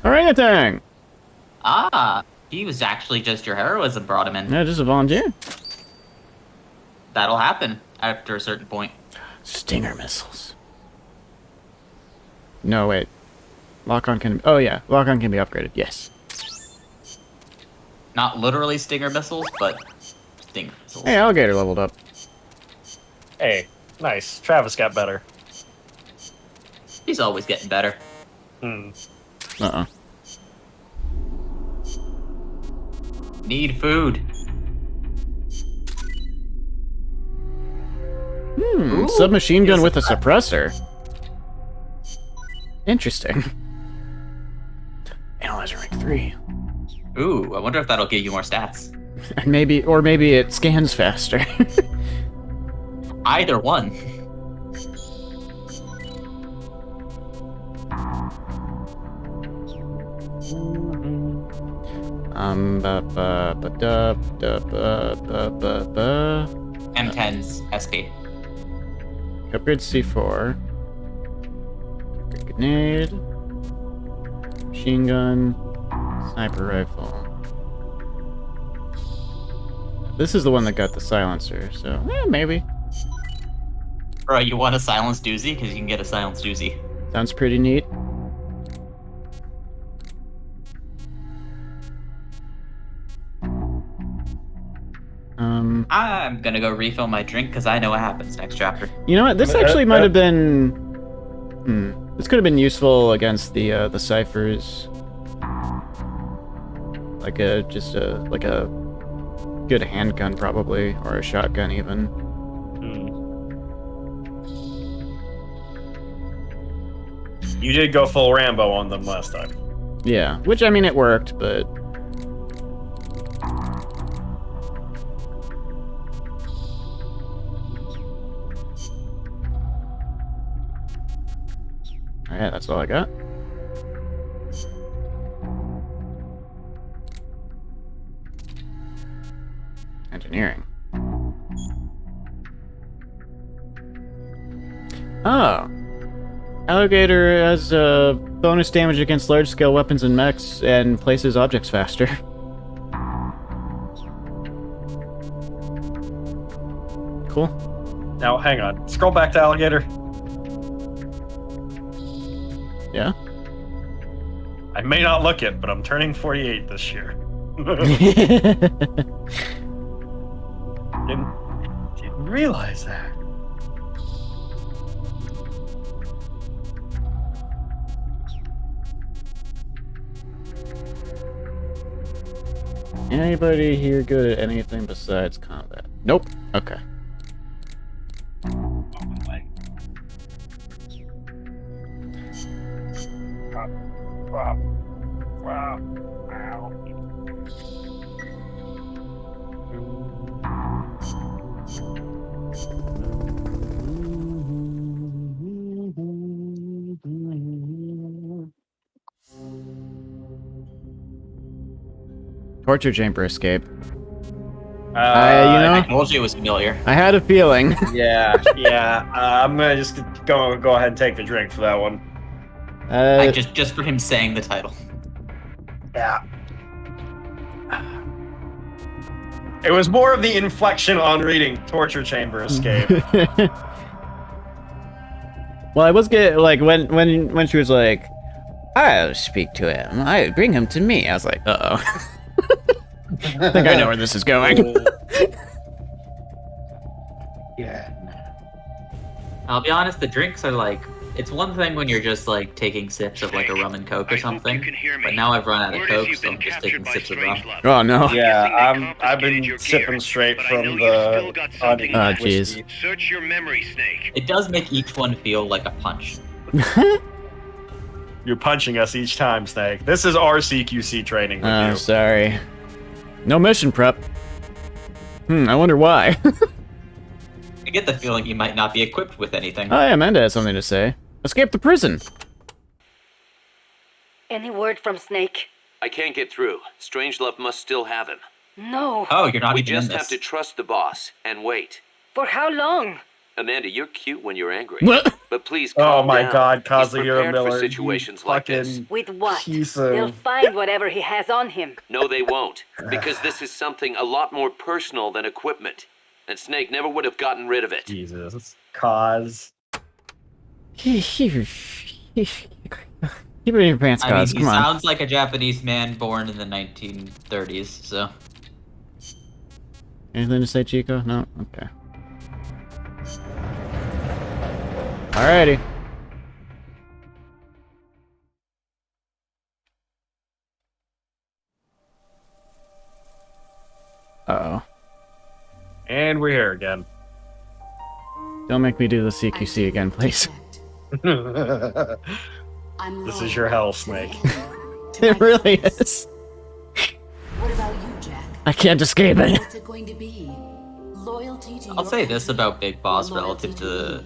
Orangutan! Ah, he was actually just your heroism brought him in. Yeah, just a volunteer. That'll happen after a certain point. Stinger missiles. No, wait. Lock-on can... Oh, yeah. Lock-on can be upgraded. Yes. Not literally Stinger missiles, but Stinger missiles. Hey, Alligator leveled up. Hey, nice. Travis got better. He's always getting better. Uh-uh. Need food. Ooh, submachine gun with a suppressor. Interesting. Analyzer rank 3. Ooh, I wonder if that'll give you more stats. Maybe, or maybe it scans faster. Either one. M10's SP. Upgrade C4. Grenade. Machine gun. Sniper rifle. This is the one that got the silencer, so maybe. Bro, you want a silenced doozy? Because you can get a silenced doozy. Sounds pretty neat. I'm gonna go refill my drink because I know what happens next chapter. You know what? This actually might have been... This could have been useful against the ciphers. Like a good handgun probably, or a shotgun even. You did go full Rambo on them last time. Yeah, which I mean it worked, but... Alright, that's all I got. Enter engineering. Oh. Alligator has bonus damage against large-scale weapons and mechs and places objects faster. Cool. Now, hang on. Scroll back to Alligator. Yeah? I may not look it, but I'm turning 48 this year. Didn't realize that. Anybody here good at anything besides combat? Nope. Okay. Torture chamber escape. I told you it was familiar. I had a feeling. yeah. I'm gonna just go ahead and take the drink for that one. Just for him saying the title. Yeah. It was more of the inflection on reading Torture Chamber Escape. Well, I was getting like when she was like, "I'll speak to him. I bring him to me." I was like, "Uh oh." I think I know where this is going. Yeah. I'll be honest, the drinks are like, it's one thing when you're just like taking sips of like a rum and coke or something, but now I've run out of coke, so I'm just taking sips of rum. Oh no. Yeah, I've been sipping straight from the. Oh jeez. Search your memory, Snake. It does make each one feel like a punch. You're punching us each time, Snake. This is our CQC training with you. Sorry. No mission prep. I wonder why. I get the feeling you might not be equipped with anything. Oh yeah, Amanda has something to say. Escape the prison. Any word from Snake? I can't get through. Strangelove must still have him. No. Oh, you're not We even in just this. have to trust the boss and wait. For how long? Amanda, you're cute when you're angry. What? But please Oh calm my down. God, He's Kazuhiro prepared Miller, for you situations like this. With what? piece They'll of- find whatever he has on him. No, they won't. Because this is something a lot more personal than equipment. And Snake never would have gotten rid of it. Jesus. Cause. Keep it in your pants, I mean, Cos. he Come on. sounds like a Japanese man born in the 1930s, so. Anything to say, Chico? No? Okay. Alrighty. Uh-oh. And we're here again. Don't make me do the CQC again, please. This is your hell, Snake. It really is. What about you, Jack? I can't escape it. What's it going to be? Loyalty to I'll say this about Big Boss relative to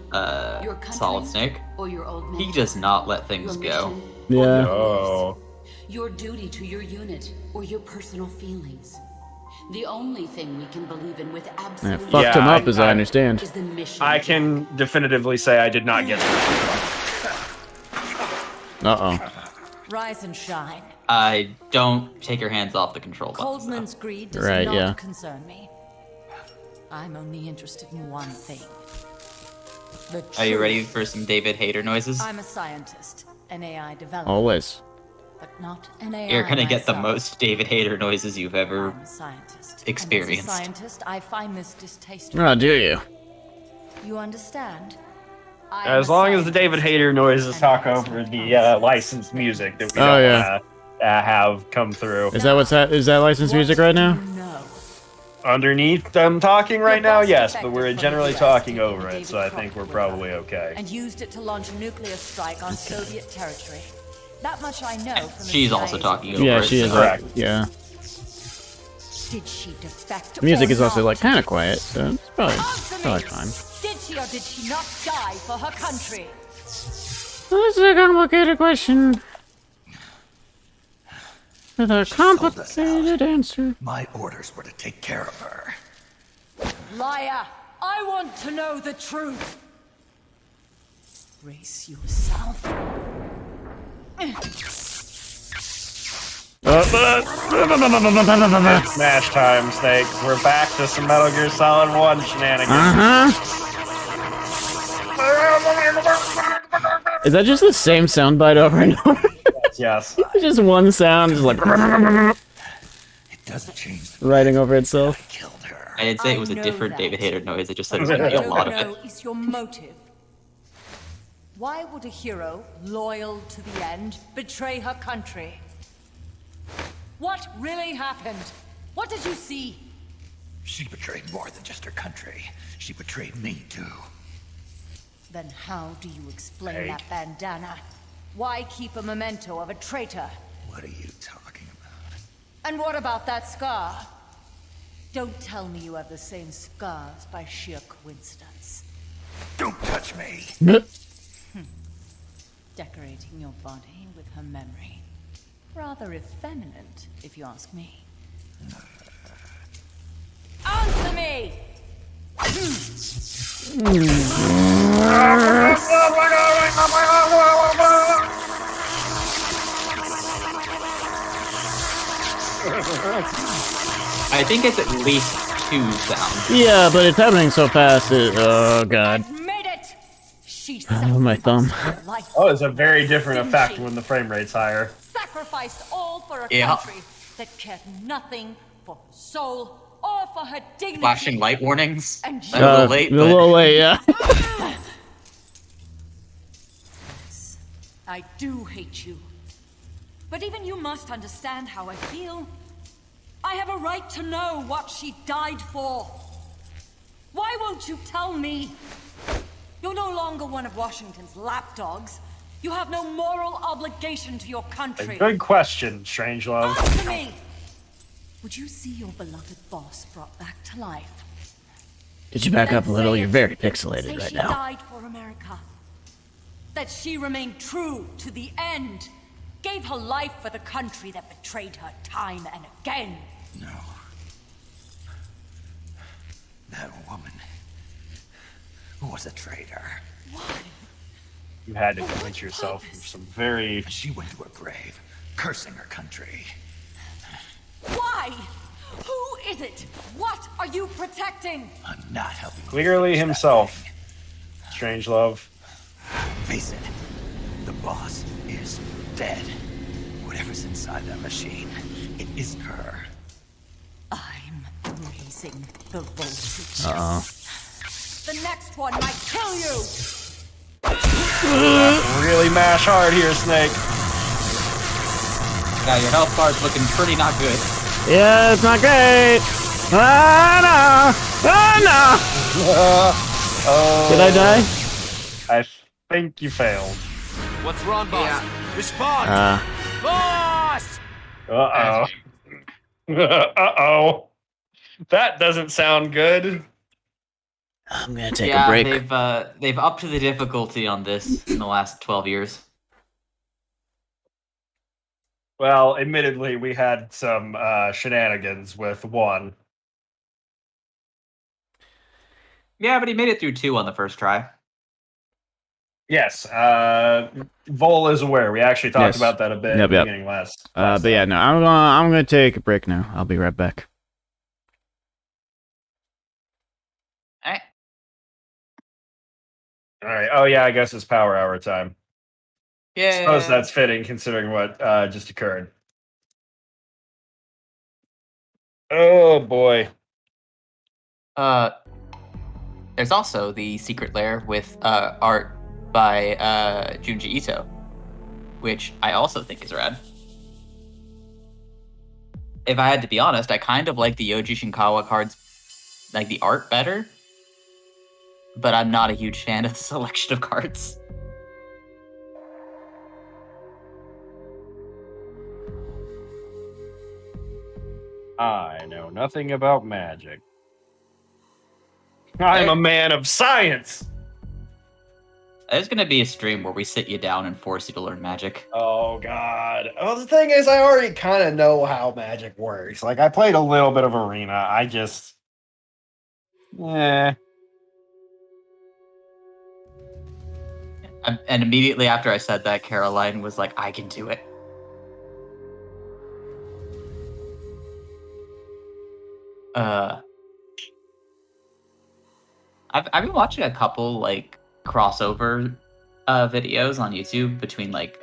Solid Snake. or your old He mentor? does not let things Your go. mission Yeah. Oh. Your duty to your unit or your personal feelings. The only thing we can believe in with I absolute fucked him up, as I understand. is the mission. I can definitively say I did not get this. Uh-oh. Rise and shine. Don't take your hands off the control button. Coldman's greed does Right, not yeah. concern me. I'm only interested in one thing. The Are you ready truth. for some David Hayter noises? I'm a scientist, an AI developer, Always. but not an AI You're gonna get the myself. most David Hayter noises you've ever I'm a scientist. experienced. And as a scientist, I find this distasteful. Oh, do you? You understand? I As am a long as the David scientist, Hayter noises and talk I over the licensed music that we Oh, don't yeah. want to have come through. Is that what's that? Is that licensed music right now? Underneath them talking right now, boss yes, defected but we're from the generally US, talking taking over it, David so I Crockett think we're with probably okay. and used it to launch a nuclear strike on Soviet territory. That much I know from the She's also CIA's talking over Yeah, it. she is. so- Correct. Yeah. Did she defect? The music or is also not? like kind of quiet, so it's probably fine. Did she or did she not die for her country? This is a complicated question. With a complicated answer. My orders were to take care of her. Liar! I want to know the truth! Brace yourself. Smash time, Snake. We're back to some Metal Gear Solid 1 shenanigans. Is that just the same soundbite over and over? Yes. Just one sound, just like It doesn't change. writing over itself. I did say it was a different David Hayter noise. I just said it was going to be a lot of it. Is your motive? Why would a hero, loyal to the end, betray her country? What really happened? What did you see? She betrayed more than just her country. She betrayed me, too. Then how do you explain that bandana? Why keep a memento of a traitor? What are you talking about? And what about that scar? Don't tell me you have the same scars by sheer coincidence. Don't touch me! Decorating your body with her memory. Rather effeminate, if you ask me. Answer me! I think it's at least 2 sounds. Yeah, but it's happening so fast. Oh god. Oh, my thumb. Oh, it's a very different effect when the frame rate's higher. Sacrificed all for a Yeah. country that cared nothing for her soul or for her dignity. Flashing light warnings. And A little late, a but... little late, yeah. I do hate you. But even you must understand how I feel. I have a right to know what she died for. Why won't you tell me? You're no longer one of Washington's lapdogs. You have no moral obligation to your country. Good question, Strangelove. Answer me! Would you see your beloved boss brought back to life? Did you back up a little? You're very Say pixelated right she now. died for America. That she remained true to the end. Gave her life for the country that betrayed her time and again. No. That woman was a traitor. You had to convince yourself of some very... She went to her grave, cursing her country. Why? Who is it? What are you protecting? I'm not helping. Clearly himself. Strangelove. Face it, the boss is dead. Whatever's inside that machine, it isn't her. I'm raising the voltage. Uh-oh. The next one might kill you! Really mash hard here, Snake. Yeah, your health bar's looking pretty not good. Yeah, it's not great. Ah, no. Ah, no. Oh. Did I die? I think you failed. What's wrong, boss? Respond! Boss! Uh-oh. Uh-oh. That doesn't sound good. I'm gonna take a break. They've upped the difficulty on this in the last 12 years. Well, admittedly, we had some shenanigans with 1. Yeah, but he made it through 2 on the first try. Yes, Vol is aware. We actually talked about that a bit at the beginning last but yeah, no, I'm gonna take a break now. I'll be right back. All right. Oh yeah, I guess it's power hour time. Yeah. Suppose that's fitting considering what just occurred. Oh boy. There's also the secret lair with art by Junji Ito, which I also think is rad. If I had to be honest, I kind of like the Yoji Shinkawa cards, like the art better, but I'm not a huge fan of the selection of cards. I know nothing about magic. I'm a man of science! There's gonna be a stream where we sit you down and force you to learn magic. Oh god. Well, the thing is, I already kind of know how magic works. Like, I played a little bit of Arena. Yeah. And immediately after I said that, Caroline was like, I can do it. I've been watching a couple like crossover videos on YouTube between like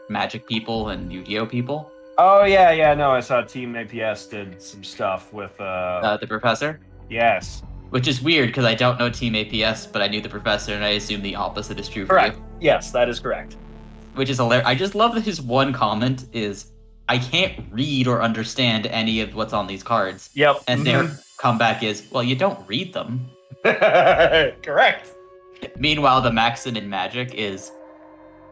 Magic people and Yu-Gi-Oh people. Oh yeah, no, I saw Team APS did some stuff with The professor. Yes. Which is weird because I don't know Team APS, but I knew the professor, and I assume the opposite is true Correct. for you. Yes, that is correct. Which is hilarious. I just love that his one comment is, I can't read or understand any of what's on these cards. Yep. And their comeback is, well, you don't read them. Correct. Meanwhile, the Maxin in Magic is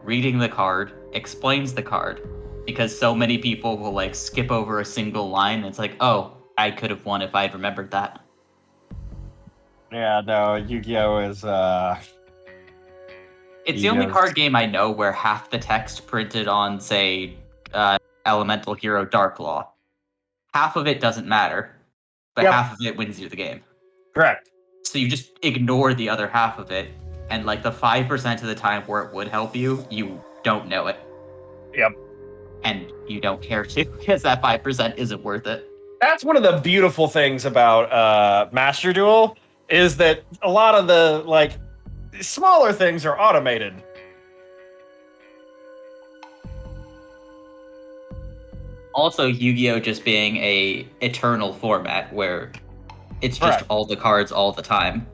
reading the card, explains the card, because so many people will like skip over a single line, and it's like, oh, I could have won if I had remembered that. Yeah, no, Yu-Gi-Oh is It's the only card game I know where half the text printed on, say, Elemental Hero Dark Law, half of it doesn't matter, but half of it wins you the game. Correct. So you just ignore the other half of it, and like the 5% of the time where it would help you, you don't know it. Yep. And you don't care to, because that 5% isn't worth it. That's one of the beautiful things about Master Duel, is that a lot of the like smaller things are automated. Also, Yu-Gi-Oh just being a eternal format where it's just all the cards all the time.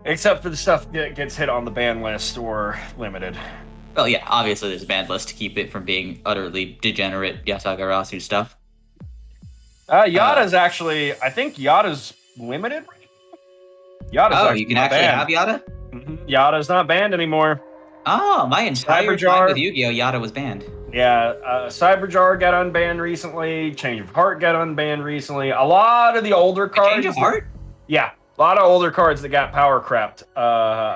Except for the stuff that gets hit on the ban list or limited. Well, yeah, obviously there's a ban list to keep it from being utterly degenerate Yatagarasu stuff. Yada's actually, I think Yada's limited. Yada's you can actually have Yada? Mm-hmm. Yada's not banned anymore. Oh, my entire time with Yu-Gi-Oh! Yada was banned. Yeah, Cyberjar got unbanned recently. Change of Heart got unbanned recently. A lot of the older cards. Change of Heart? Yeah, a lot of older cards that got power crept,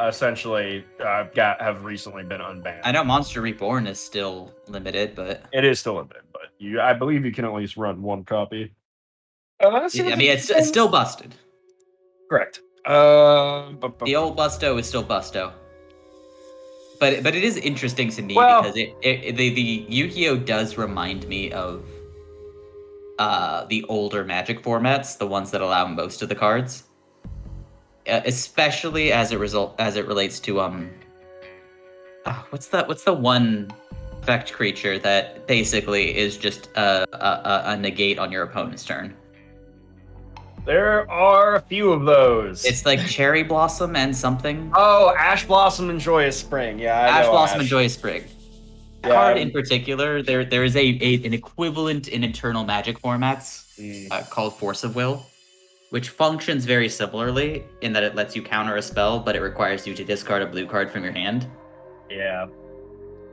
essentially, have recently been unbanned. I know Monster Reborn is still limited, but it is still limited. But I believe you can at least run one copy. I mean, it's still busted. Correct. The old Busto is still Busto. But it is interesting to me because the Yu-Gi-Oh does remind me of the older Magic formats, the ones that allow most of the cards, especially as it relates to what's the one effect creature that basically is just a negate on your opponent's turn. There are a few of those. It's like Cherry Blossom and something. Oh, Ash Blossom and Joyous Spring. Yeah, Ash Blossom and Joyous Spring. Yeah. Card in particular, there is an equivalent in internal Magic formats called Force of Will, which functions very similarly in that it lets you counter a spell, but it requires you to discard a blue card from your hand. Yeah.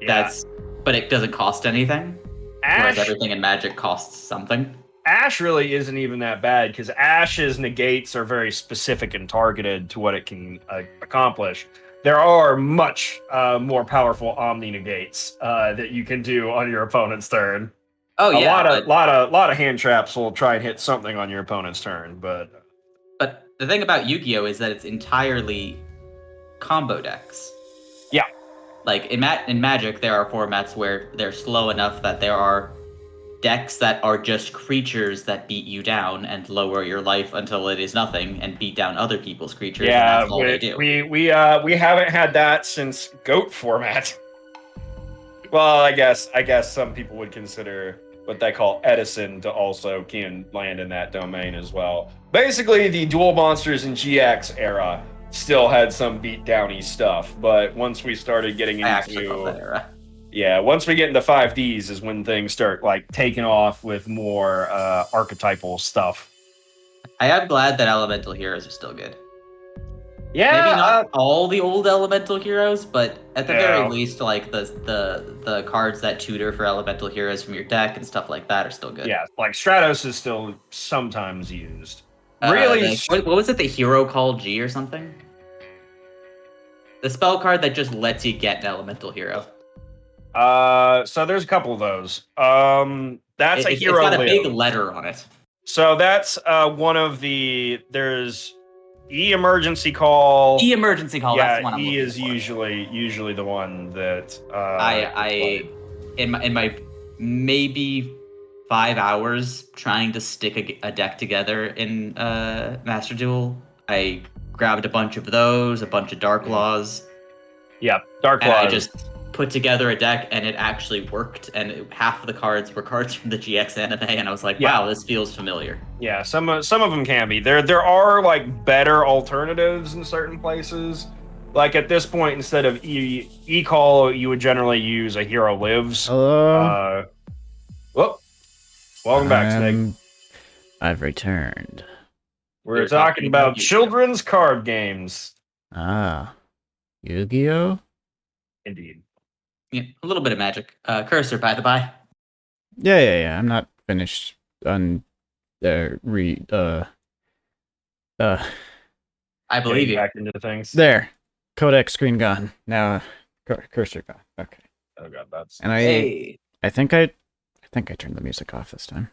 But it doesn't cost anything. Whereas everything in Magic costs something. Ash really isn't even that bad because Ash's negates are very specific and targeted to what it can accomplish. There are much more powerful Omni negates that you can do on your opponent's turn. Oh yeah, a lot of hand traps will try and hit something on your opponent's turn, but the thing about Yu-Gi-Oh is that it's entirely combo decks. Yeah, like in Magic, there are formats where they're slow enough that there are decks that are just creatures that beat you down and lower your life until it is nothing and beat down other people's creatures. Yeah, and that's all they do. We haven't had that since GOAT format. Well, I guess some people would consider what they call Edison to also can land in that domain as well. Basically, the Duel Monsters in GX era still had some beat downy stuff, but once we started getting into that era. Yeah, once we get into 5Ds is when things start like taking off with more archetypal stuff. I am glad that Elemental Heroes are still good. Yeah, maybe not all the old Elemental Heroes, but at the very least, like the cards that tutor for Elemental Heroes from your deck and stuff like that are still good. Yeah, like Stratos is still sometimes used. Really, what was it? The Hero Call G or something? The spell card that just lets you get an Elemental Hero. So there's a couple of those. That's a hero. It's got a big letter on it. So that's one of the. There's emergency call. Emergency call. Yeah, that's the one I'm looking is for. usually the one that in my maybe 5 hours trying to stick a deck together in Master Duel, I grabbed a bunch of those, a bunch of Dark Laws. Yeah, Dark and Laws. I just put together a deck, and it actually worked. And half of the cards were cards from the GX anime, and I was like, "Wow, this feels familiar." Yeah, some of them can be. There are like better alternatives in certain places. Like at this point, instead of e-call, you would generally use a Hero Lives. Hello. Whoop. Welcome back, Snake. I've returned. We're talking about children's card games. Ah, Yu-Gi-Oh? Indeed. Yeah, a little bit of Magic. Cursor, by the by. Yeah. I'm not finished on I believe you. Back into things. There. Codec screen gone. Now cursor gone. Okay. Oh god, that's. And I think I turned the music off this time.